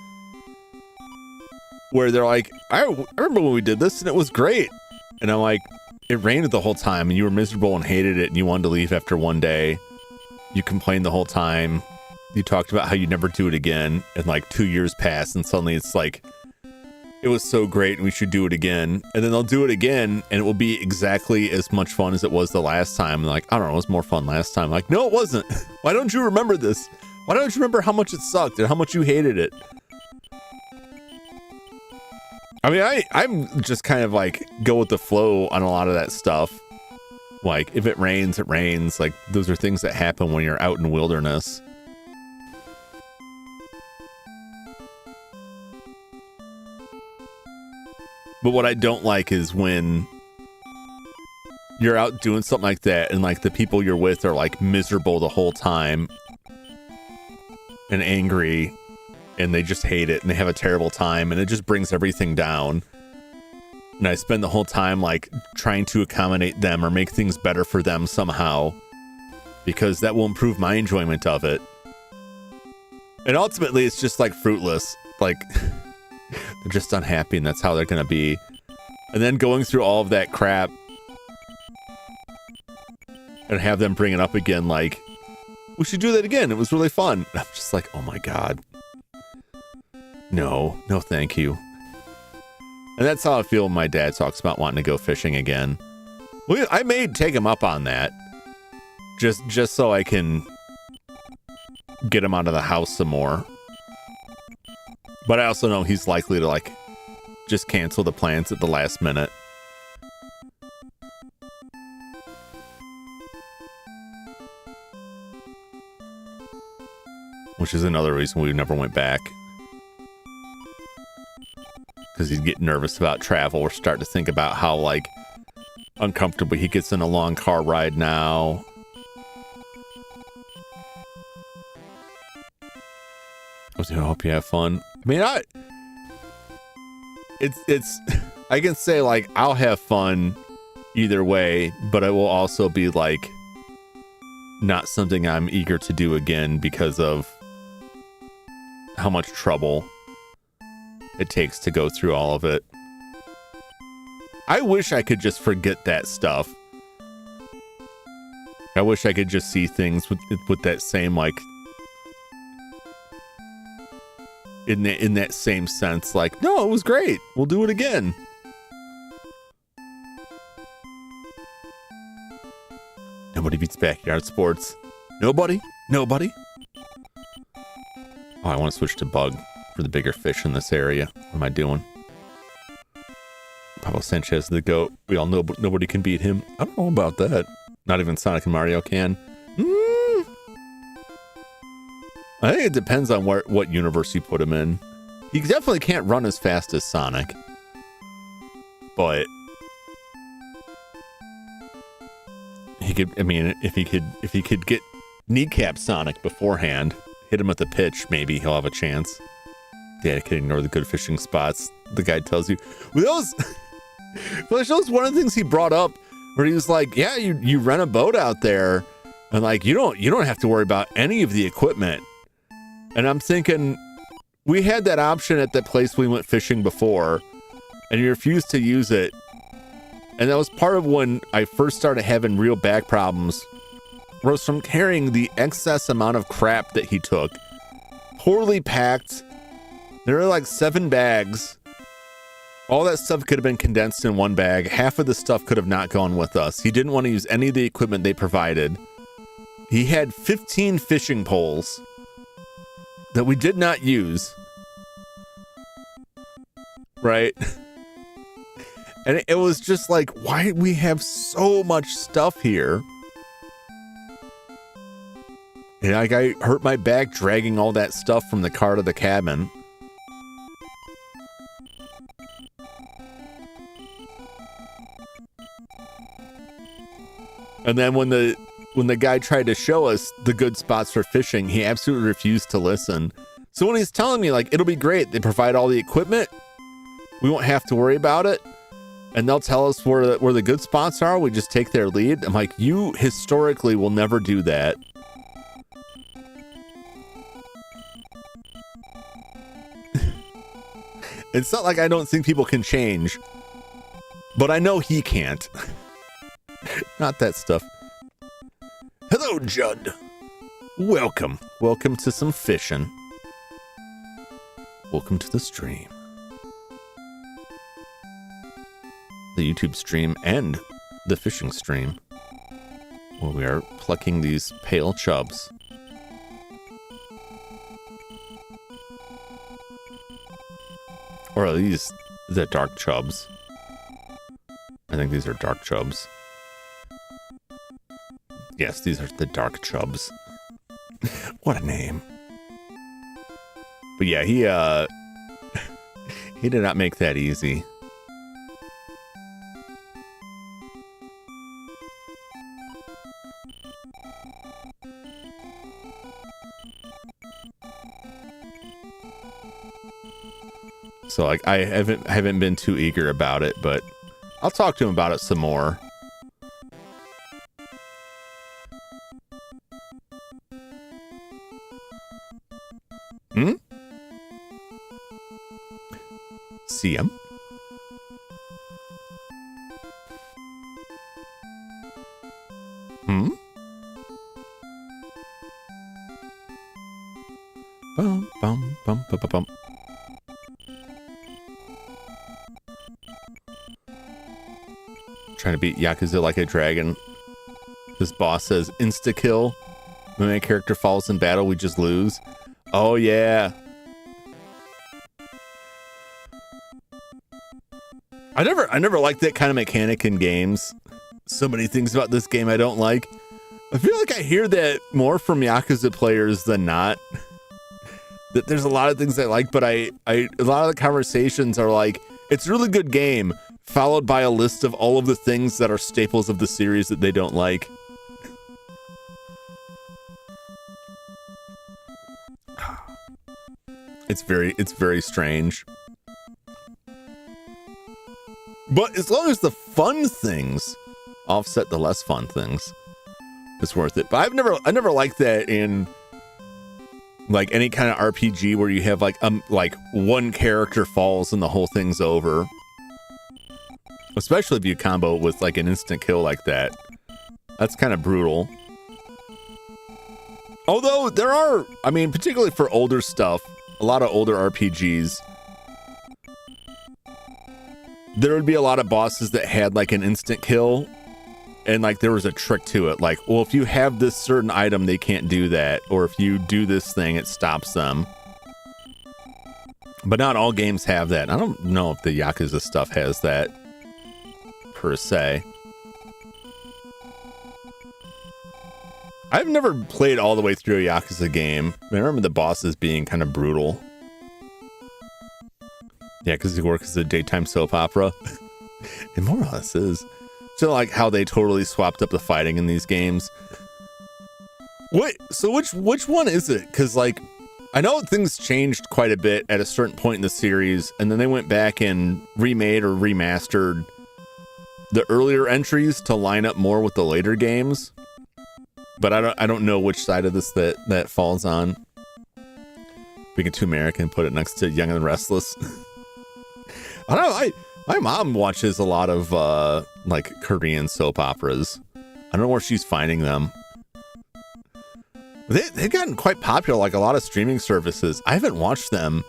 where they're like, I remember when we did this and it was great. And I'm like, it rained the whole time and you were miserable and hated it and you wanted to leave after one day. You complained the whole time. You talked about how you'd never do it again, and like 2 years pass and suddenly it's like, it was so great and we should do it again. And then they'll do it again and it will be exactly as much fun as it was the last time. And like, I don't know, it was more fun last time. Like, no, it wasn't. Why don't you remember this? Why don't you remember how much it sucked and how much you hated it? I mean, I'm just kind of like go with the flow on a lot of that stuff. Like, if it rains, it rains. Like, those are things that happen when you're out in the wilderness. But what I don't like is when you're out doing something like that and like the people you're with are like miserable the whole time and angry and they just hate it and they have a terrible time and it just brings everything down. And I spend the whole time like trying to accommodate them or make things better for them somehow, because that will improve my enjoyment of it. And ultimately it's just like fruitless. Like, they're just unhappy and that's how they're going to be. And then going through all of that crap and have them bring it up again like, we should do that again. It was really fun. I'm just like, oh my God. No, thank you. And that's how I feel when my dad talks about wanting to go fishing again. I may take him up on that. Just so I can get him out of the house some more. But I also know he's likely to like just cancel the plans at the last minute. Which is another reason we never went back. Because he'd get nervous about travel or start to think about how like uncomfortable he gets in a long car ride now. I hope you have fun. I mean, it's I can say like I'll have fun either way, but it will also be like not something I'm eager to do again because of how much trouble it takes to go through all of it. I wish I could just forget that stuff. I wish I could just see things with that same like in that same sense, like, no, it was great. We'll do it again. Nobody beats backyard sports. Nobody. Oh, I want to switch to bug for the bigger fish in this area. What am I doing? Pablo Sanchez, the GOAT. We all know nobody can beat him. I don't know about that. Not even Sonic and Mario can. I think it depends on what universe you put him in. He definitely can't run as fast as Sonic. But he could, I mean, if he could get kneecap Sonic beforehand, hit him with the pitch, maybe he'll have a chance. Yeah, I can ignore the good fishing spots. The guy tells you. Well, that was one of the things he brought up where he was like, yeah, you rent a boat out there and like you don't have to worry about any of the equipment. And I'm thinking, we had that option at that place we went fishing before and you refused to use it. And that was part of when I first started having real back problems, was from carrying the excess amount of crap that he took. Poorly packed. There were like 7 bags. All that stuff could have been condensed in one bag. Half of the stuff could have not gone with us. He didn't want to use any of the equipment they provided. He had 15 fishing poles that we did not use. Right? And it was just like, why do we have so much stuff here? And like I hurt my back dragging all that stuff from the car to the cabin. And then when the guy tried to show us the good spots for fishing, he absolutely refused to listen. So when he's telling me like, it'll be great, they provide all the equipment, we won't have to worry about it, and they'll tell us where the good spots are, we just take their lead. I'm like, you historically will never do that. It's not like I don't think people can change, but I know he can't. Not that stuff. Hello, Judd. Welcome. Welcome to some fishing. Welcome to the stream. The YouTube stream and the fishing stream, where we are plucking these pale chubs. Or are these the dark chubs? I think these are dark chubs. Yes, these are the dark chubs. What a name. But yeah, he did not make that easy. So like I haven't been too eager about it, but I'll talk to him about it some more. See him. Bum bum bum bum bum. Trying to beat Yakuza like a dragon. This boss says insta kill. When my character falls in battle, we just lose. Oh yeah. I never liked that kind of mechanic in games. So many things about this game I don't like. I feel like I hear that more from Yakuza players than not. That there's a lot of things I like, but a lot of the conversations are like, it's a really good game, followed by a list of all of the things that are staples of the series that they don't like. It's very strange. But as long as the fun things offset the less fun things, it's worth it. But I never liked that in like any kind of RPG where you have like one character falls and the whole thing's over. Especially if you combo it with like an instant kill like that. That's kind of brutal. Although there are, I mean, particularly for older stuff, a lot of older RPGs, there would be a lot of bosses that had like an instant kill and like there was a trick to it. Like, well, if you have this certain item, they can't do that. Or if you do this thing, it stops them. But not all games have that. I don't know if the Yakuza stuff has that per se. I've never played all the way through a Yakuza game. I remember the bosses being kind of brutal. Yeah, because he works as a daytime soap opera. It more or less is. So like how they totally swapped up the fighting in these games. Wait, so which one is it? Because like, I know things changed quite a bit at a certain point in the series, and then they went back and remade or remastered the earlier entries to line up more with the later games. But I don't know which side of this that falls on. Being too American, put it next to Young and Restless. I don't know. My mom watches a lot of like Korean soap operas. I don't know where she's finding them. They've gotten quite popular, like a lot of streaming services. I haven't watched them,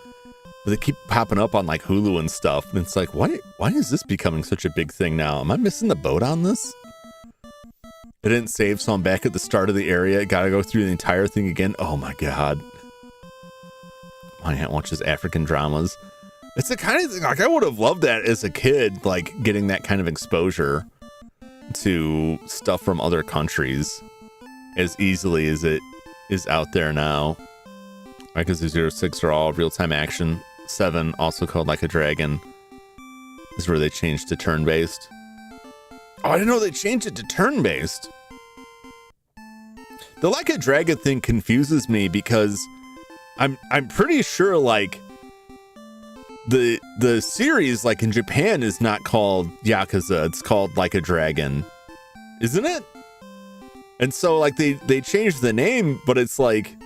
but they keep popping up on like Hulu and stuff. And it's like, why is this becoming such a big thing now? Am I missing the boat on this? I didn't save, so I'm back at the start of the area. Gotta go through the entire thing again. Oh my god. My aunt watches African dramas. It's the kind of thing, like I would have loved that as a kid, like getting that kind of exposure to stuff from other countries as easily as it is out there now. Yakuza 06 are all real-time action. 7, also called Like a Dragon, is where they changed to turn-based. Oh, I didn't know they changed it to turn-based. The Like a Dragon thing confuses me because I'm pretty sure like the series like in Japan is not called Yakuza, it's called Like a Dragon, isn't it? And so like they changed the name, but it's like,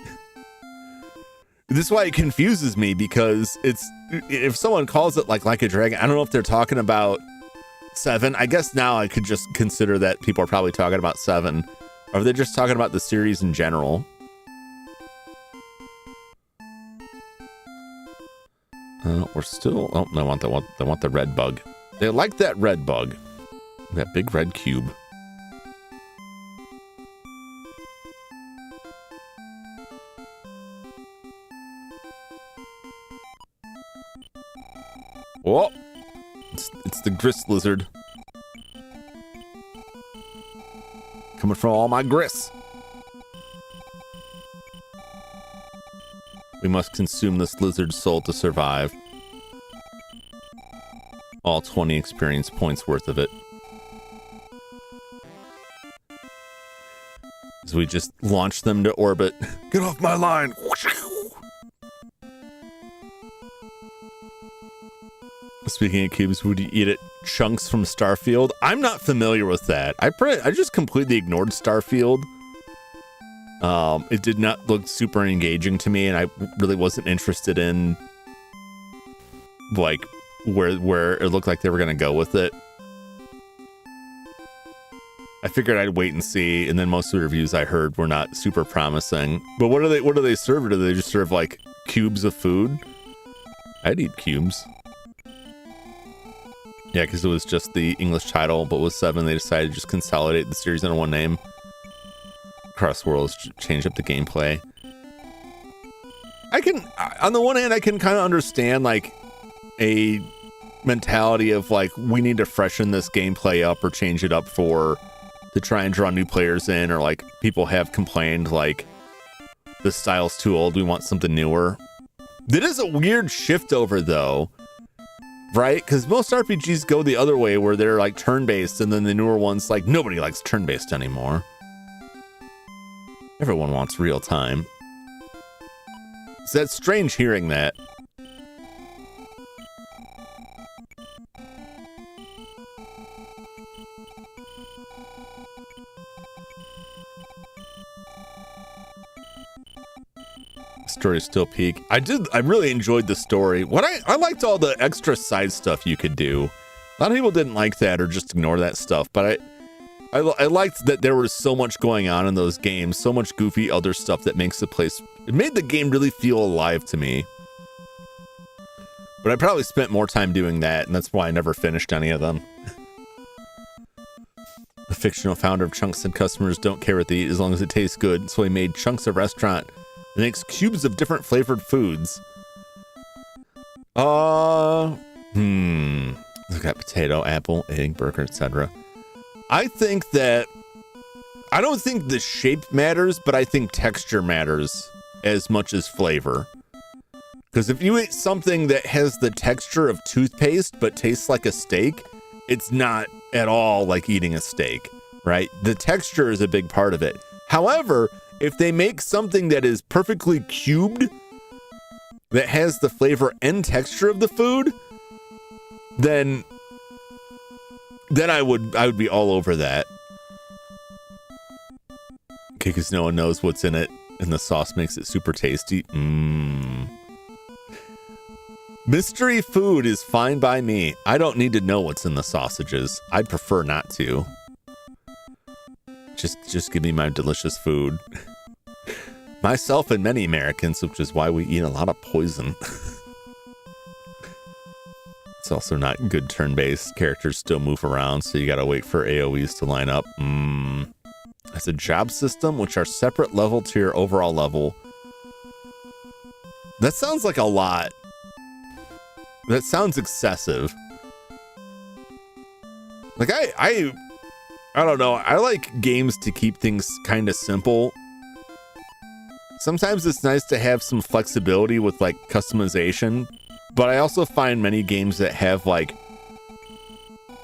this is why it confuses me, because it's, if someone calls it like a Dragon, I don't know if they're talking about 7. I guess now I could just consider that people are probably talking about 7, or they're just talking about the series in general. We're still, oh, they want the red bug. They like that red bug, that big red cube. Oh, it's the grist lizard. Coming from all my grist. We must consume this lizard's soul to survive. All 20 experience points worth of it. As we just launch them to orbit. Get off my line! Speaking of cubes, would you eat it chunks from Starfield? I'm not familiar with that. I just completely ignored Starfield. It did not look super engaging to me, and I really wasn't interested in like where it looked like they were gonna go with it. I figured I'd wait and see, and then most of the reviews I heard were not super promising. But what do they serve? Do they just serve like cubes of food? I'd eat cubes. Yeah, because it was just the English title, but with 7, they decided to just consolidate the series into one name. Cross Worlds change up the gameplay. I can, on the one hand, I can kind of understand like a mentality of like, we need to freshen this gameplay up or change it up to try and draw new players in, or like people have complained like the style's too old, we want something newer. That is a weird shift over though, right? Because most RPGs go the other way where they're like turn-based, and then the newer ones, like nobody likes turn-based anymore. Everyone wants real time. So that's strange hearing that. Story still peak. I really enjoyed the story. I liked all the extra side stuff you could do. A lot of people didn't like that or just ignore that stuff, but I liked that there was so much going on in those games, so much goofy other stuff that makes the place, it made the game really feel alive to me. But I probably spent more time doing that, and that's why I never finished any of them. The fictional founder of Chunks said customers don't care what they eat as long as it tastes good, so he made Chunks a restaurant that makes cubes of different flavored foods. Look at potato, apple, egg, burger, etc. I think that, I don't think the shape matters, but I think texture matters as much as flavor. Because if you eat something that has the texture of toothpaste but tastes like a steak, it's not at all like eating a steak, right? The texture is a big part of it. However, if they make something that is perfectly cubed, that has the flavor and texture of the food, then then I would be all over that. Okay, because no one knows what's in it, and the sauce makes it super tasty. Mystery food is fine by me. I don't need to know what's in the sausages. I'd prefer not to. Just give me my delicious food. Myself and many Americans, which is why we eat a lot of poison. It's also not good turn-based. Characters still move around, so you gotta wait for AoEs to line up. It's a job system, which are separate level to your overall level. That sounds like a lot. That sounds excessive. Like, I don't know. I like games to keep things kind of simple. Sometimes it's nice to have some flexibility with, like, customization. But I also find many games that have, like,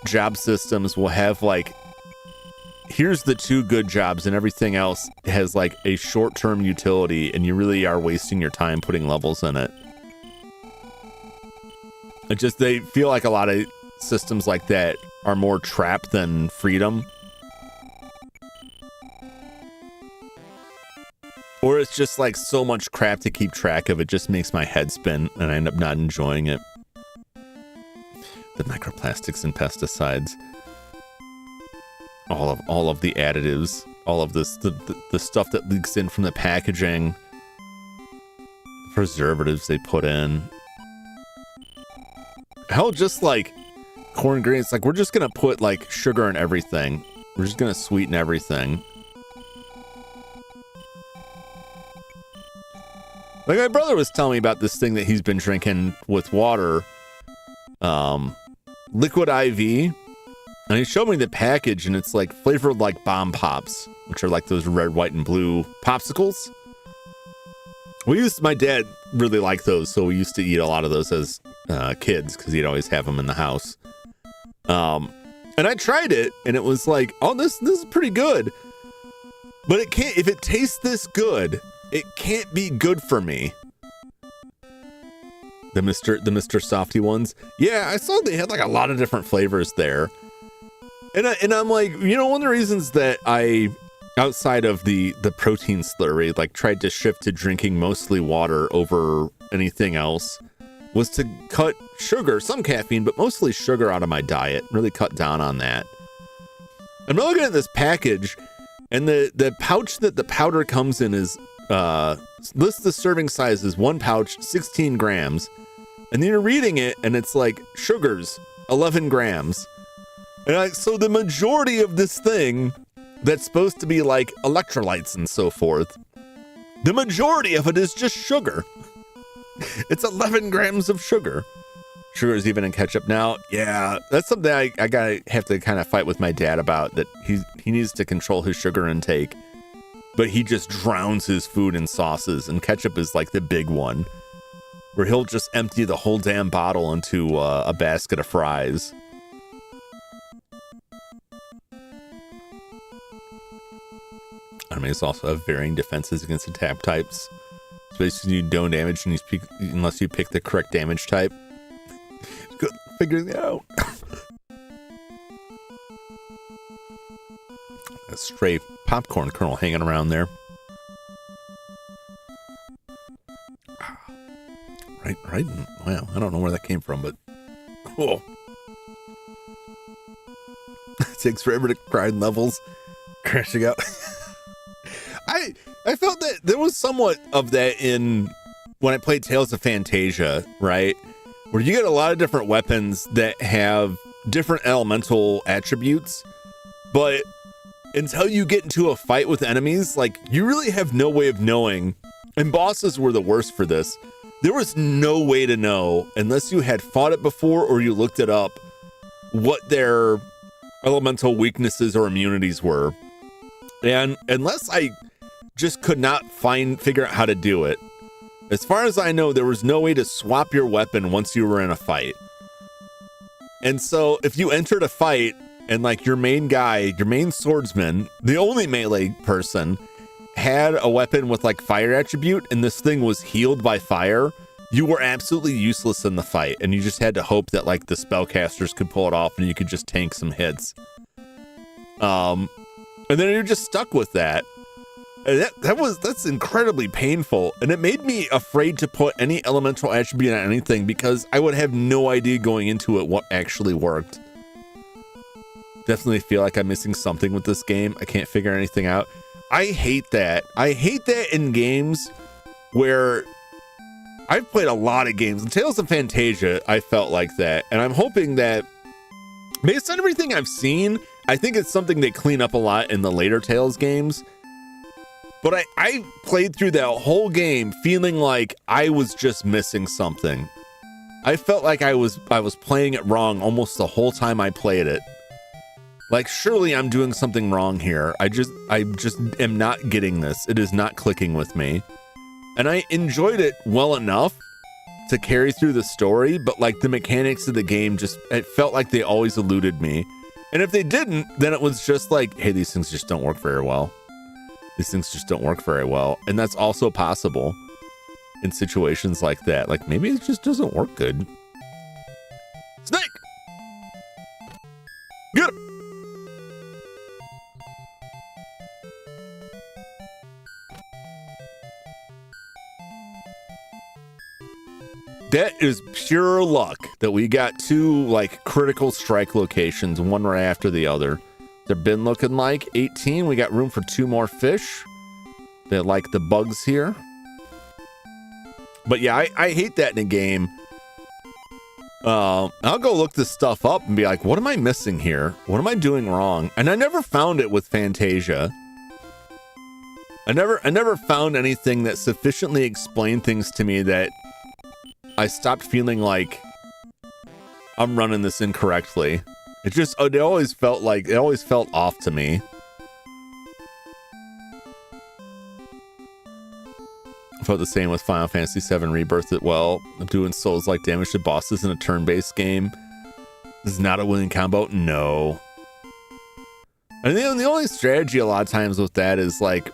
job systems will have, like, here's the 2 good jobs and everything else has, like, a short-term utility, and you really are wasting your time putting levels in it. It just, they feel like a lot of systems like that are more trap than freedom. Or it's just like so much crap to keep track of, it just makes my head spin and I end up not enjoying it. The microplastics and pesticides. All of the additives, all of this, the stuff that leaks in from the packaging, preservatives they put in. Hell, just like corn grains, like we're just gonna put like sugar in everything. We're just gonna sweeten everything. Like my brother was telling me about this thing that he's been drinking with water, liquid IV, and he showed me the package, and it's like flavored like bomb pops, which are like those red, white, and blue popsicles. My dad really liked those, so we used to eat a lot of those as kids because he'd always have them in the house. And I tried it, and it was like, oh, this is pretty good, but it can't. If it tastes this good, it can't be good for me. The Mr. Softy ones. Yeah, I saw they had like a lot of different flavors there. And I'm like, you know, one of the reasons that I, outside of the protein slurry, like tried to shift to drinking mostly water over anything else was to cut sugar, some caffeine, but mostly sugar out of my diet, really cut down on that. I'm looking at this package, and the pouch that the powder comes in is, lists the serving size as 1 pouch, 16 grams. And then you're reading it, and it's like sugars, 11 grams. And so the majority of this thing that's supposed to be like electrolytes and so forth, the majority of it is just sugar. It's 11 grams of sugar. Sugar is even in ketchup now. Yeah, that's something I have to kind of fight with my dad about, that he needs to control his sugar intake. But he just drowns his food in sauces, and ketchup is like the big one, where he'll just empty the whole damn bottle into a basket of fries. Enemies also have varying defenses against attack types. So basically you don't damage unless you pick the correct damage type. Good figuring it out. A stray popcorn kernel hanging around there. Right. Wow, I don't know where that came from, but cool. It takes forever to grind levels. Crashing out. I felt that there was somewhat of that in when I played Tales of Phantasia, right? Where you get a lot of different weapons that have different elemental attributes, but until you get into a fight with enemies, like, you really have no way of knowing, and bosses were the worst for this. There was no way to know, unless you had fought it before or you looked it up, what their elemental weaknesses or immunities were. And unless I just could not figure out how to do it, as far as I know, there was no way to swap your weapon once you were in a fight. And so if you entered a fight and like your main guy, your main swordsman, the only melee person, had a weapon with like fire attribute and this thing was healed by fire, you were absolutely useless in the fight, and you just had to hope that like the spellcasters could pull it off and you could just tank some hits. And then you're just stuck with that. And that's incredibly painful, and it made me afraid to put any elemental attribute on anything because I would have no idea going into it what actually worked. Definitely feel like I'm missing something with this game. I can't figure anything out. I hate that. I hate that in games where I've played a lot of games. In Tales of Phantasia, I felt like that, and I'm hoping that based on everything I've seen, I think it's something they clean up a lot in the later Tales games. But I played through that whole game feeling like I was just missing something. I felt like I was playing it wrong almost the whole time I played it. Like, surely I'm doing something wrong here. I just am not getting this. It is not clicking with me. And I enjoyed it well enough to carry through the story, but like the mechanics of the game it felt like they always eluded me. And if they didn't, then it was just like, hey, these things just don't work very well. These things just don't work very well. And that's also possible in situations like that. Like, maybe it just doesn't work good. Snake! Get him! That is pure luck that we got two, like, critical strike locations, one right after the other. They've been looking like 18. We got room for 2 more fish. They like the bugs here. But yeah, I hate that in a game. I'll go look this stuff up and be like, what am I missing here? What am I doing wrong? And I never found it with Phantasia. I never found anything that sufficiently explained things to me that I stopped feeling like I'm running this incorrectly. It always felt off to me. I felt the same with Final Fantasy VII Rebirth. I'm doing Souls-like damage to bosses in a turn-based game. This is not a winning combo. No. And the only strategy a lot of times with that is like,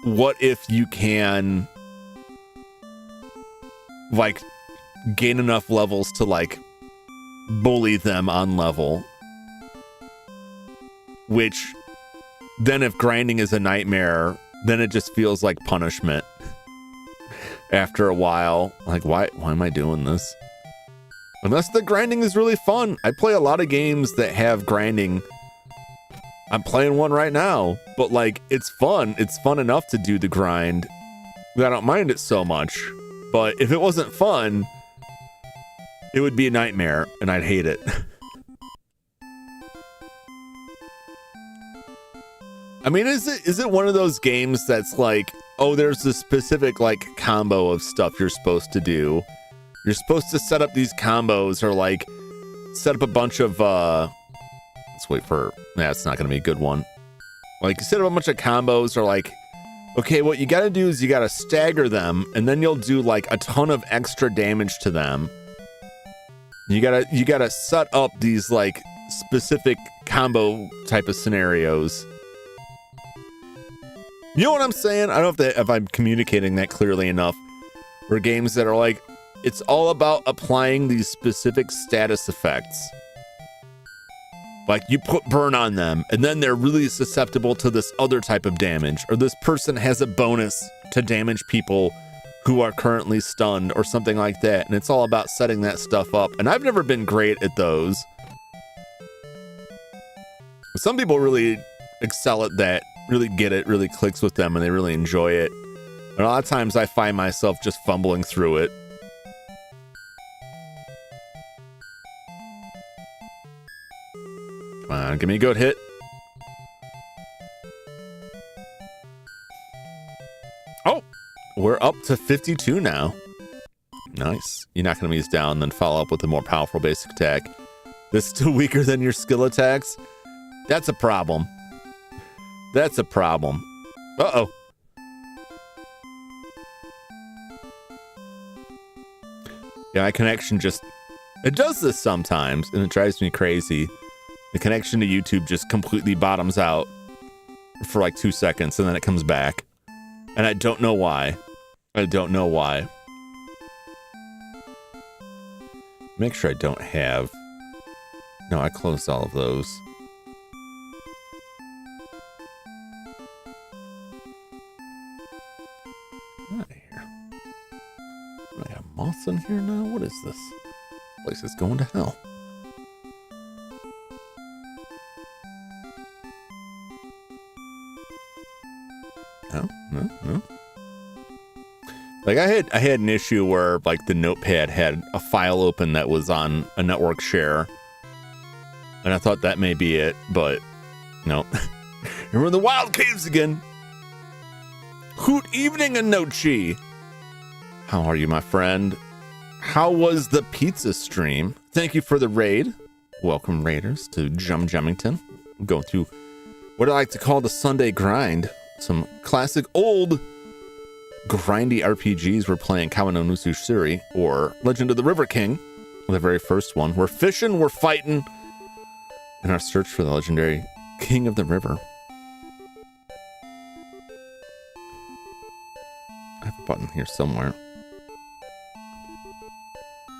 what if you can like gain enough levels to like bully them on level, which then if grinding is a nightmare, then it just feels like punishment after a while. Like, why am I doing this? Unless the grinding is really fun. I play a lot of games that have grinding. I'm playing one right now, but like, it's fun. It's fun enough to do the grind. I don't mind it so much. But if it wasn't fun, it would be a nightmare, and I'd hate it. I mean, is it one of those games that's like, oh, there's a specific like combo of stuff you're supposed to do. You're supposed to set up these combos or like set up a bunch of let's wait for it's not gonna be a good one. Like set up a bunch of combos or like, okay, what you gotta do is you gotta stagger them and then you'll do like a ton of extra damage to them. You gotta set up these like specific combo type of scenarios. You know what I'm saying? I don't know if I'm communicating that clearly enough. For games that are like, it's all about applying these specific status effects. Like you put burn on them and then they're really susceptible to this other type of damage, or this person has a bonus to damage people who are currently stunned or something like that. And it's all about setting that stuff up. And I've never been great at those. Some people really excel at that, really get it, really clicks with them, and they really enjoy it. And a lot of times I find myself just fumbling through it. Come on, give me a good hit. Oh, we're up to 52 now. Nice. You're not going to use down, then follow up with a more powerful basic attack. This is still weaker than your skill attacks? That's a problem. That's a problem. Uh-oh. Yeah, my connection just... It does this sometimes, and it drives me crazy. The connection to YouTube just completely bottoms out for like 2 seconds, and then it comes back. And I don't know why. I don't know why. Make sure I don't have... No, I closed all of those. Out of here. I have moths in here now? What is this? This place is going to hell. No. Like I had an issue where like the notepad had a file open that was on a network share. And I thought that may be it, but no. And we're in the wild caves again. Hoot evening, Anochi. How are you, my friend? How was the pizza stream? Thank you for the raid. Welcome, raiders, to Jum Jumington. I'm going through what I like to call the Sunday grind. Some classic old grindy RPGs. We're playing Kawa no Nushi Tsuri, or Legend of the River King, the very first one. We're fishing, we're fighting in our search for the legendary King of the River. I have a button here somewhere.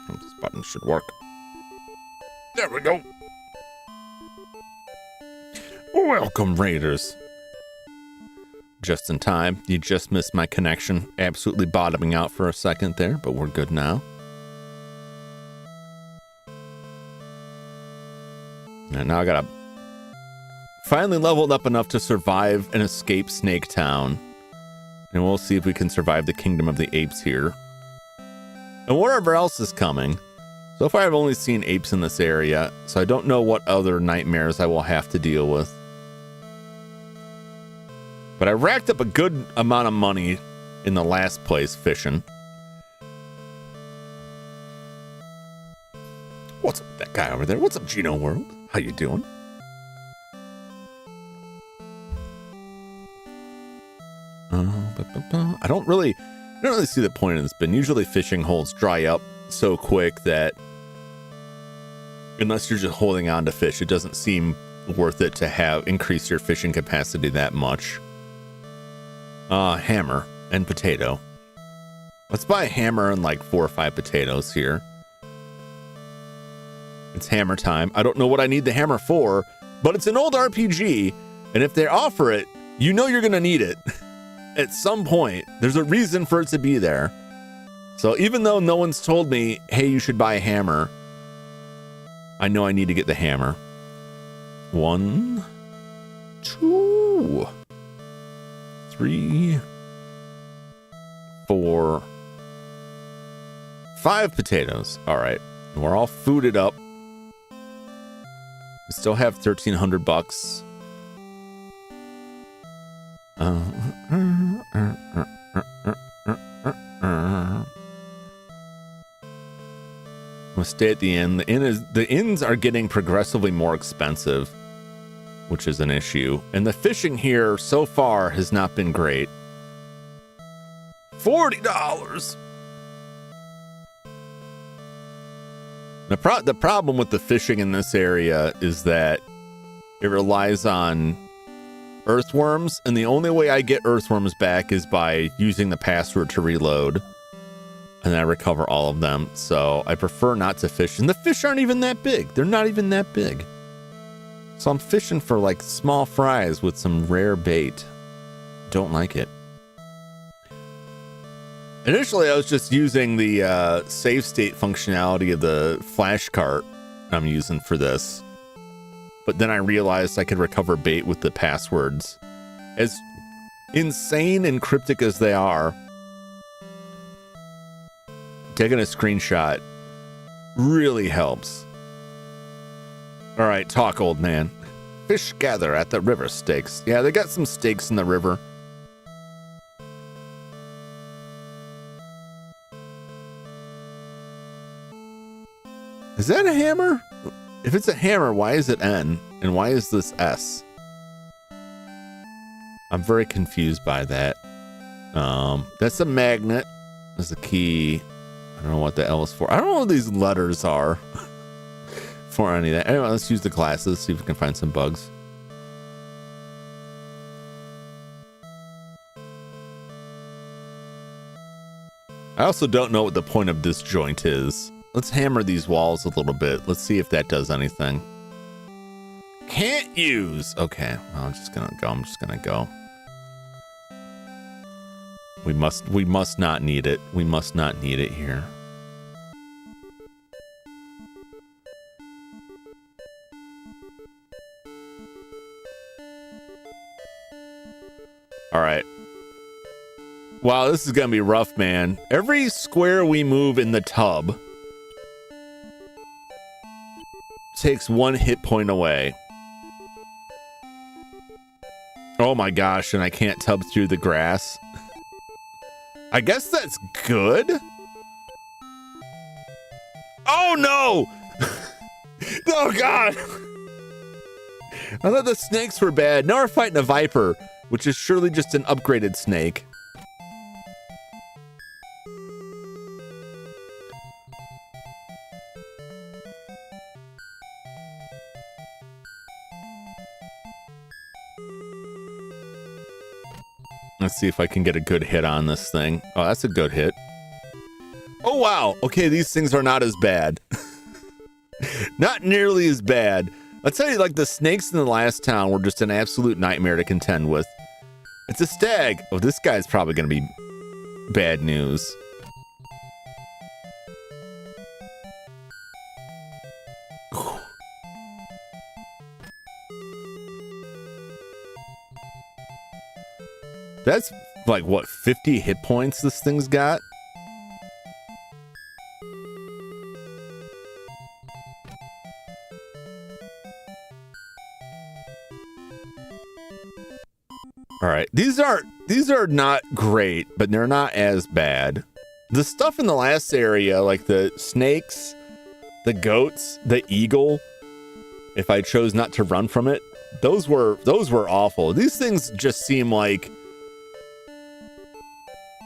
Oh, this button should work. There we go. Welcome, raiders. Just in time. You just missed my connection. Absolutely bottoming out for a second there, but we're good now. And now I gotta finally leveled up enough to survive and escape Snake Town. And we'll see if we can survive the Kingdom of the Apes here. And whatever else is coming. So far I've only seen apes in this area, so I don't know what other nightmares I will have to deal with. But I racked up a good amount of money in the last place fishing. What's up with that guy over there? What's up, Gino World? How you doing? I don't really see the point of this, but usually fishing holes dry up so quick that unless you're just holding on to fish, it doesn't seem worth it to have increase your fishing capacity that much. Hammer and potato. Let's buy a hammer and like 4 or 5 potatoes here. It's hammer time. I don't know what I need the hammer for, but it's an old RPG, and if they offer it, you know you're gonna need it. At some point, there's a reason for it to be there. So even though no one's told me, hey, you should buy a hammer, I know I need to get the hammer. 1, 2, 3, 4, 5 potatoes. All right, we're all fooded up. We still have 1,300 bucks. I'm gonna stay at the inn. The inns are getting progressively more expensive, which is an issue. And the fishing here so far has not been great. $40. The problem with the fishing in this area is that it relies on earthworms, and the only way I get earthworms back is by using the password to reload, and then I recover all of them. So I prefer not to fish, and the fish aren't even that big. They're not even that big. So I'm fishing for like small fries with some rare bait. Don't like it. Initially, I was just using the save state functionality of the flash cart I'm using for this. But then I realized I could recover bait with the passwords. As insane and cryptic as they are, taking a screenshot really helps. All right, talk, old man. Fish gather at the river stakes. Yeah, they got some stakes in the river. Is that a hammer? If it's a hammer, why is it N? And why is this S? I'm very confused by that. That's a magnet. That's a key. I don't know what the L is for. I don't know what these letters are for any of that. Anyway, let's use the glasses, see if we can find some bugs. I also don't know what the point of this joint is. Let's hammer these walls a little bit. Let's see if that does anything. Can't use. Okay, well, I'm just gonna go. We must not need it. We must not need it here. All right. Wow, this is gonna be rough, man. Every square we move in the tub takes 1 hit point away. Oh my gosh, and I can't tub through the grass. I guess that's good. Oh no! Oh god! I thought the snakes were bad. Now we're fighting a viper, which is surely just an upgraded snake. Let's see if I can get a good hit on this thing. Oh, that's a good hit. Oh, wow. Okay, these things are not as bad. Not nearly as bad. I'll tell you, like, the snakes in the last town were just an absolute nightmare to contend with. It's a stag. Oh, this guy's probably going to be bad news. That's like, what, 50 hit points this thing's got? All right, these are not great, but they're not as bad. The stuff in the last area, like the snakes, the goats, the eagle, if I chose not to run from it, those were awful. These things just seem like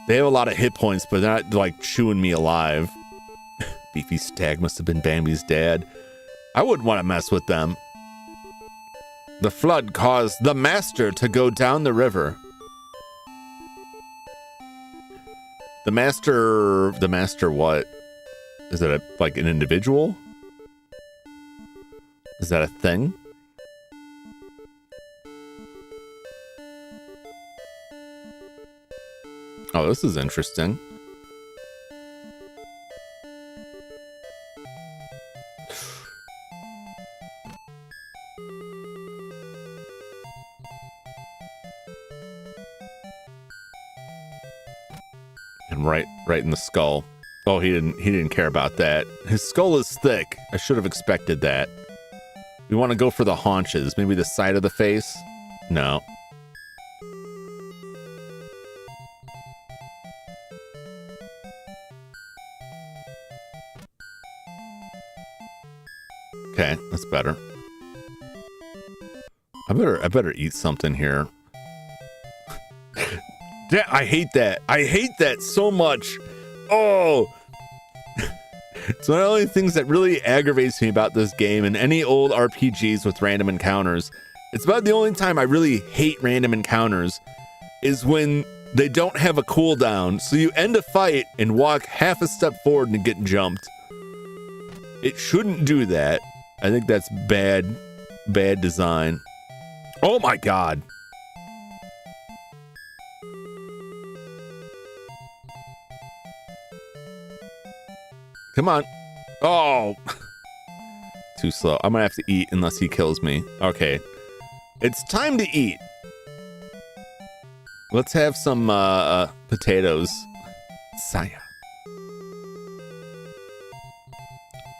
they have a lot of hit points, but they're not like chewing me alive. Beefy stag must have been Bambi's dad. I wouldn't want to mess with them. The flood caused the master to go down the river. The master what? Is it like an individual? Is that a thing? Oh, this is interesting. And right in the skull. Oh, he didn't care about that. His skull is thick. I should have expected that. We want to go for the haunches, maybe the side of the face. No. Okay, that's better. I better eat something here. Yeah, I hate that. I hate that so much. Oh. It's one of the only things that really aggravates me about this game and any old RPGs with random encounters. It's about the only time I really hate random encounters is when they don't have a cooldown. So you end a fight and walk half a step forward and get jumped. It shouldn't do that. I think that's bad design. Oh my god. Come on. Oh. Too slow. I'm gonna have to eat unless he kills me. Okay. It's time to eat. Let's have some potatoes. Saya.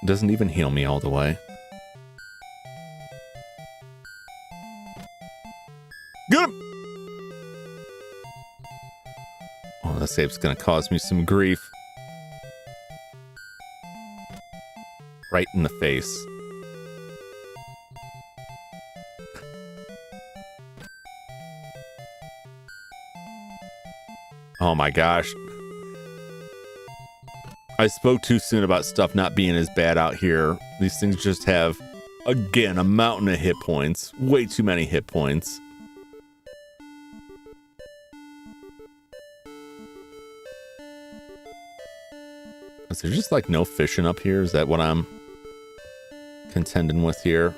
Doesn't even heal me all the way. Get him! Oh, that save's gonna cause me some grief. Right in the face. Oh my gosh. I spoke too soon about stuff not being as bad out here. These things just have, again, a mountain of hit points. Way too many hit points. Is there just like no fishing up here? Is that what I'm contending with here?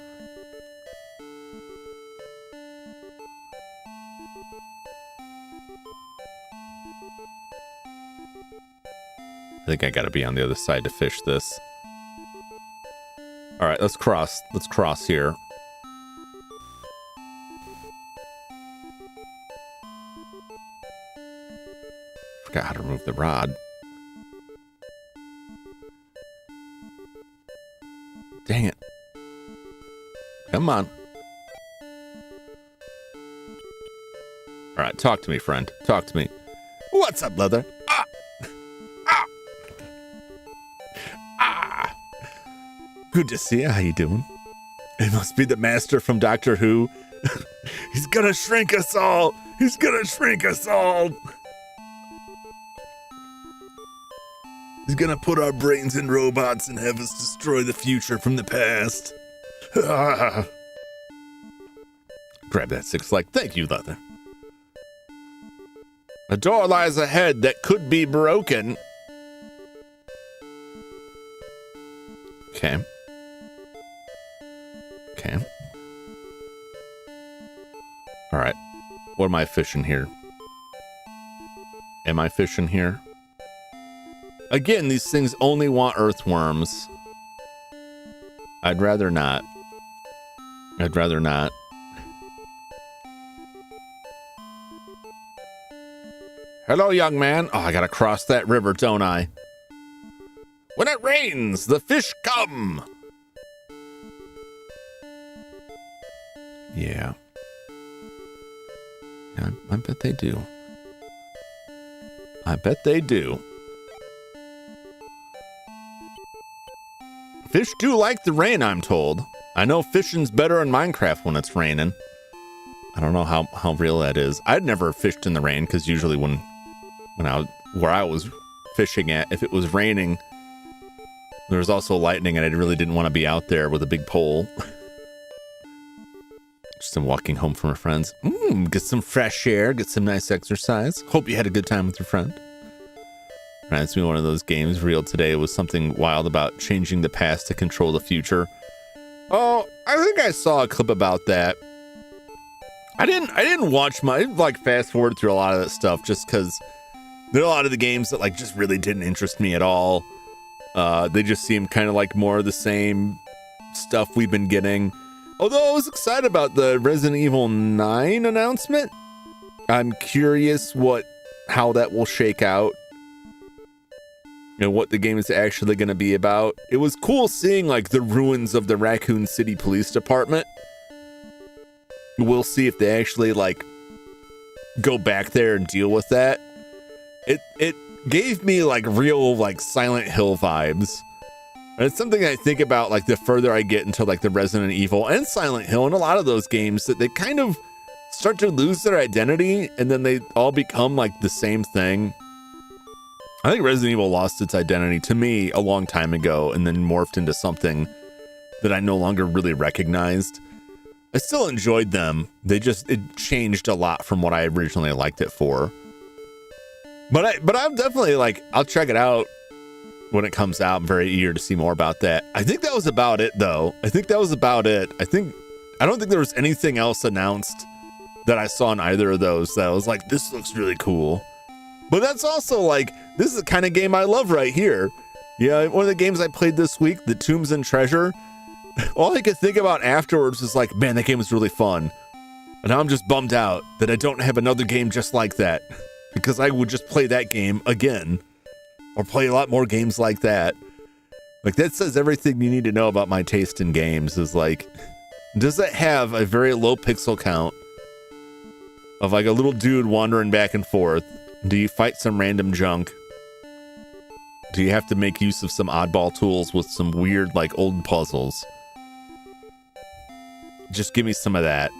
I think I gotta be on the other side to fish this. All right, let's cross. Let's cross here. Forgot how to remove the rod. Dang it. Come on. All right, talk to me, friend. Talk to me. What's up, Leather? Ah! Ah! Ah! Good to see you. How you doing? It must be the master from Doctor Who. He's gonna shrink us all. He's gonna shrink us all. He's gonna put our brains in robots and have us destroy the future from the past. Grab that 6 like. Thank you, Leather. A door lies ahead that could be broken. Okay. Okay. All right. What am I fishing here? Am I fishing here? Again, these things only want earthworms. I'd rather not. I'd rather not. Hello, young man. Oh, I gotta cross that river, don't I? When it rains, the fish come. Yeah. I bet they do. I bet they do. Fish do like the rain, I'm told. I know fishing's better in Minecraft when it's raining. I don't know how real that is. I'd never fished in the rain because usually when where I was fishing at, if it was raining, there was also lightning and I really didn't want to be out there with a big pole. Just I'm walking home from her friends. Get some fresh air, get some nice exercise. Hope you had a good time with your friend. Reminds me of one of those games reeled today. Was something wild about changing the past to control the future. Oh, I think I saw a clip about that. I didn't watch my fast forward through a lot of that stuff just because there are a lot of the games that just really didn't interest me at all. They just seem kind of like more of the same stuff we've been getting. Although I was excited about the Resident Evil 9 announcement. I'm curious how that will shake out. What the game is actually going to be about. It was cool seeing the ruins of the Raccoon City Police Department. We'll see if they actually go back there and deal with that. It gave me real Silent Hill vibes. And it's something I think about the further I get into the Resident Evil and Silent Hill and a lot of those games, that they kind of start to lose their identity and then they all become the same thing. I think Resident Evil lost its identity to me a long time ago and then morphed into something that I no longer really recognized. I still enjoyed them. It changed a lot from what I originally liked it for. But I'm definitely I'll check it out when it comes out. I'm very eager to see more about that. I think that was about it though. I think that was about it. I don't think there was anything else announced that I saw in either of those that I was this looks really cool. But that's also this is the kind of game I love right here. Yeah, one of the games I played this week, the Tombs and Treasure, all I could think about afterwards was man, that game was really fun. And now I'm just bummed out that I don't have another game just like that, because I would just play that game again or play a lot more games like that. That says everything you need to know about my taste in games is does it have a very low pixel count of a little dude wandering back and forth? Do you fight some random junk? Do you have to make use of some oddball tools with some weird old puzzles? Just give me some of that.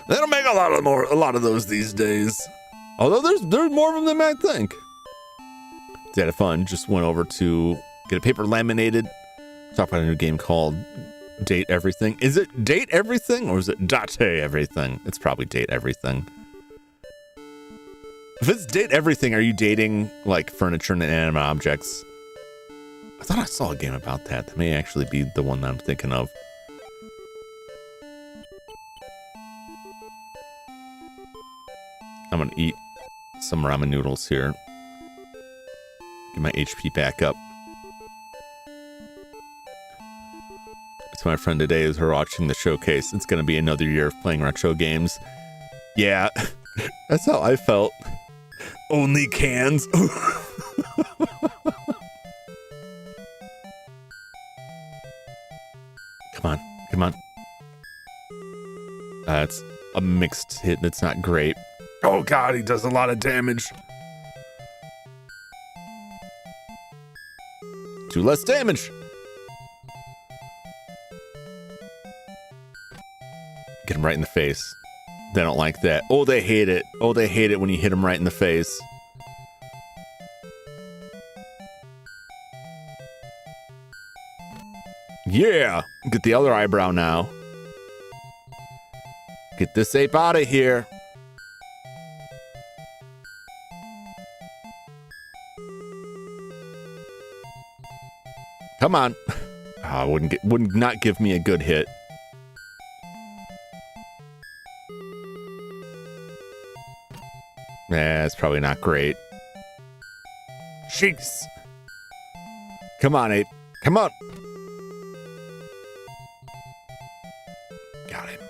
They don't make a lot of those these days. Although there's more of them than I think. They had fun. Just went over to get a paper laminated. Talk about a new game called Date Everything. Is it Date Everything or is it Date Everything? It's probably Date Everything. If it's Date Everything, are you dating furniture and inanimate objects? I thought I saw a game about that. That may actually be the one that I'm thinking of. I'm gonna eat some ramen noodles here. Get my HP back up. It's my friend today as we're watching the showcase. It's gonna be another year of playing retro games. Yeah, that's how I felt. Only cans. Come on. That's a mixed hit that's not great. Oh god, he does a lot of damage. Do less damage. Get him right in the face. They don't like that. Oh, they hate it. Oh, they hate it when you hit them right in the face. Yeah! Get the other eyebrow now. Get this ape out of here. Come on. Oh, would not give me a good hit. Nah, it's probably not great. Jeez. Come on, ape. Come on. Got him.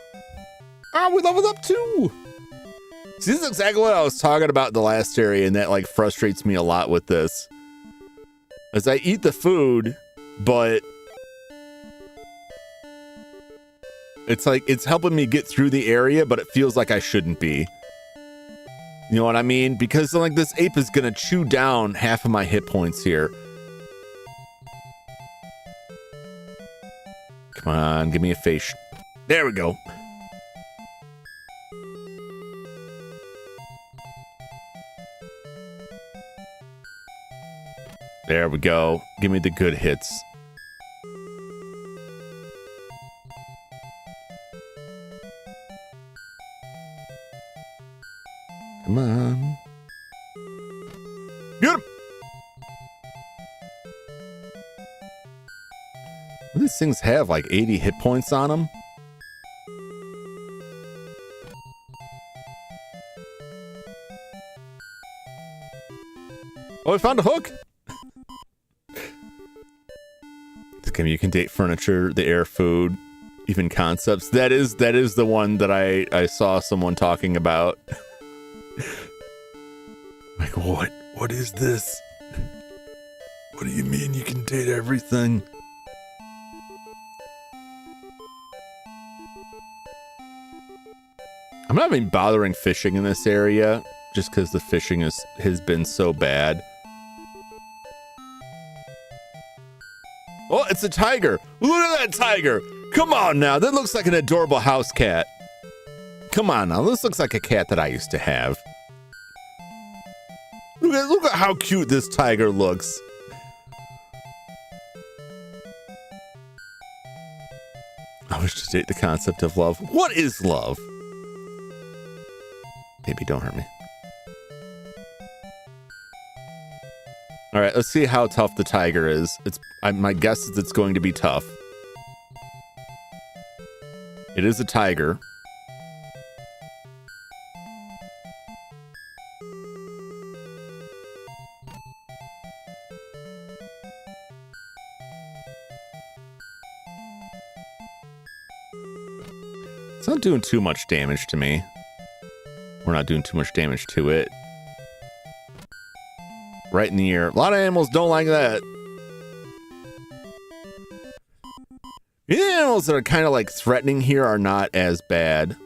Oh, we leveled up too. See, this is exactly what I was talking about in the last area, and that like frustrates me a lot with this. As I eat the food, but it's like it's helping me get through the area, but it feels like I shouldn't be. You know what I mean? Because like this ape is gonna chew down half of my hit points here. Come on, give me a face. There we go. There we go. Give me the good hits. Come on. Get him! These things have like 80 hit points on them. Oh, I found a hook! You can date furniture, the air food, even concepts. That is the one that I saw someone talking about. Like, what is this? What do you mean you can date everything? I'm not even bothering fishing in this area just because the fishing has been so bad. Oh, it's a tiger. Look at that tiger. Come on now. That looks like an adorable house cat. Come on now. This looks like a cat that I used to have. Look at how cute this tiger looks. I wish to date the concept of love. What is love? Baby, don't hurt me. All right, let's see how tough the tiger is. My guess is it's going to be tough. It is a tiger. It's not doing too much damage to me. We're not doing too much damage to it. Right in the ear. A lot of animals don't like that. The animals that are kind of like threatening here are not as bad.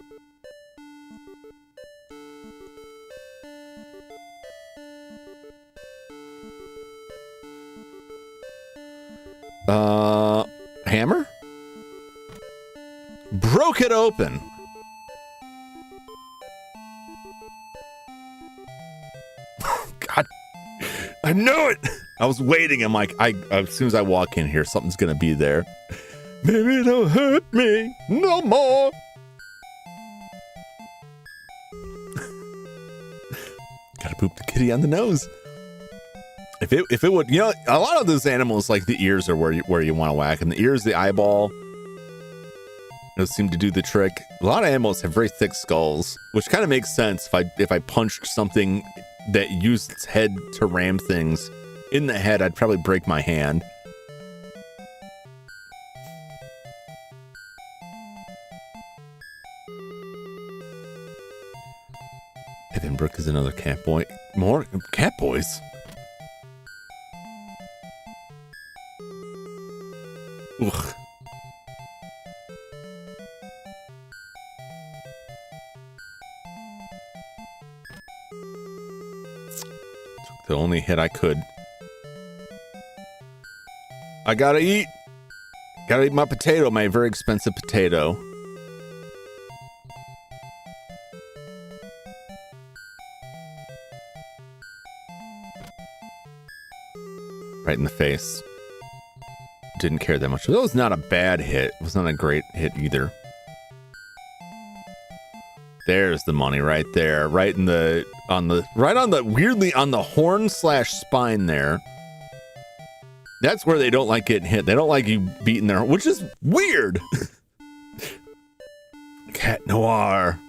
Hammer? Broke it open. God. I knew it. I was waiting. I'm like, as soon as I walk in here, something's going to be there. Maybe don't hurt me no more. Gotta poop the kitty on the nose. If it would, you know, a lot of those animals, like the ears are where you want to whack, and the ears, the eyeball, those seem to do the trick. A lot of animals have very thick skulls, which kind of makes sense if I punched something that used its head to ram things in the head, I'd probably break my hand. Evan Brook is another cat boy. More cat boys. Ugh. Took the only hit I could. I gotta eat. Gotta eat my potato, my very expensive potato. Right in the face. Didn't care that much. That was not a bad hit. It was not a great hit either. There's the money right there. Right on the weirdly on the horn / spine there. That's where they don't like getting hit. They don't like you beating their, which is weird. Cat Noir.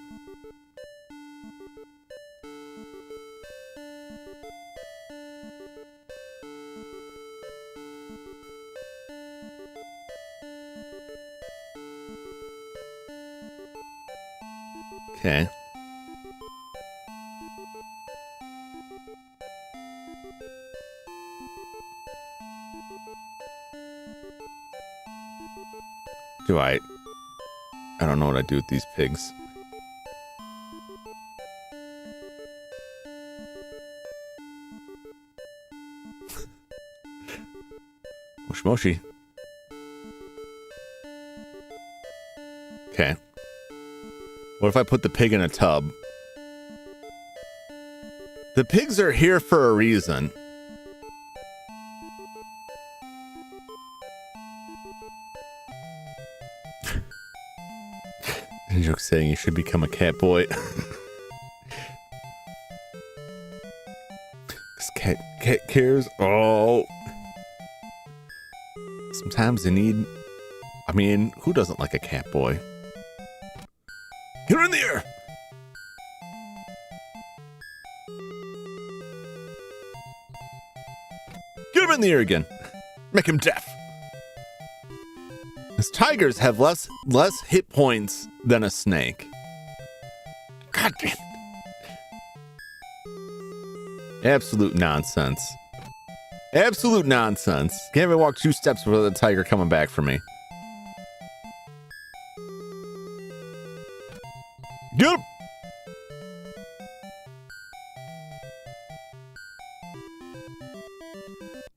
Okay. I don't know what I do with these pigs. Moshi moshi. Okay. What if I put the pig in a tub? The pigs are here for a reason. Joke saying you should become a cat boy. This cat cares. Oh. Sometimes they need. I mean, who doesn't like a cat boy? Get her in the air! Get him in the air again. Make him deaf. Because tigers have less hit points than a snake. God damn it. Absolute nonsense. Absolute nonsense. Can't even walk 2 steps without the tiger coming back for me. Get him!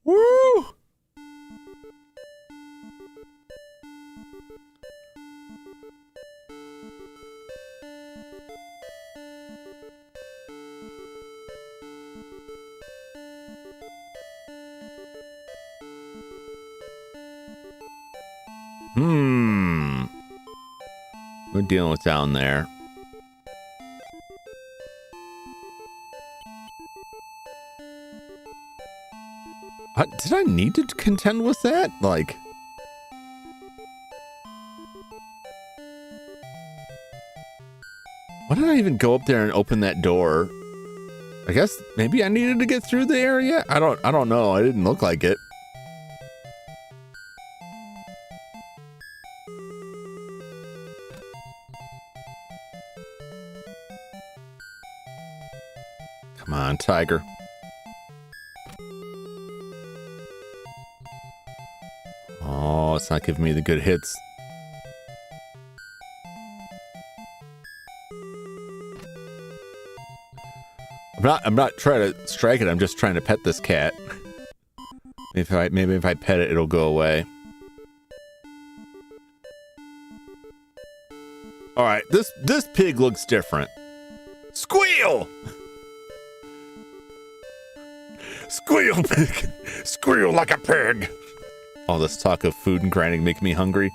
Woo! We're dealing with down there. Did I need to contend with that? Like... Why did I even go up there and open that door? I guess maybe I needed to get through the area? I don't know. It didn't look like it. Come on, tiger. Oh, it's not giving me the good hits. I'm not trying to strike it. I'm just trying to pet this cat. Maybe if I pet it, it'll go away. All right, this pig looks different. Squeal! Squeal, pig! Squeal like a pig! All this talk of food and grinding make me hungry.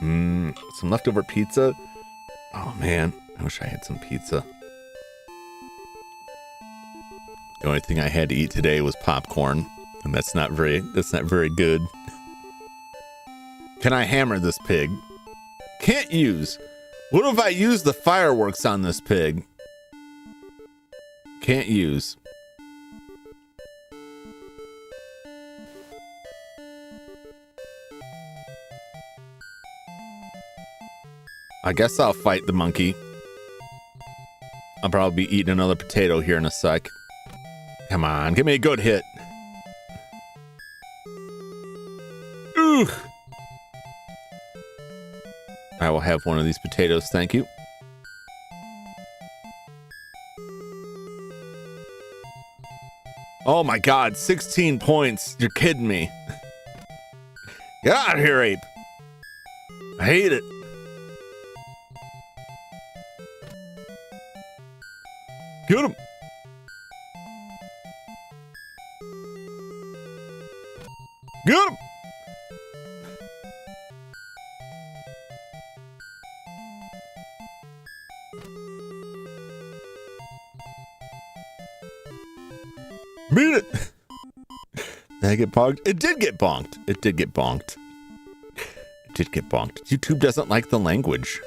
Some leftover pizza. Oh man, I wish I had some pizza. The only thing I had to eat today was popcorn. And that's not very good. Can I hammer this pig? Can't use. What if I use the fireworks on this pig? Can't use. I guess I'll fight the monkey. I'll probably be eating another potato here in a sec. Come on, give me a good hit. Ooh. I will have one of these potatoes, thank you. Oh my god, 16 points. You're kidding me. Get out of here, ape. I hate it. Get him. Get him. Beat it. Did I get bonked? It did get bonked. It did get bonked. It did get bonked. YouTube doesn't like the language.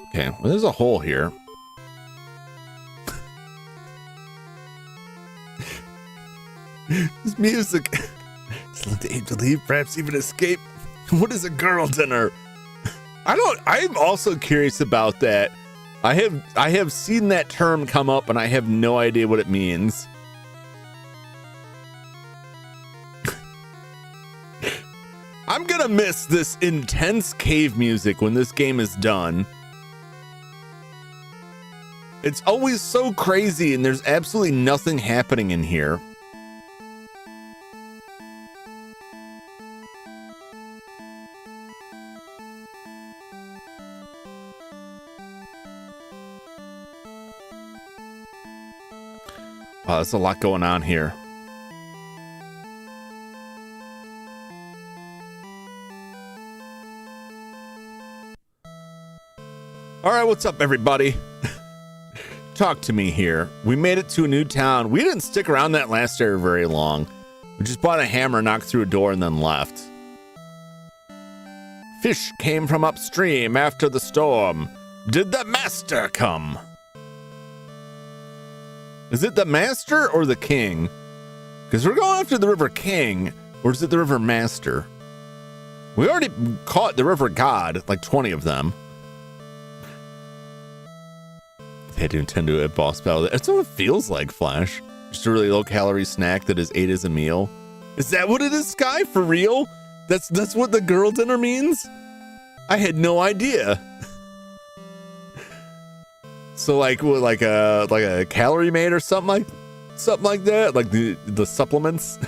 Okay, well, there's a hole here. This music. Just let the angel leave, perhaps even escape. What is a girl dinner? I'm also curious about that. I have seen that term come up and I have no idea what it means. I'm gonna miss this intense cave music when this game is done. It's always so crazy and there's absolutely nothing happening in here. Wow, there's a lot going on here. All right, what's up, everybody? Talk to me here. We made it to a new town. We didn't stick around that last area very long. We just bought a hammer, knocked through a door, and then left. Fish came from upstream after the storm. Did the master come? Is it the master or the king? Because we're going after the River King, or is it the River Master? We already caught the River God, like 20 of them. They do intend to a boss battle. That's what it feels like, Flash. Just a really low-calorie snack that is ate as a meal. Is that what it is, Sky? For real? That's what the girl dinner means? I had no idea. So like a calorie mate or something like that, like the supplements.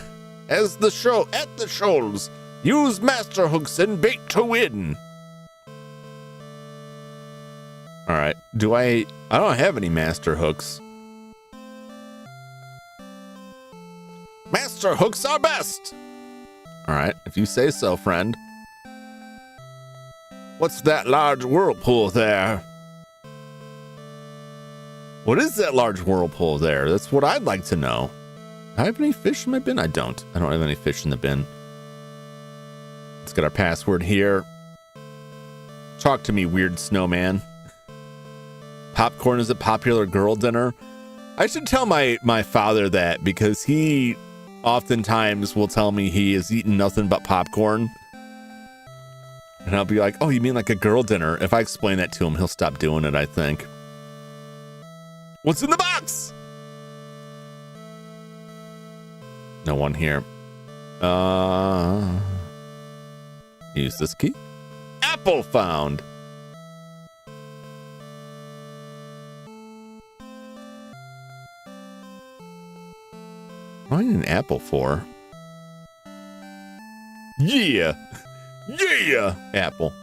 As the show at the shoals, use master hooks and bait to win. All right, I don't have any master hooks. Master hooks are best. All right, if you say so, friend. What's that large whirlpool there? What is that large whirlpool there? That's what I'd like to know. Do I have any fish in my bin? I don't have any fish in the bin. Let's get our password here. Talk to me, weird snowman. Popcorn is a popular girl dinner. I should tell my father that, because he oftentimes will tell me he has eaten nothing but popcorn. And I'll be like, oh, you mean like a girl dinner? If I explain that to him, he'll stop doing it, I think. What's in the box? No one here. Use this key. Apple found. What do I need an apple for? Yeah. Yeah. Apple.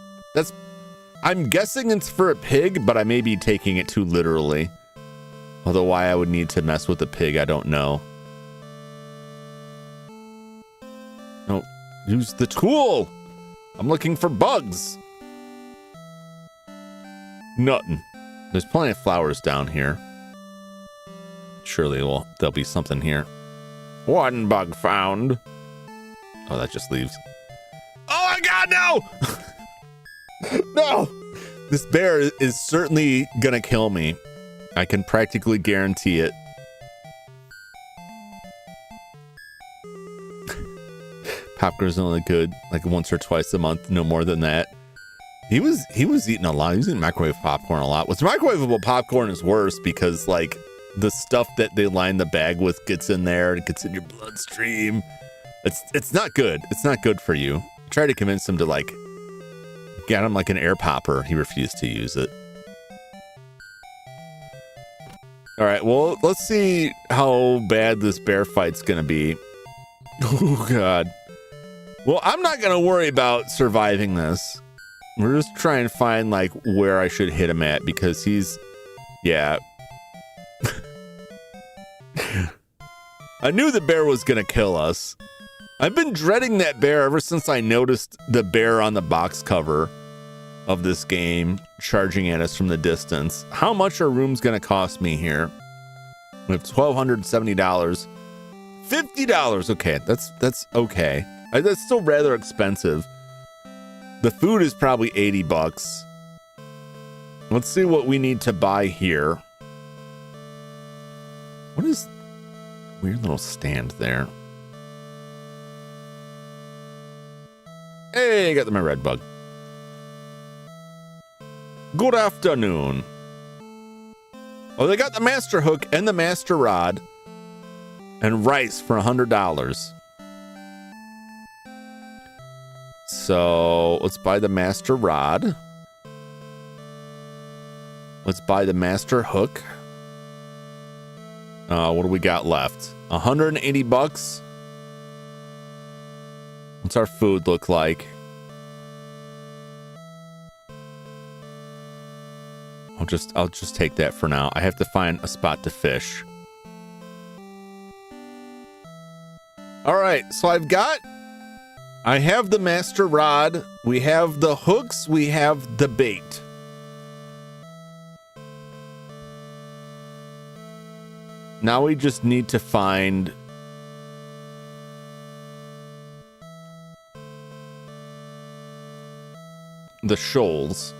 I'm guessing it's for a pig, but I may be taking it too literally. Although why I would need to mess with a pig, I don't know. No, use the tool. I'm looking for bugs. Nothing. There's plenty of flowers down here. Surely there'll be something here. One bug found. Oh, that just leaves. Oh my God, no! No! This bear is certainly gonna kill me. I can practically guarantee it. Popcorn's only good like once or twice a month, no more than that. He was eating a lot. He was eating microwave popcorn a lot. What's microwavable popcorn is worse because like the stuff that they line the bag with gets in there. It gets in your bloodstream. It's not good. It's not good for you. Try to convince him to like get him like an air popper. He refused to use it. All right, well, let's see how bad this bear fight's gonna be. Oh God. Well, I'm not gonna worry about surviving this. We're just trying to find like where I should hit him at because he's, yeah. I knew the bear was gonna kill us. I've been dreading that bear ever since I noticed the bear on the box cover of this game charging at us from the distance. How much are rooms gonna cost me here? We have $1,270. $50. Okay, that's okay. That's still rather expensive. The food is probably $80. Let's see what we need to buy here. What is weird little stand there? Hey, I got my red bug. Good afternoon. Oh, they got the master hook and the master rod and rice for $100. So let's buy the master rod. Let's buy the master hook. What do we got left? $180. What's our food look like? I'll just take that for now. I have to find a spot to fish. All right, so I have the master rod, we have the hooks, we have the bait. Now we just need to find the shoals,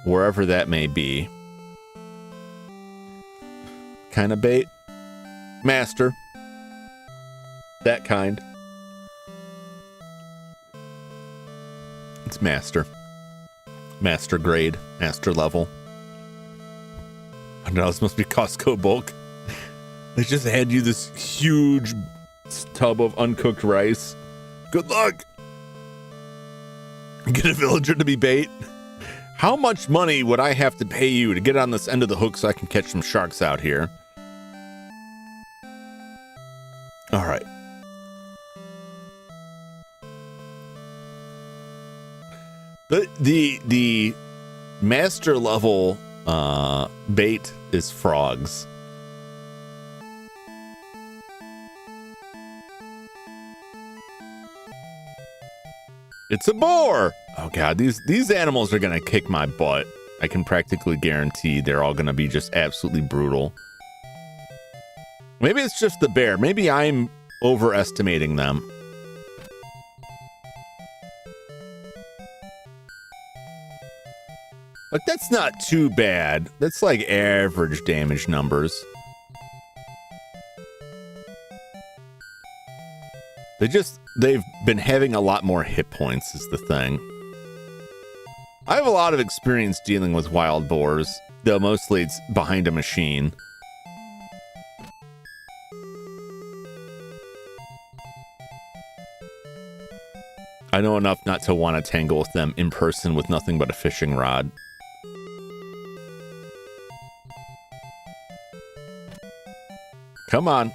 wherever that may be. Kind of bait? Master. That kind. It's master. Master grade. Master level. I know, this must be Costco bulk. They just hand you this huge tub of uncooked rice. Good luck. Get a villager to be bait. How much money would I have to pay you to get on this end of the hook so I can catch some sharks out here? All right. The master level bait is frogs. It's a boar. Oh God, these animals are gonna kick my butt. I can practically guarantee they're all gonna be just absolutely brutal. Maybe it's just the bear. Maybe I'm overestimating them. But that's not too bad. That's like average damage numbers. They've been having a lot more hit points is the thing. I have a lot of experience dealing with wild boars, though mostly it's behind a machine. I know enough not to want to tangle with them in person with nothing but a fishing rod. Come on.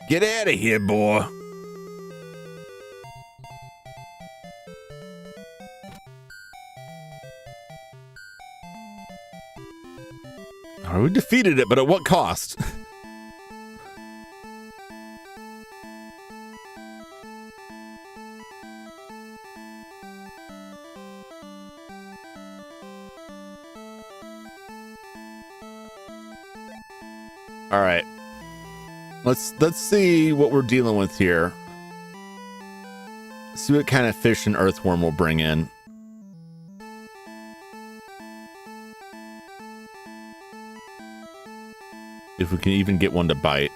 Get out of here, boy. All right, we defeated it, but at what cost? All right. Let's see what we're dealing with here. See what kind of fish an earthworm will bring in. If we can even get one to bite.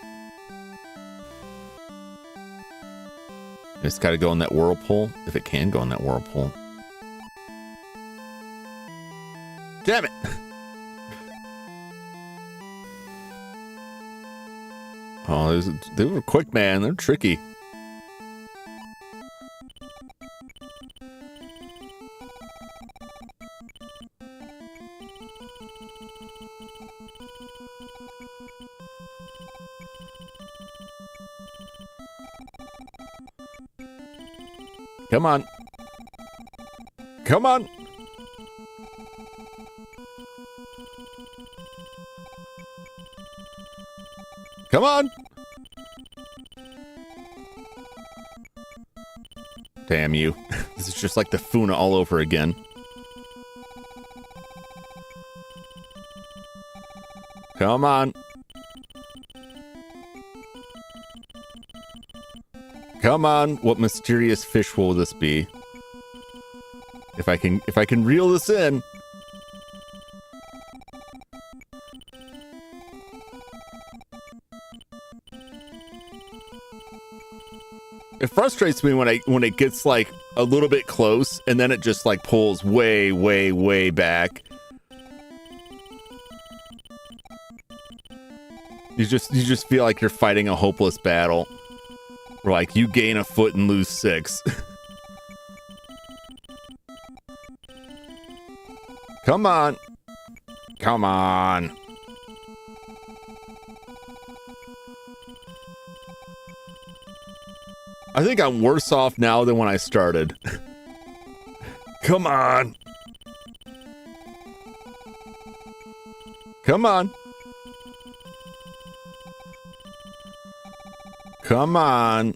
It's got to go in that whirlpool. If it can go in that whirlpool. Damn it! Oh, they were quick, man. They're tricky. Come on. Come on. Come on. Damn you. This is just like the Funa all over again. Come on. Come on. What mysterious fish will this be? If I can reel this in. It frustrates me when it gets like a little bit close and then it just like pulls way, way, way back. You just feel like you're fighting a hopeless battle. Where like you gain a foot and lose 6. Come on. Come on. I think I'm worse off now than when I started. Come on. Come on. Come on.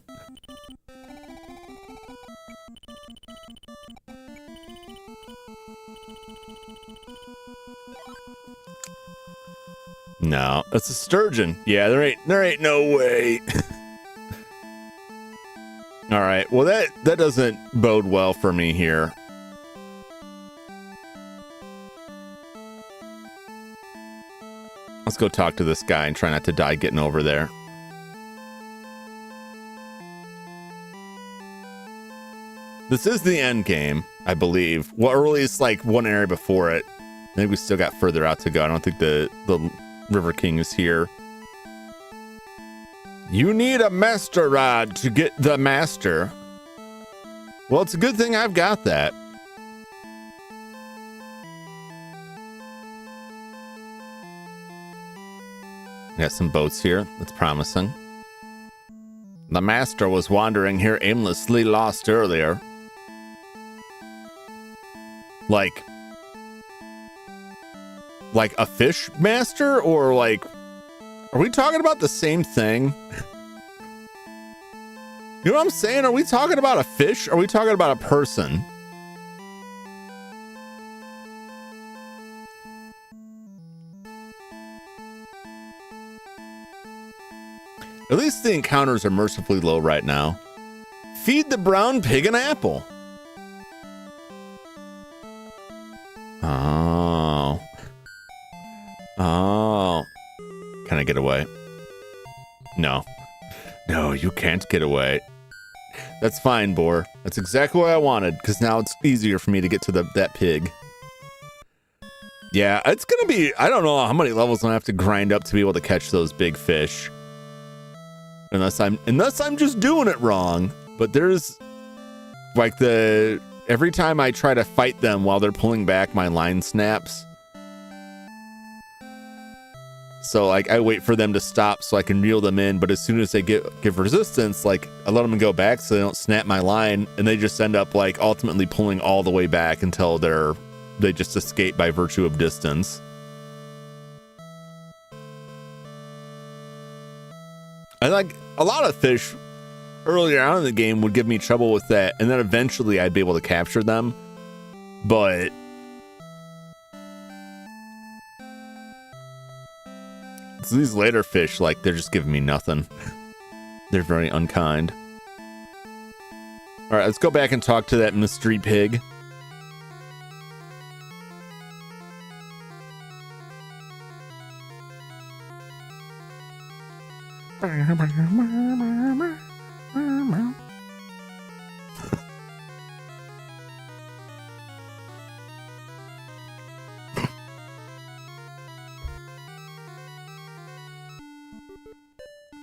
No, that's a sturgeon. Yeah, there ain't no way. All right. Well, that doesn't bode well for me here. Let's go talk to this guy and try not to die getting over there. This is the end game, I believe. Well, or at least like one area before it. Maybe we still got further out to go. I don't think the River King is here. You need a master rod to get the master. Well, it's a good thing I've got that. Got some boats here. That's promising. The master was wandering here aimlessly lost earlier. Like a fish master, or like, are we talking about the same thing? You know what I'm saying? Are we talking about a fish? Or are we talking about a person? At least the encounters are mercifully low right now. Feed the brown pig an apple. Oh. Oh. Can I get away? No. No, you can't get away. That's fine, Boar. That's exactly what I wanted, because now it's easier for me to get to that pig. Yeah, it's gonna be, I don't know how many levels I'm gonna have to grind up to be able to catch those big fish. Unless I'm just doing it wrong. But there's like every time I try to fight them while they're pulling back, my line snaps. So like I wait for them to stop so I can reel them in, but as soon as they give resistance, like I let them go back so they don't snap my line, and they just end up like ultimately pulling all the way back until they just escape by virtue of distance. I like a lot of fish earlier on in the game would give me trouble with that, and then eventually I'd be able to capture them. But So these later fish, like, they're just giving me nothing. They're very unkind. All right, let's go back and talk to that mystery pig.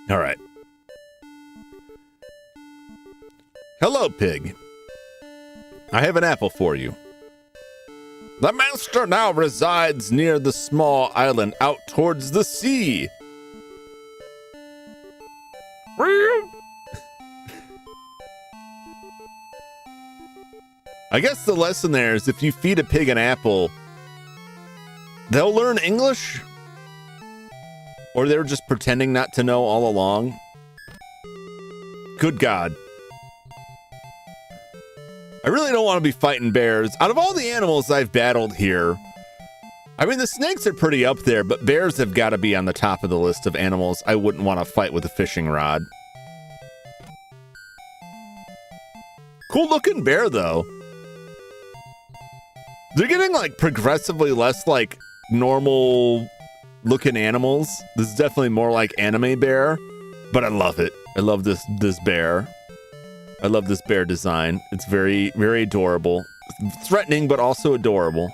All right. Hello, pig. I have an apple for you. The master now resides near the small island out towards the sea. I guess the lesson there is if you feed a pig an apple, they'll learn English? Or they're just pretending not to know all along? Good God. I really don't want to be fighting bears. Out of all the animals I've battled here, I mean, the snakes are pretty up there, but bears have got to be on the top of the list of animals I wouldn't want to fight with a fishing rod. Cool looking bear, though. They're getting, like, progressively less, like, normal looking animals. This is definitely more like anime bear, but I love it. I love this bear. I love this bear design. It's very, very adorable. Threatening, but also adorable.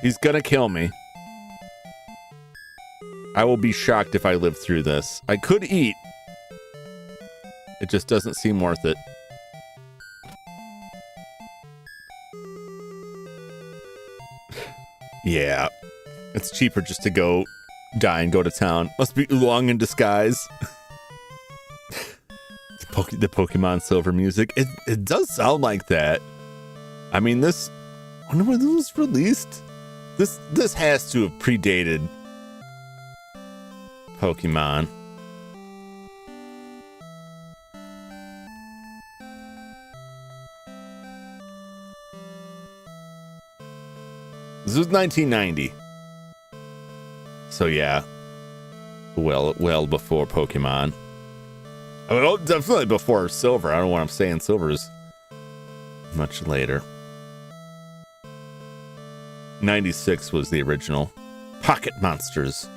He's gonna kill me. I will be shocked if I live through this. I could eat. It just doesn't seem worth it. Yeah. It's cheaper just to go die and go to town. Must be Oolong in disguise. The Pokemon Silver music. It does sound like that. I mean, this... I wonder when this was released. This has to have predated Pokemon. This was 1990. So yeah. Well before Pokemon. I mean, definitely before Silver. I don't know what I'm saying. Silver's much later. 96 was the original. Pocket Monsters.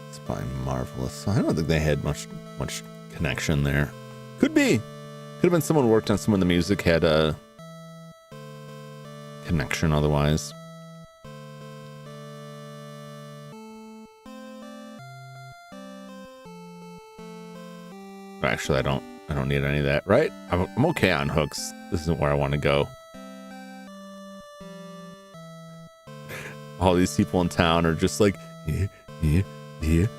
It's probably marvelous. I don't think they had much connection there. Could be. Could have been someone worked on some of the music, had a connection otherwise. Actually, I don't need any of that, right? I'm okay on hooks. This isn't where I want to go. All these people in town are just like, yeah. They're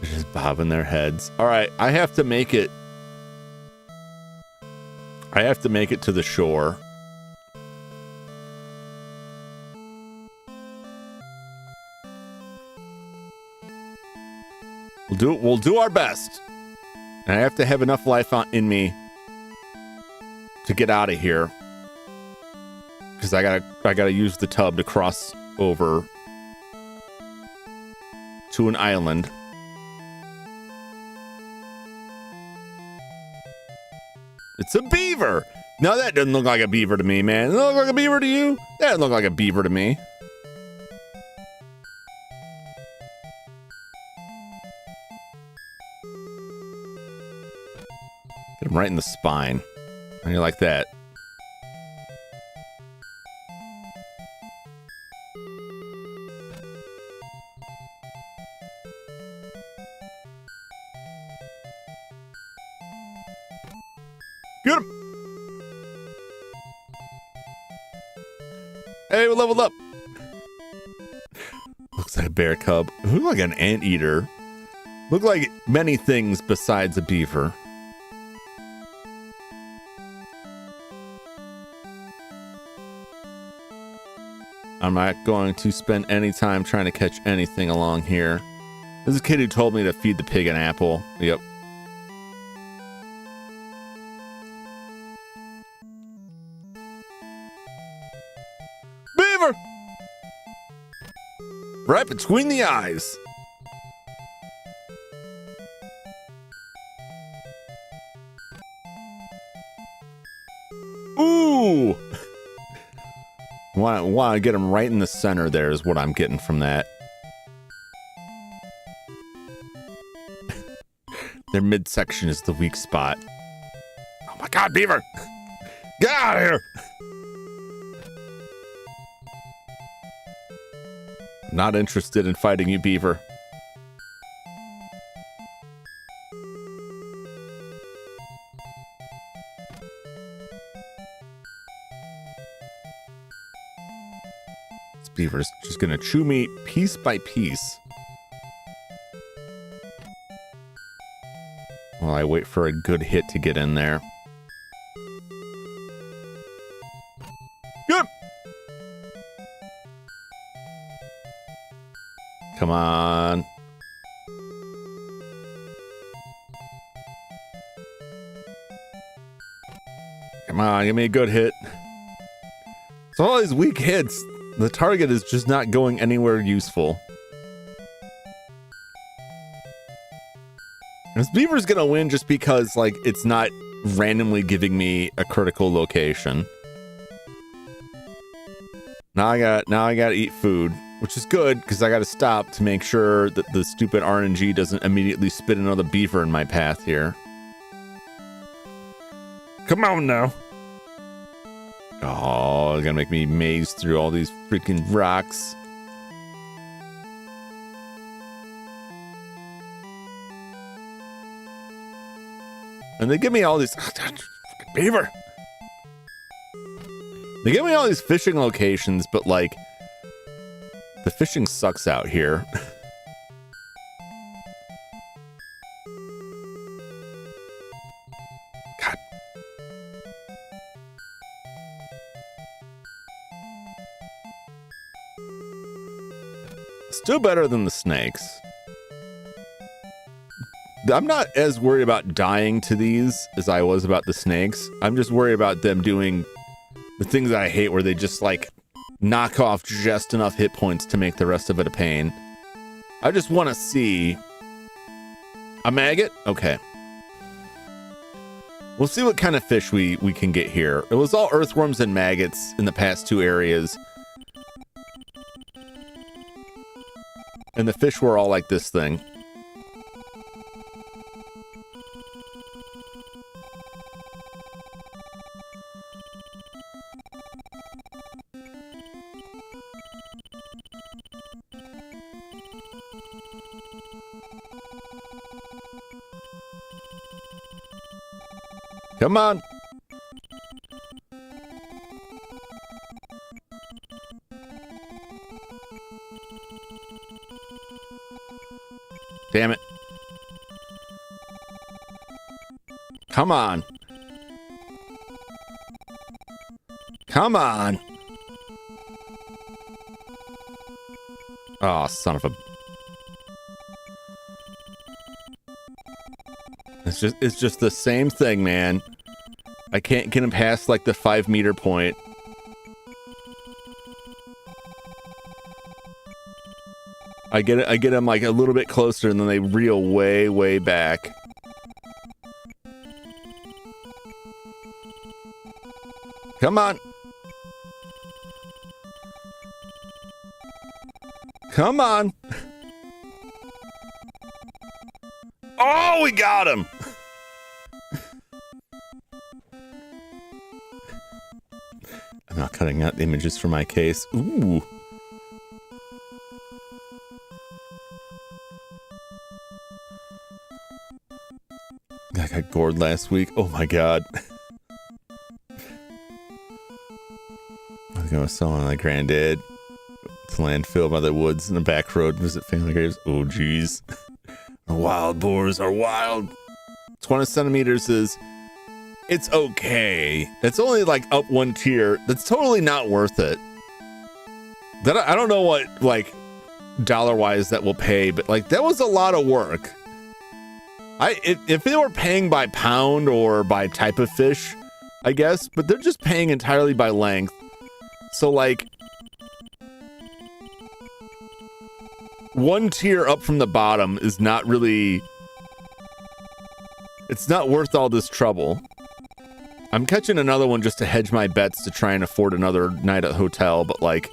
just bobbing their heads. All right, I have to make it to the shore. We'll do our best. And I have to have enough life in me to get out of here. Because I gotta use the tub to cross over to an island. It's a beaver. No, that doesn't look like a beaver to me, man. Does it look like a beaver to you? That doesn't look like a beaver to me. Get him right in the spine. How do you like that? Get him! Hey, we leveled up. Looks like a bear cub. Looks like an anteater. Look like many things besides a beaver. I'm not going to spend any time trying to catch anything along here. There's a kid who told me to feed the pig an apple. Yep. Beaver! Right between the eyes. Ooh! Want to get him right in the center there is what I'm getting from that. Their midsection is the weak spot. Oh my god, Beaver! Get out of here! Not interested in fighting you, Beaver. This beaver's just gonna chew me piece by piece while I wait for a good hit to get in there. Good! Come on. Come on, give me a good hit. So all these weak hits, the target is just not going anywhere useful. This beaver's gonna win just because, like, it's not randomly giving me a critical location. Now I gotta eat food, which is good because I gotta stop to make sure that the stupid RNG doesn't immediately spit another beaver in my path here. Come on now. Oh, it's gonna make me maze through all these freaking rocks. And they give me all these beaver. They give me all these fishing locations, but like the fishing sucks out here. God. Still better than the snakes. I'm not as worried about dying to these as I was about the snakes. I'm just worried about them doing the things I hate where they just like knock off just enough hit points to make the rest of it a pain. I just want to see a maggot. Okay. We'll see what kind of fish we can get here. It was all earthworms and maggots in the past two areas. And the fish were all like this thing. Come on. Damn it. Come on. Come on. Oh, son of a... It's just the same thing, man. I can't get him past like the 5 meter point. I get him like a little bit closer and then they reel way, way back. Come on. Come on. Oh, we got him. I'm not cutting out images for my case. Ooh. I got gored last week. Oh my god. I was going to sell my granddad to landfill by the woods in the back road, visit family graves. Oh jeez. The wild boars are wild. 20 centimeters is... It's okay. It's only like up one tier. That's totally not worth it. I don't know what, like, dollar-wise that will pay, but, like, that was a lot of work. If they were paying by pound or by type of fish, I guess, but they're just paying entirely by length. So, like, one tier up from the bottom is not really... It's not worth all this trouble. I'm catching another one just to hedge my bets to try and afford another night at hotel, but, like...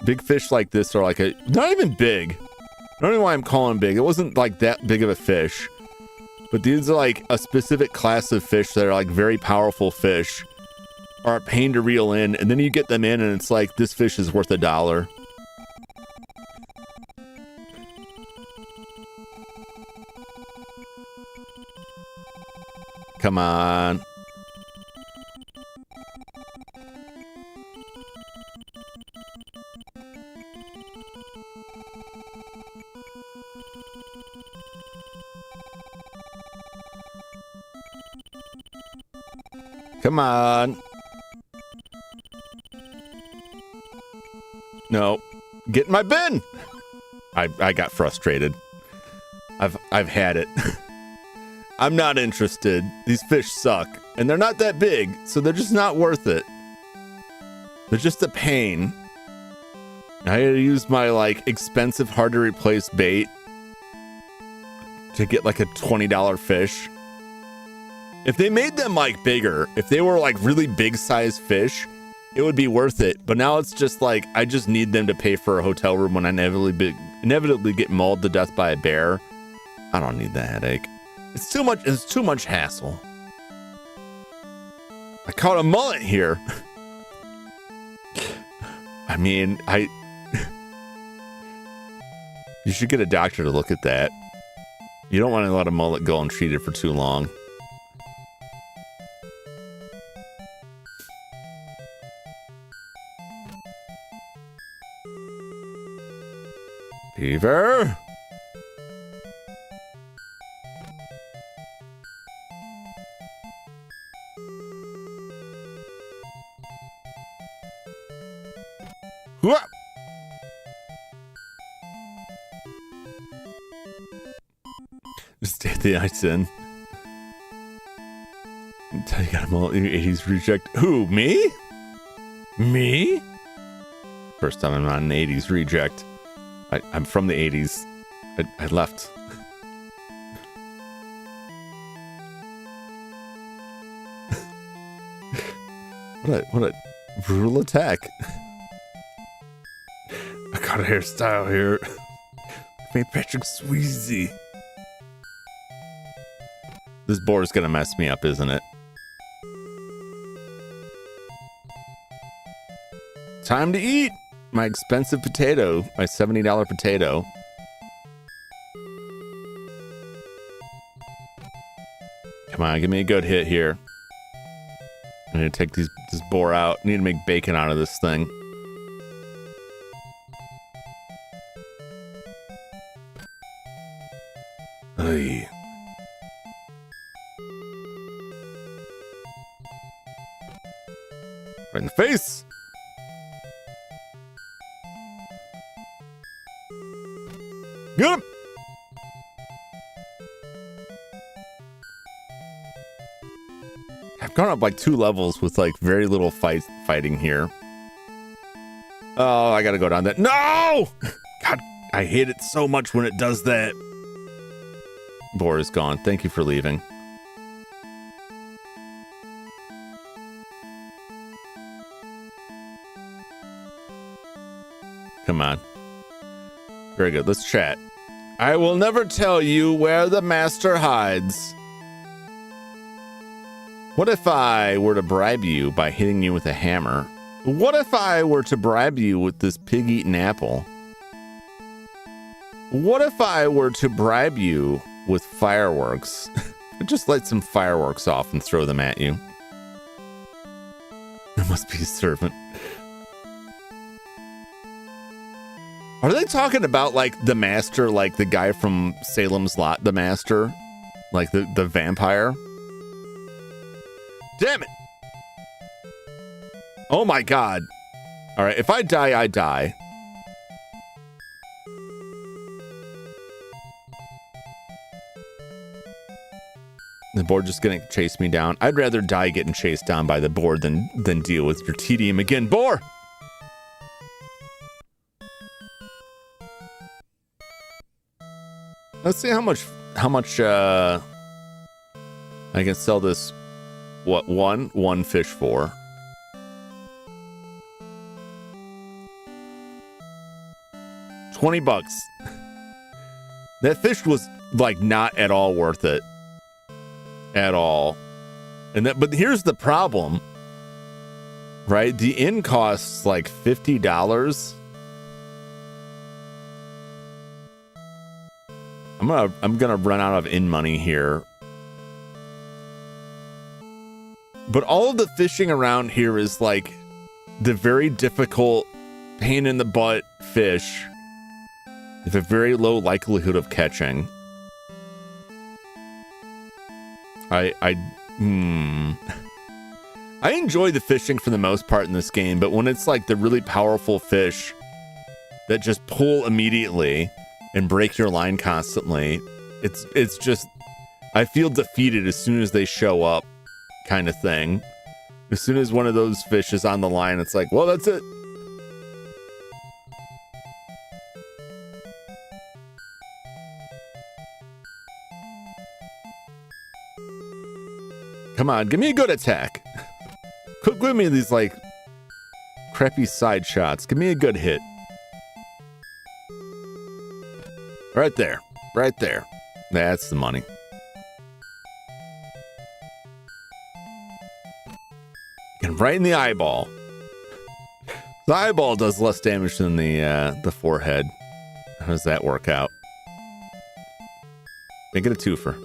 Big fish like this are like not even big. I don't know why I'm calling them big. It wasn't like that big of a fish. But these are like a specific class of fish that are like very powerful fish. Are a pain to reel in. And then you get them in and it's like, this fish is worth $1. Come on. Come on. No. Get in my bin. I got frustrated. I've had it. I'm not interested. These fish suck. And they're not that big, so they're just not worth it. They're just a pain. I had to use my, like, expensive, hard to replace bait to get, like, a $20 fish. If they made them, like, bigger, if they were, like, really big-sized fish, it would be worth it. But now it's just, like, I just need them to pay for a hotel room when I inevitably get mauled to death by a bear. I don't need that headache. It's too much hassle. I caught a mullet here. I mean, you should get a doctor to look at that. You don't want to let a mullet go untreated for too long. Beaver. Whoa. Just stay the ice in. Until you got them all 80s reject. Who, me? Me? First time I'm not an 80s reject. I'm from the 80s. I left. What a brutal attack. I got a hairstyle here. Made Patrick Swayze. This board is gonna mess me up, isn't it? Time to eat! My expensive potato. My $70 potato. Come on, give me a good hit here. I need to take this boar out. I need to make bacon out of this thing. Hey. Right in the face. Get him. I've gone up like 2 levels with like very little fighting here. Oh, I gotta go down that. No! God, I hate it so much when it does that. Boar is gone. Thank you for leaving. Come on. Very good. Let's chat. I will never tell you where the master hides. What if I were to bribe you by hitting you with a hammer? What if I were to bribe you with this pig-eaten apple? What if I were to bribe you with fireworks? Just light some fireworks off and throw them at you. There must be a servant. Are they talking about, like, the master, like the guy from Salem's Lot, the master? Like the vampire? Damn it. Oh my God. All right, if I die, I die. The board just gonna chase me down. I'd rather die getting chased down by the board than deal with your tedium again. Boar! Let's see how much I can sell this, what, one fish for. $20. That fish was like not at all worth it. At all. But here's the problem. Right? The inn costs like $50. I'm gonna run out of inn money here. But all of the fishing around here is like the very difficult, pain in the butt fish with a very low likelihood of catching. I enjoy the fishing for the most part in this game, but when it's like the really powerful fish that just pull immediately and break your line constantly, it's just, I feel defeated as soon as they show up, kind of thing. As soon as one of those fish is on the line, it's like, well, that's it. Come on, give me a good attack. Quit giving me these like crappy side shots. Give me a good hit. Right there. Right there. That's the money. Get him right in the eyeball. The eyeball does less damage than the forehead. How does that work out? Make it a twofer.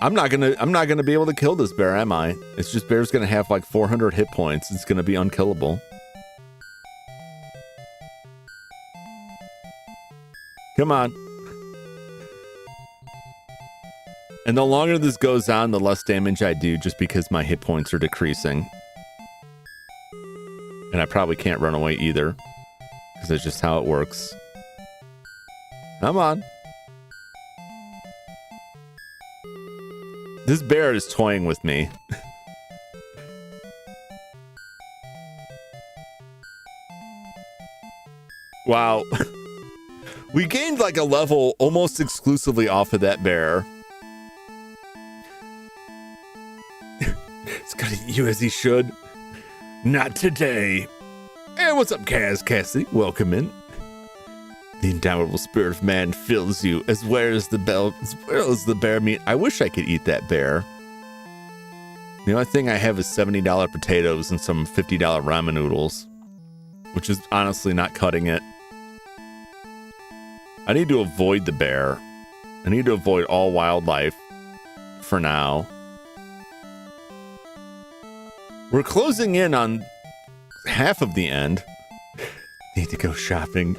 I'm not gonna be able to kill this bear, am I? It's just bear's gonna have like 400 hit points. It's gonna be unkillable. Come on. And the longer this goes on, the less damage I do, just because my hit points are decreasing. And I probably can't run away either, because that's just how it works. Come on. This bear is toying with me. Wow. We gained like a level almost exclusively off of that bear. It's gonna eat you as he should. Not today. Hey, what's up, Cassie? Welcome in. The indomitable spirit of man fills you, as well as the bear meat. I wish I could eat that bear. The only thing I have is $70 potatoes and some $50 ramen noodles, which is honestly not cutting it. I need to avoid the bear. I need to avoid all wildlife for now. We're closing in on half of the end. Need to go shopping.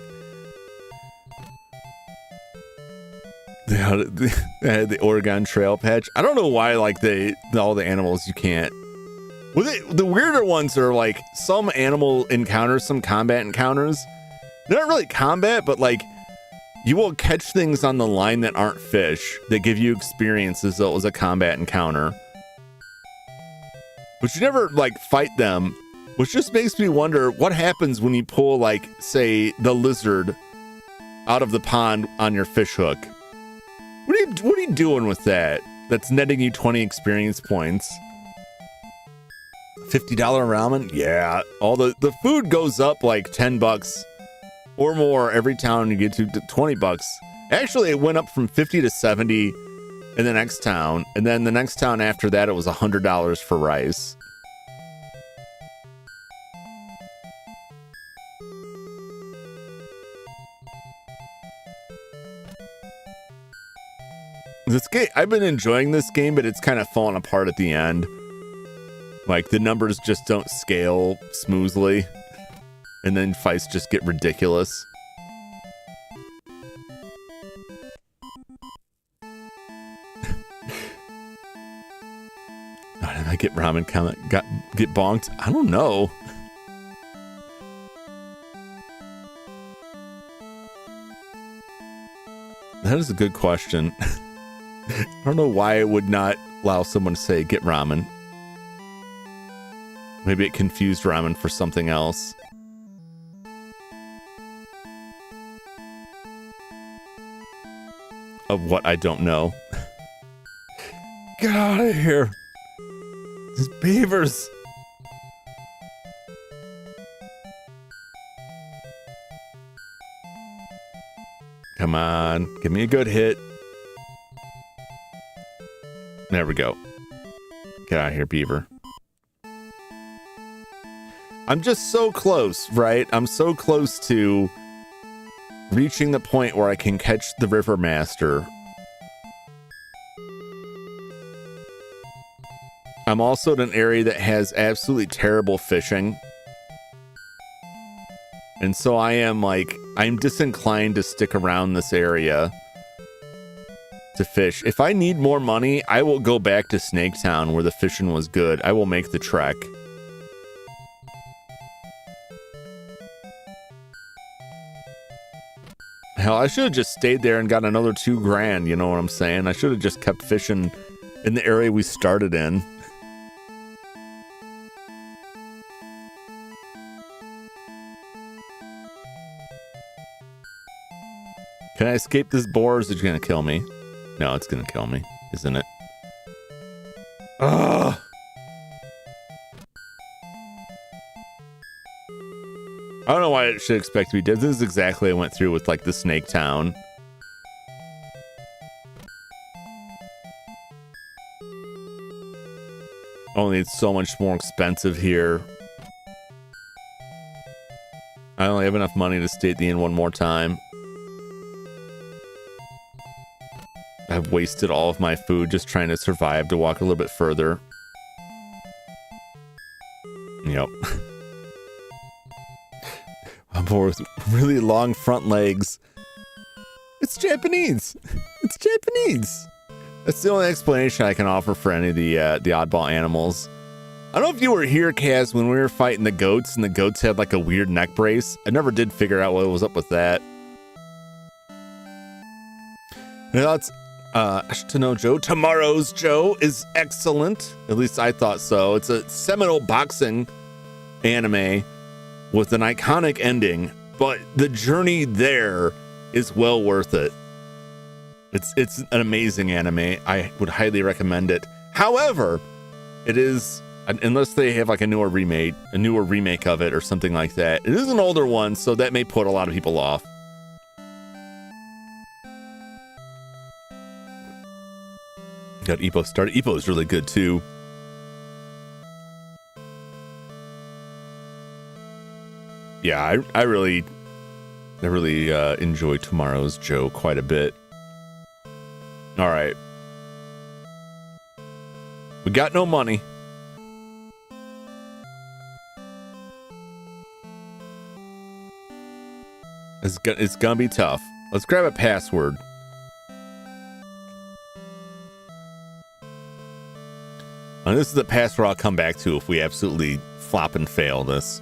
The Oregon Trail patch. I don't know why, like, all the animals you can't. Well, the weirder ones are like some animal encounters, some combat encounters. They're not really combat, but like you will catch things on the line that aren't fish that give you experience as though it was a combat encounter. But you never like fight them, which just makes me wonder what happens when you pull, like, say, the lizard out of the pond on your fish hook. What are you doing with that? That's netting you 20 experience points. $50 ramen? Yeah. All the food goes up like $10 or more every town you get to $20. Actually, it went up from 50 to 70 in the next town, and then the next town after that, it was $100 for rice. This game, I've been enjoying this game, but it's kind of fallen apart at the end. Like, the numbers just don't scale smoothly, and then fights just get ridiculous. Why did I get ramen comment? Get bonked? I don't know. That is a good question. I don't know why I would not allow someone to say get ramen. Maybe it confused ramen for something else. Of what I don't know. Get out of here. These beavers. Come on, give me a good hit. There we go. Get out of here, beaver. I'm just so close, right? I'm so close to reaching the point where I can catch the river master. I'm also in an area that has absolutely terrible fishing. And so I'm disinclined to stick around this area to fish. If I need more money, I will go back to Snake Town where the fishing was good. I will make the trek. Hell, I should have just stayed there and got another $2,000, you know what I'm saying? I should have just kept fishing in the area we started in. Can I escape this boar or is it gonna kill me? No, it's gonna kill me, isn't it? Ugh! I don't know why it should expect to be dead. This is exactly what I went through with like the Snake Town. Only it's so much more expensive here. I only have enough money to stay at the inn one more time. I've wasted all of my food just trying to survive to walk a little bit further. Yep. I'm bored with really long front legs. It's Japanese. It's Japanese. That's the only explanation I can offer for any of the oddball animals. I don't know if you were here, Kaz, when we were fighting the goats and the goats had like a weird neck brace. I never did figure out what was up with that. Now that's Ashitano Joe. Tomorrow's Joe is excellent. At least I thought so. It's a seminal boxing anime with an iconic ending, but the journey there is well worth it. It's an amazing anime. I would highly recommend it. However, it is, unless they have like a newer remake of it or something like that. It is an older one, so that may put a lot of people off. Got Ippo started. Ippo is really good too. Yeah, I really enjoy Tomorrow's Joe quite a bit. All right, we got no money. It's gonna be tough. Let's grab a password. And this is the password I'll come back to if we absolutely flop and fail this.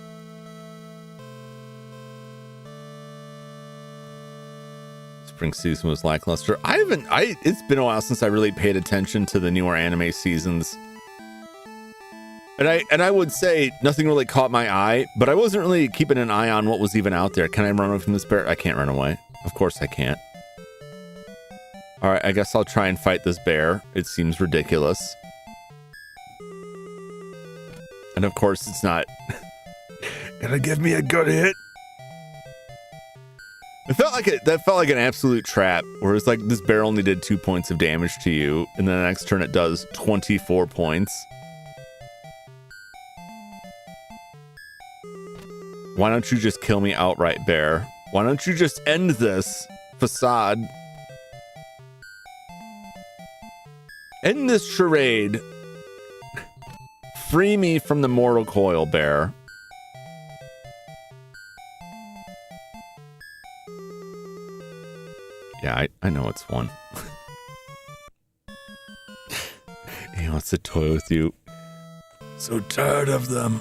Spring season was lackluster. It's been a while since I really paid attention to the newer anime seasons. And I would say nothing really caught my eye, but I wasn't really keeping an eye on what was even out there. Can I run away from this bear? I can't run away. Of course I can't. All right, I guess I'll try and fight this bear. It seems ridiculous. And of course it's not gonna give me a good hit. That felt like an absolute trap, where it's like this bear only did 2 points of damage to you, and then the next turn it does 24 points. Why don't you just kill me outright, bear? Why don't you just end this facade? End this charade. Free me from the mortal coil, bear. Yeah, I know it's one. He wants to toy with you. So tired of them.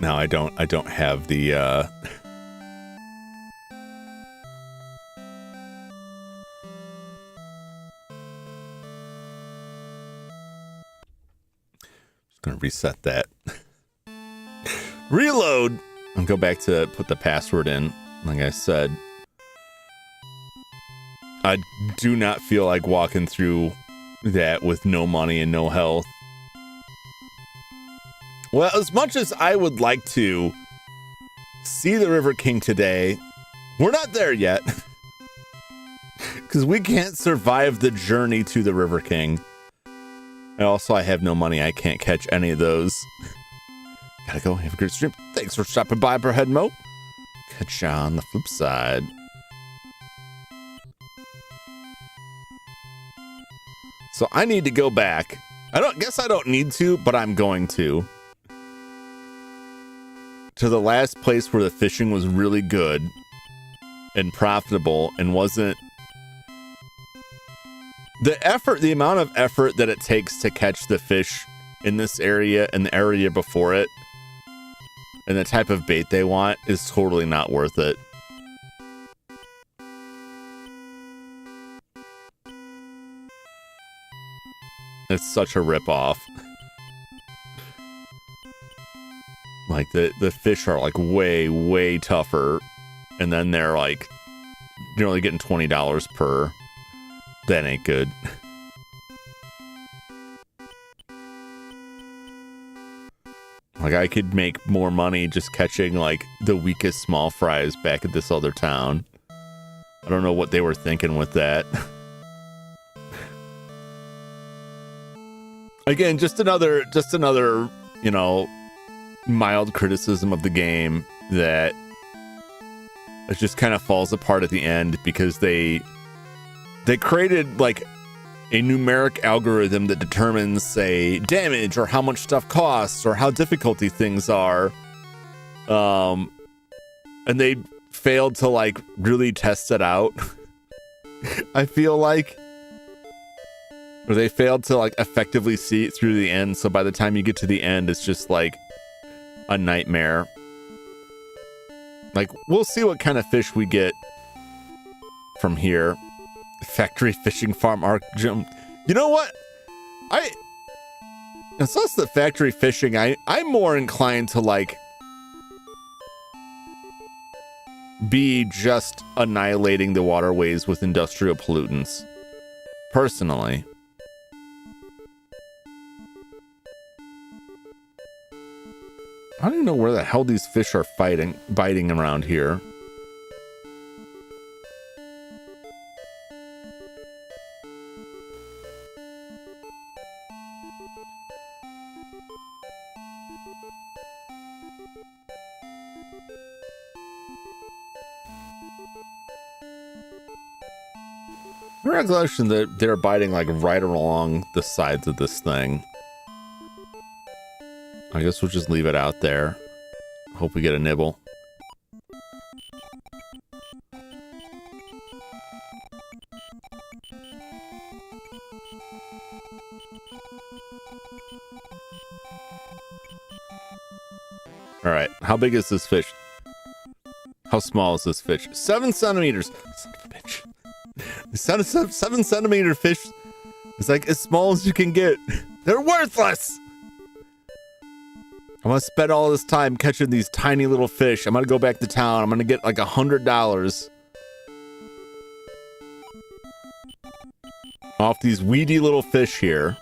No, I don't have the just gonna reset that. Reload and go back to put the password in. Like I said, I do not feel like walking through that with no money and no health. Well, as much as I would like to see the River King today, we're not there yet. Because we can't survive the journey to the River King. And also, I have no money. I can't catch any of those. Gotta go. Have a great stream. Thanks for stopping by, Perhead Mo. Catch ya on the flip side. So I need to go back. I don't need to, but I'm going to the last place where the fishing was really good and profitable and wasn't the amount of effort that it takes to catch the fish in this area and the area before it and the type of bait they want is totally not worth it. It's such a ripoff. Like the fish are like way tougher, and then they're like you're only getting $20 per. That ain't good. Like I could make more money just catching like the weakest small fries back at this other town. I don't know what they were thinking with that. Again, just another, you know, mild criticism of the game that it just kind of falls apart at the end because they created like a numeric algorithm that determines, say, damage or how much stuff costs or how difficulty things are. And they failed to like really test it out. I feel like. Or they failed to like effectively see it through the end. So by the time you get to the end, it's just like a nightmare. Like we'll see what kind of fish we get from here. Factory fishing farm arc Jum. You know what? It's less the factory fishing. I'm more inclined to like be just annihilating the waterways with industrial pollutants. Personally. I don't even know where the hell these fish are biting around here. Recollection that they're biting like right along the sides of this thing. I guess we'll just leave it out there. Hope we get a nibble. All right, how big is this fish? How small is this fish? 7 centimeters. Son of a bitch. 7 centimeter fish is like as small as you can get. They're worthless. I'm gonna spend all this time catching these tiny little fish. I'm gonna go back to town. I'm gonna get like $100 off these weedy little fish here.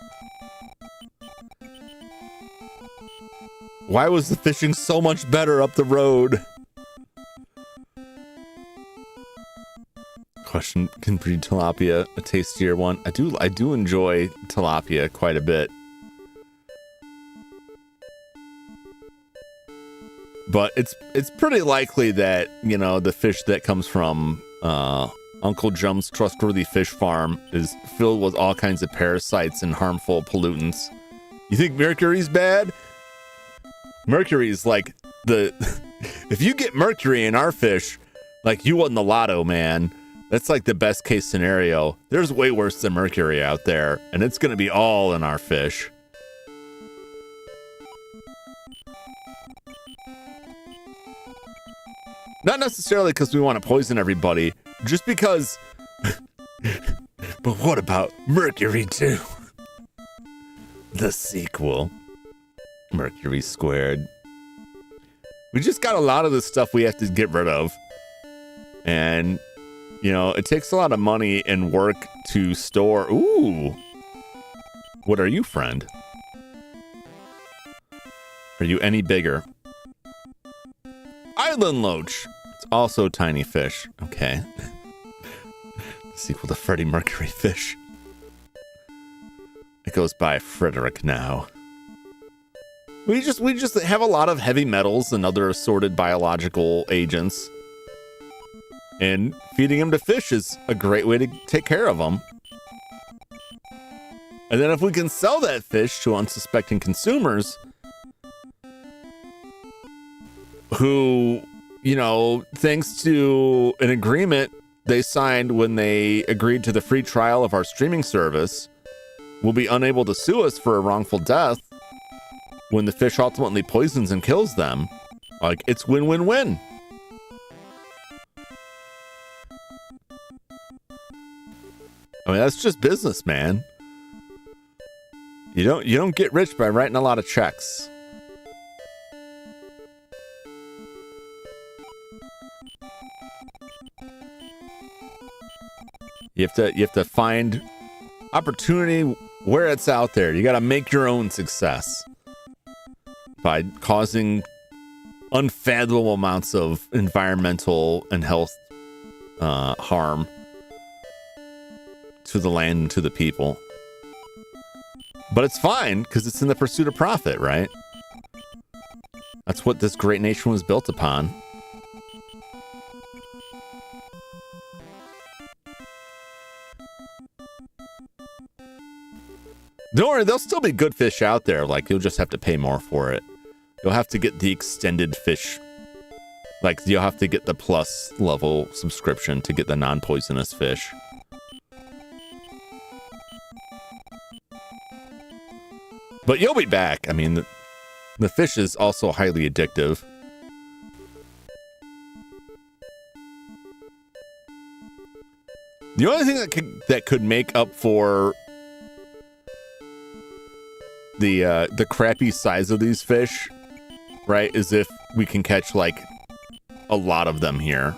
Why was the fishing so much better up the road? Question: can breed tilapia a tastier one? I do enjoy tilapia quite a bit. But it's pretty likely that, you know, the fish that comes from Uncle Jum's trustworthy fish farm is filled with all kinds of parasites and harmful pollutants. You think mercury's bad? Mercury's like the... If you get mercury in our fish, like you won the lotto, man. That's like the best case scenario. There's way worse than mercury out there, and it's going to be all in our fish. Not necessarily because we want to poison everybody, just because... But what about Mercury 2? The sequel. Mercury Squared. We just got a lot of this stuff we have to get rid of. And, you know, it takes a lot of money and work to store... Ooh! What are you, friend? Are you any bigger? Island Loach! It's also tiny fish. Okay. Sequel to Freddie Mercury fish. It goes by Frederick now. We just have a lot of heavy metals and other assorted biological agents. And feeding them to fish is a great way to take care of them. And then if we can sell that fish to unsuspecting consumers who, you know, thanks to an agreement they signed when they agreed to the free trial of our streaming service, will be unable to sue us for a wrongful death when the fish ultimately poisons and kills them. Like, it's win-win-win. I mean, that's just business, man. You don't get rich by writing a lot of checks. You have to find opportunity where it's out there. You got to make your own success by causing unfathomable amounts of environmental and health harm to the land and to the people. But it's fine because it's in the pursuit of profit, right? That's what this great nation was built upon. Don't worry, there'll still be good fish out there. Like, you'll just have to pay more for it. You'll have to get the extended fish. Like, you'll have to get the plus level subscription to get the non-poisonous fish. But you'll be back. I mean, the fish is also highly addictive. The only thing that could make up for the crappy size of these fish, right, is if we can catch like a lot of them here.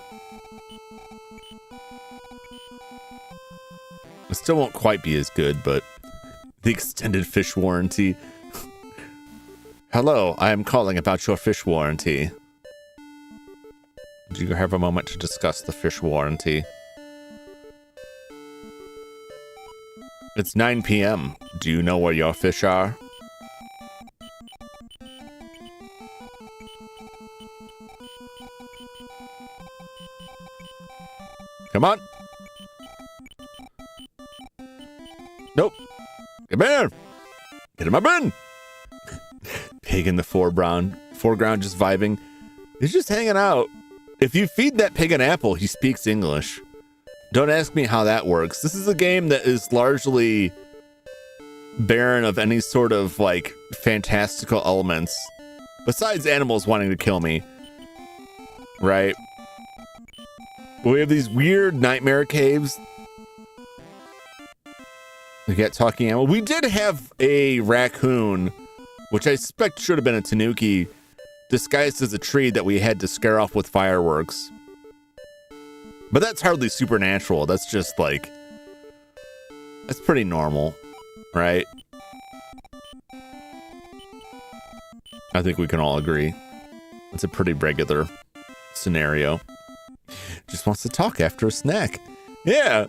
It still won't quite be as good, but the extended fish warranty. Hello, I am calling about your fish warranty. Do you have a moment to discuss the fish warranty? It's 9 p.m. Do you know where your fish are? Come on. Nope. Come here. Get in my bin. Pig in the foreground just vibing. He's just hanging out. If you feed that pig an apple, he speaks English. Don't ask me how that works. This is a game that is largely barren of any sort of like fantastical elements. Besides animals wanting to kill me. Right? We have these weird nightmare caves. We got talking animal. We did have a raccoon, which I suspect should have been a tanuki, disguised as a tree that we had to scare off with fireworks. But that's hardly supernatural. That's just like, that's pretty normal, right? I think we can all agree. It's a pretty regular scenario. Just wants to talk after a snack. Yeah.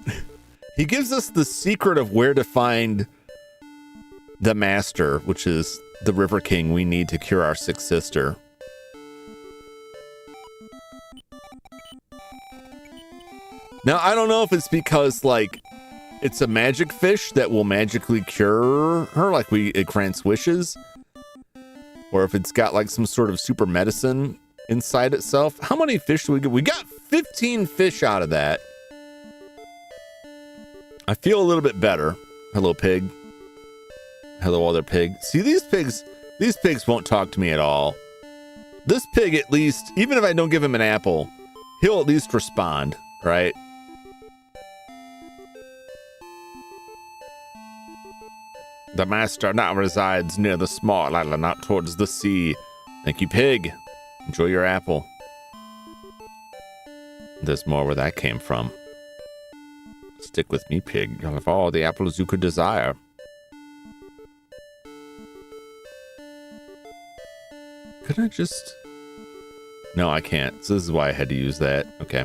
He gives us the secret of where to find the master, which is the River King we need to cure our sick sister. Now, I don't know if it's because, like, it's a magic fish that will magically cure her, like it grants wishes. Or if it's got, like, some sort of super medicine inside itself. How many fish do we get? We got 15 fish out of that. I feel a little bit better. Hello, pig. Hello, other pig. See, these pigs won't talk to me at all. This pig, at least, even if I don't give him an apple, he'll at least respond, right? The master now resides near the small island out towards the sea. Thank you, pig. Enjoy your apple. There's more where that came from. Stick with me, pig. You'll have all the apples you could desire. Could I just... No, I can't. So this is why I had to use that. Okay.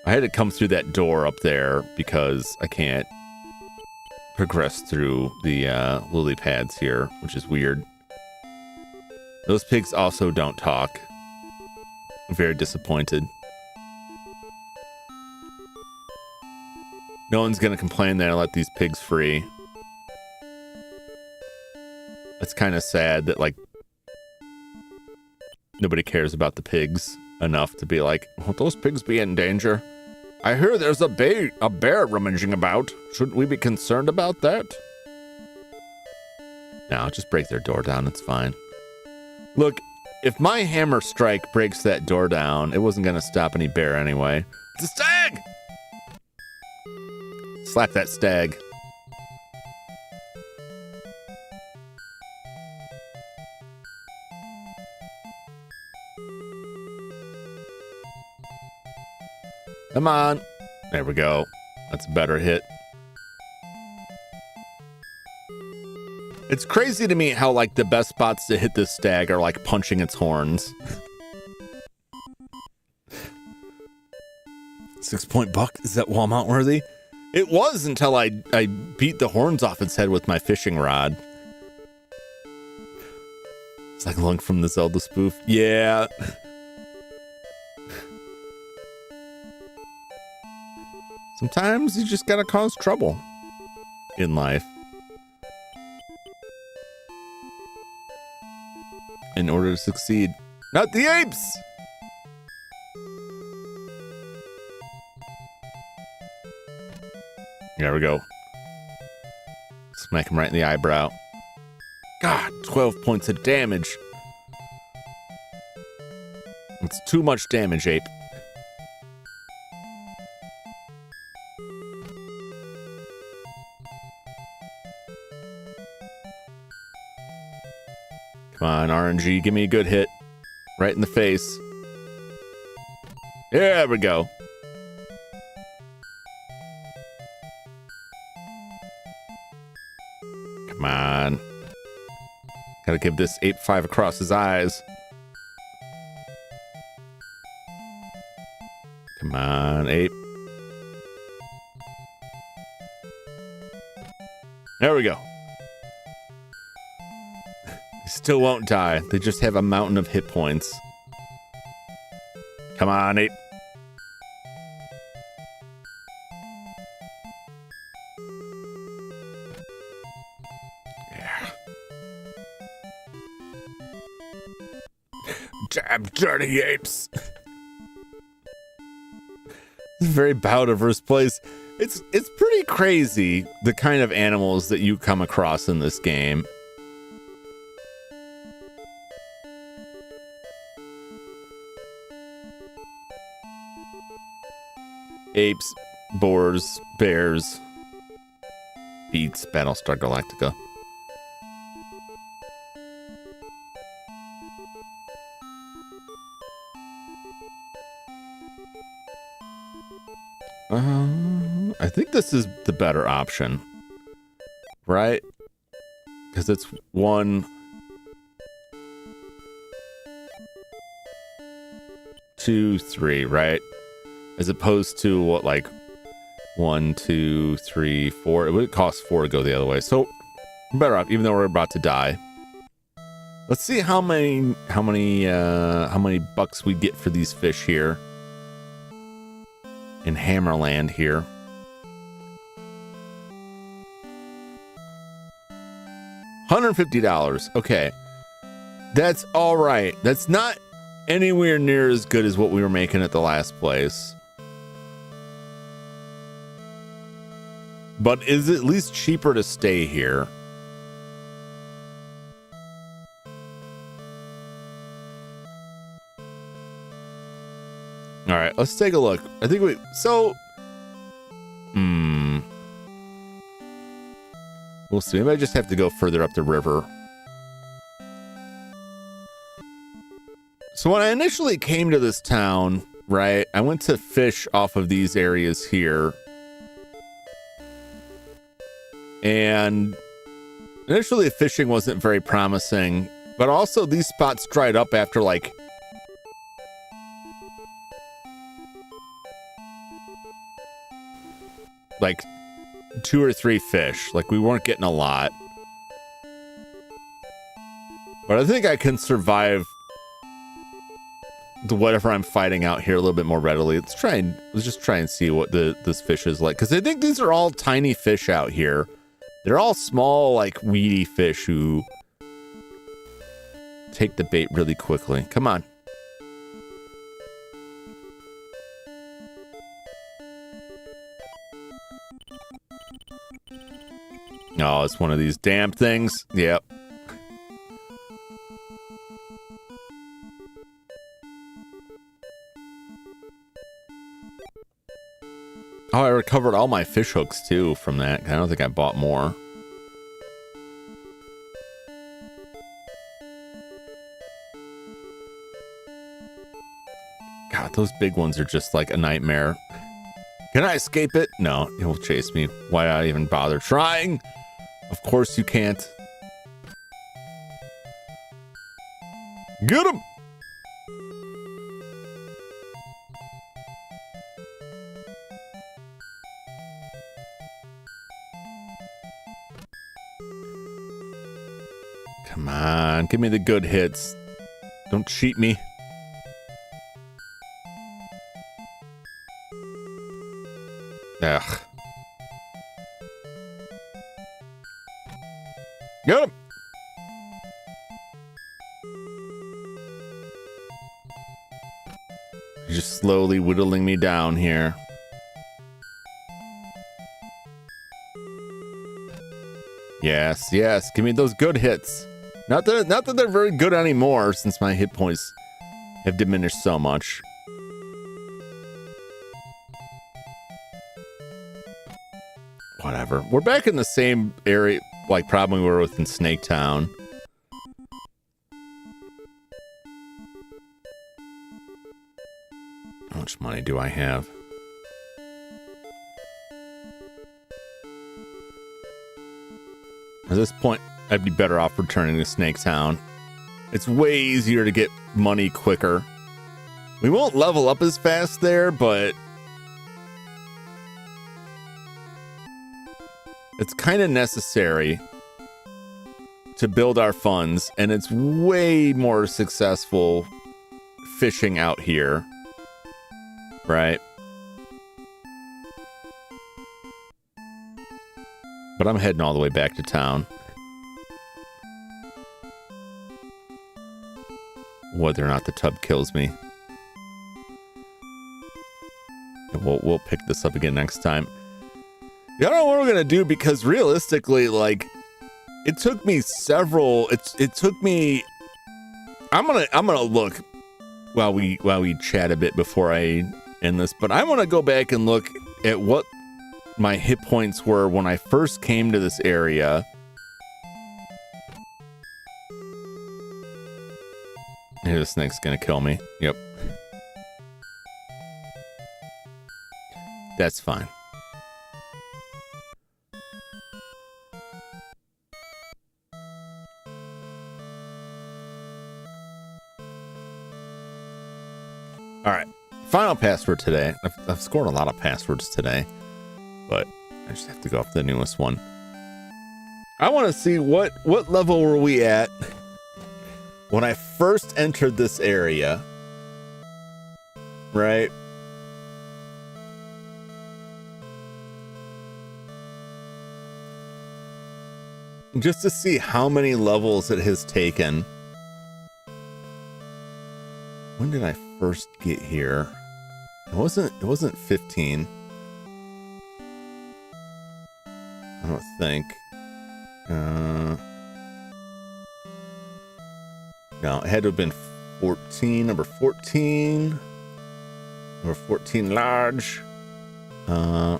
I had to come through that door up there because I can't progress through the lily pads here, which is weird. Those pigs also don't talk. I'm very disappointed. No one's gonna complain that I let these pigs free. It's kind of sad that, like, nobody cares about the pigs enough to be like, won't those pigs be in danger? I hear there's a bear rummaging about. Shouldn't we be concerned about that? No, I'll just break their door down. It's fine. Look, if my hammer strike breaks that door down, it wasn't gonna stop any bear anyway. It's a stag! Slap that stag. Come on. There we go. That's a better hit. It's crazy to me how, like, the best spots to hit this stag are, like, punching its horns. 6-point buck? Is that Walmart worthy? It was until I beat the horns off its head with my fishing rod. It's like Lunk from the Zelda spoof. Yeah. Sometimes you just gotta cause trouble in life in order to succeed. Not the apes! There we go. Smack him right in the eyebrow. God, 12 points of damage. It's too much damage, ape. Come on, RNG, give me a good hit. Right in the face. There we go. Come on. Gotta give this ape 5 across his eyes. Come on, ape. There we go. They still won't die. They just have a mountain of hit points. Come on, ape. Yeah. Damn dirty apes. It's a very bow-diverse place. It's pretty crazy, the kind of animals that you come across in this game. Apes, boars, bears, beats, Battlestar Galactica. I think this is the better option, right? Because it's 1, 2, 3, right? As opposed to what, like 1, 2, 3, 4. It would cost 4 to go the other way. So we're better off, even though we're about to die. Let's see how many bucks we get for these fish here in Hammerland here. $150. Okay. That's all right. That's not anywhere near as good as what we were making at the last place. but is at least cheaper to stay here. All right, let's take a look. I think we'll see. Maybe I just have to go further up the river. So when I initially came to this town, right, I went to fish off of these areas here. And initially fishing wasn't very promising, but also these spots dried up after like two or three fish. Like we weren't getting a lot. But I think I can survive whatever I'm fighting out here a little bit more readily. Let's just try and see what this fish is like, because I think these are all tiny fish out here. They're all small, like weedy fish who take the bait really quickly. Come on. Oh, it's one of these damn things. Yep. Oh, I recovered all my fish hooks too from that. I don't think I bought more. God, those big ones are just like a nightmare. Can I escape it? No, it will chase me. Why I even bother trying? Of course you can't. Get him! Come on, give me the good hits. Don't cheat me. Ugh. Get him! You're just slowly whittling me down here. Yes, yes, give me those good hits. Not that they're very good anymore, since my hit points have diminished so much. Whatever. We're back in the same area, like probably we were within Snake Town. How much money do I have? At this point, I'd be better off returning to Snake Town. It's way easier to get money quicker. We won't level up as fast there, but it's kind of necessary to build our funds, and it's way more successful fishing out here, right? But I'm heading all the way back to town. Whether or not the tub kills me. We'll pick this up again next time. I don't know what we're gonna do, because realistically, like, it took me several. It took me. I'm gonna look while we chat a bit before I end this, but I want to go back and look at what my hit points were when I first came to this area. Hey, this snake's gonna kill me. Yep. That's fine. All right, final password today. I've scored a lot of passwords today, but I just have to go off the newest one. I want to see what level were we at when I first entered this area, right? Just to see how many levels it has taken. When did I first get here? It wasn't 15. I don't think. No, it had to have been 14, number 14. Number 14 large. There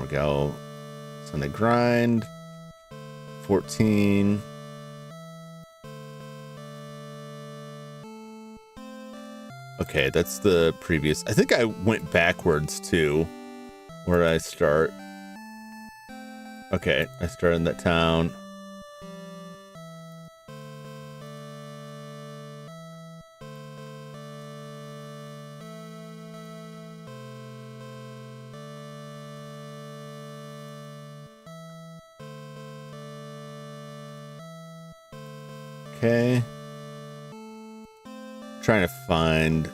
we go. Sunday grind. 14. Okay, that's the previous. I think I went backwards too. Where did I start? Okay, I started in that town. Okay. Trying to find.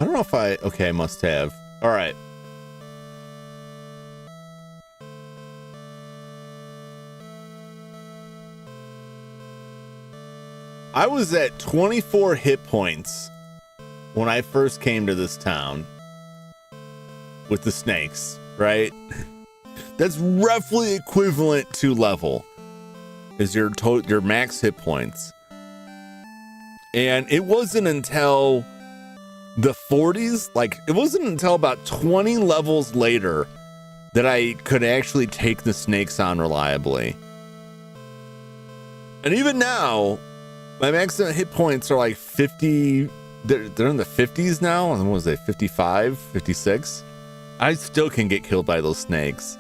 I don't know if I. Okay, I must have. All right. I was at 24 hit points when I first came to this town with the snakes, right? That's roughly equivalent to level is your max hit points. And it wasn't until the 40s, like it wasn't until about 20 levels later that I could actually take the snakes on reliably. And even now, my maximum hit points are like 50. They're in the 50s now. What was it, 55, 56? I still can get killed by those snakes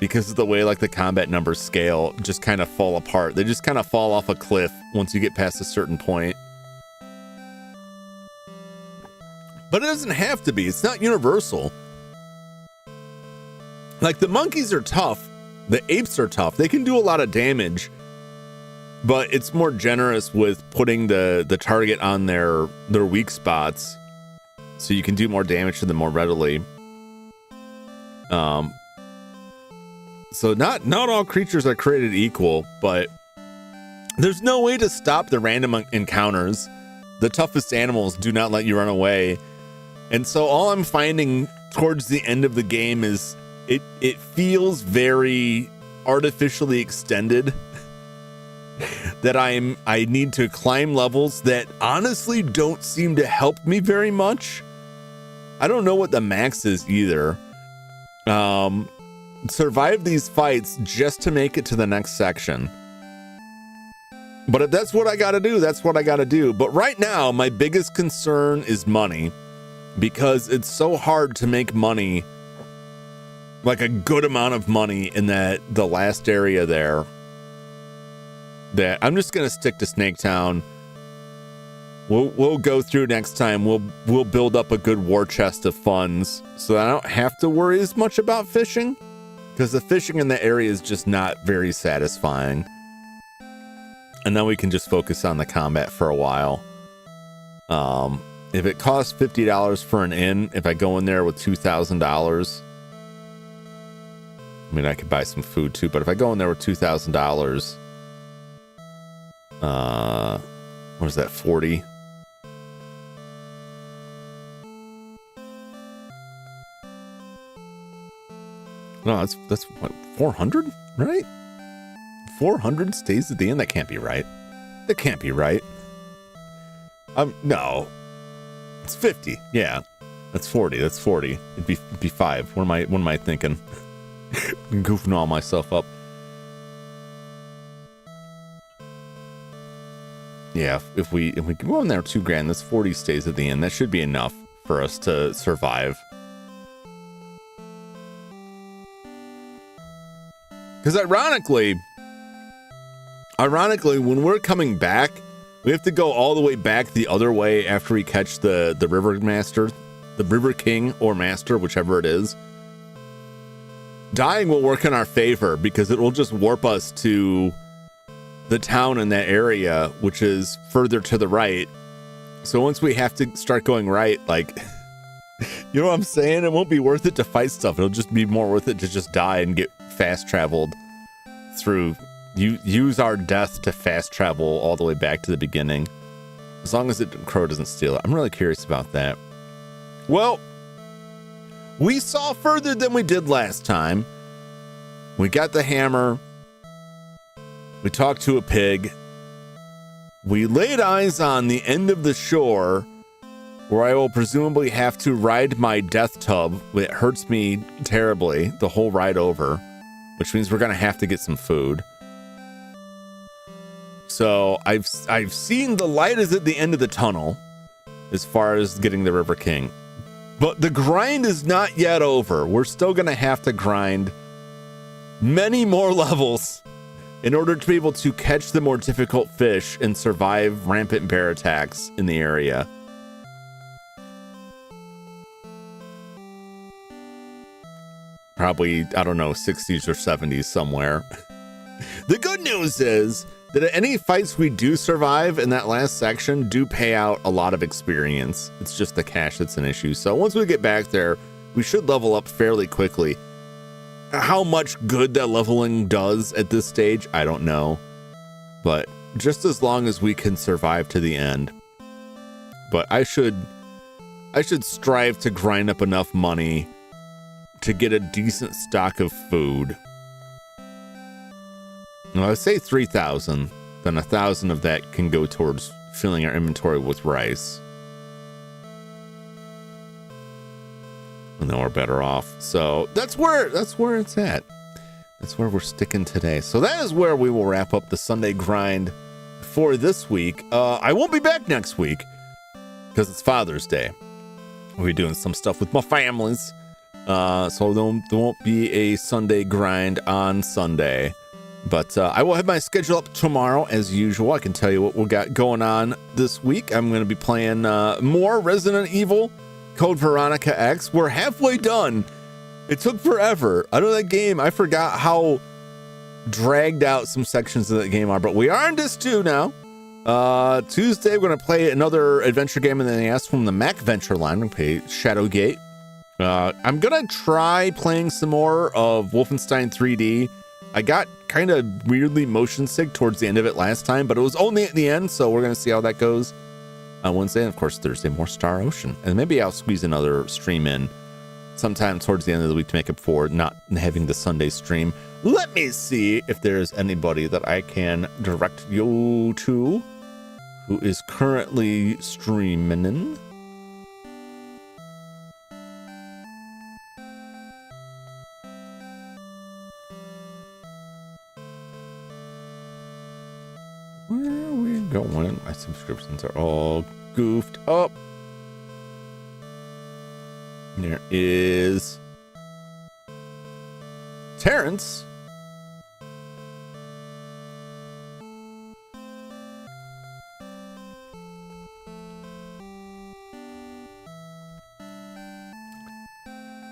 because of the way like the combat numbers scale just kind of fall apart. They just kind of fall off a cliff once you get past a certain point. But it doesn't have to be. It's not universal. Like the monkeys are tough. The apes are tough. They can do a lot of damage, but it's more generous with putting the target on their weak spots so you can do more damage to them more readily. So not all creatures are created equal, but there's no way to stop the random encounters. The toughest animals do not let you run away. And so all I'm finding towards the end of the game is it feels very artificially extended that I need to climb levels that honestly don't seem to help me very much. I don't know what the max is either. Survive these fights just to make it to the next section. But if that's what I gotta do, that's what I gotta do. But right now, my biggest concern is money, because it's so hard to make money, like a good amount of money in the last area there, that I'm just gonna stick to Snake Town. We'll go through next time. We'll build up a good war chest of funds so that I don't have to worry as much about fishing, because the fishing in the area is just not very satisfying. And then we can just focus on the combat for a while. If it costs $50 for an inn, if I go in there with $2,000, I mean, I could buy some food too, but if I go in there with $2,000, what is that, 40? No, that's what, 400, right? 400 stays at the end? That can't be right. That can't be right. No. It's 50. Yeah. That's 40. That's 40. It'd be 5. What am I thinking? I'm goofing all myself up. Yeah, if we go in there $2,000, that's 40 stays at the end. That should be enough for us to survive. Because ironically, when we're coming back, we have to go all the way back the other way after we catch the river master, the river king or master, whichever it is. Dying will work in our favor because it will just warp us to the town in that area, which is further to the right. So once we have to start going right, like, you know what I'm saying? It won't be worth it to fight stuff. It'll just be more worth it to just die and get fast traveled through. Use our death to fast travel all the way back to the beginning. As long as the crow doesn't steal it. I'm really curious about that. Well, we saw further than we did last time. We got the hammer. We talked to a pig. We laid eyes on the end of the shore where I will presumably have to ride my death tub. It hurts me terribly the whole ride over, which means we're going to have to get some food. So I've seen the light is at the end of the tunnel as far as getting the River King. But the grind is not yet over. We're still going to have to grind many more levels in order to be able to catch the more difficult fish and survive rampant bear attacks in the area. Probably, I don't know, 60s or 70s somewhere. The good news is that any fights we do survive in that last section do pay out a lot of experience. It's just the cash that's an issue. So once we get back there, we should level up fairly quickly. How much good that leveling does at this stage, I don't know. But just as long as we can survive to the end. But I should strive to grind up enough money to get a decent stock of food. Well, I say 3,000, then 1,000 of that can go towards filling our inventory with rice. And then we're better off. So that's where it's at. That's where we're sticking today. So that is where we will wrap up the Sunday grind for this week. I won't be back next week because it's Father's Day. We'll be doing some stuff with my families. So there won't be a Sunday grind on Sunday. But I will have my schedule up tomorrow as usual. I can tell you what we got going on this week. I'm going to be playing more Resident Evil Code Veronica X. We're halfway done. It took forever. I know that game. I forgot how dragged out some sections of that game are. But we are in Disc 2 now. Tuesday, we're going to play another adventure game in the NES from the Mac Venture line. We're going to play Shadowgate. I'm going to try playing some more of Wolfenstein 3D. I got kind of weirdly motion sick towards the end of it last time, but it was only at the end, so we're going to see how that goes on Wednesday. And, of course, Thursday, more Star Ocean. And maybe I'll squeeze another stream in sometime towards the end of the week to make up for not having the Sunday stream. Let me see if there's anybody that I can direct you to who is currently streaming. Where are we going? My subscriptions are all goofed up. There is Terrence.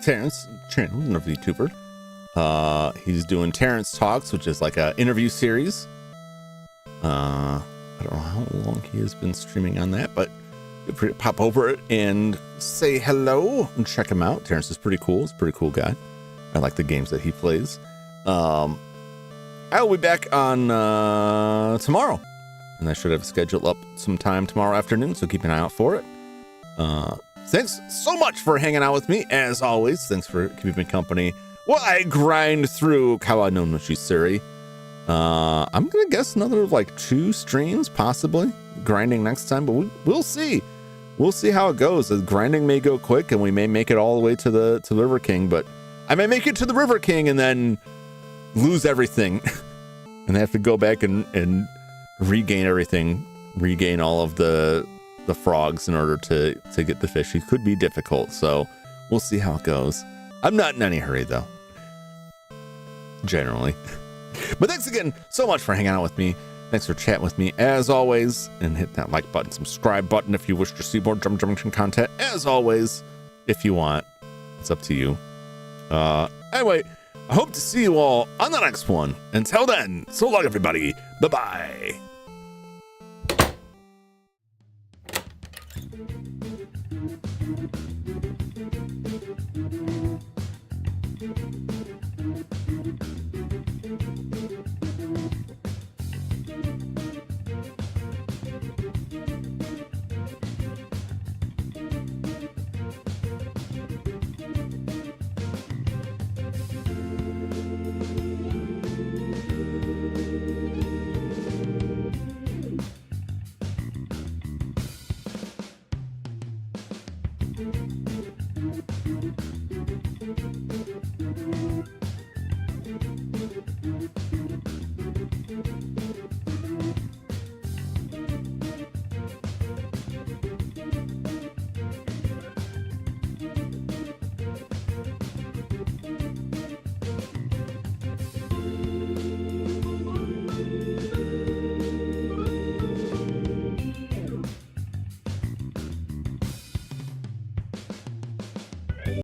Terrence, channel, another VTuber. He's doing Terrence Talks, which is like an interview series. I don't know how long he has been streaming on that, but feel free to pop over and say hello and check him out. Terrence is pretty cool. He's a pretty cool guy. I like the games that he plays. I will be back on tomorrow, and I should have a schedule up sometime tomorrow afternoon, so keep an eye out for it. Thanks so much for hanging out with me, as always. Thanks for keeping me company while I grind through Kawa no Nushi Tsuri. I'm gonna guess another like 2 streams, possibly grinding next time, but we'll see. We'll see how it goes. The grinding may go quick, and we may make it all the way to the River King, but I may make it to the River King and then lose everything, and have to go back and regain everything, regain all of the frogs in order to get the fish. It could be difficult, so we'll see how it goes. I'm not in any hurry though, generally. But thanks again so much for hanging out with me. Thanks for chatting with me as always, and hit that like button, subscribe button if you wish to see more Jum Jumington content. As always, if you want, it's up to you. Anyway, I hope to see you all on the next one. Until then, so long everybody. Bye-bye.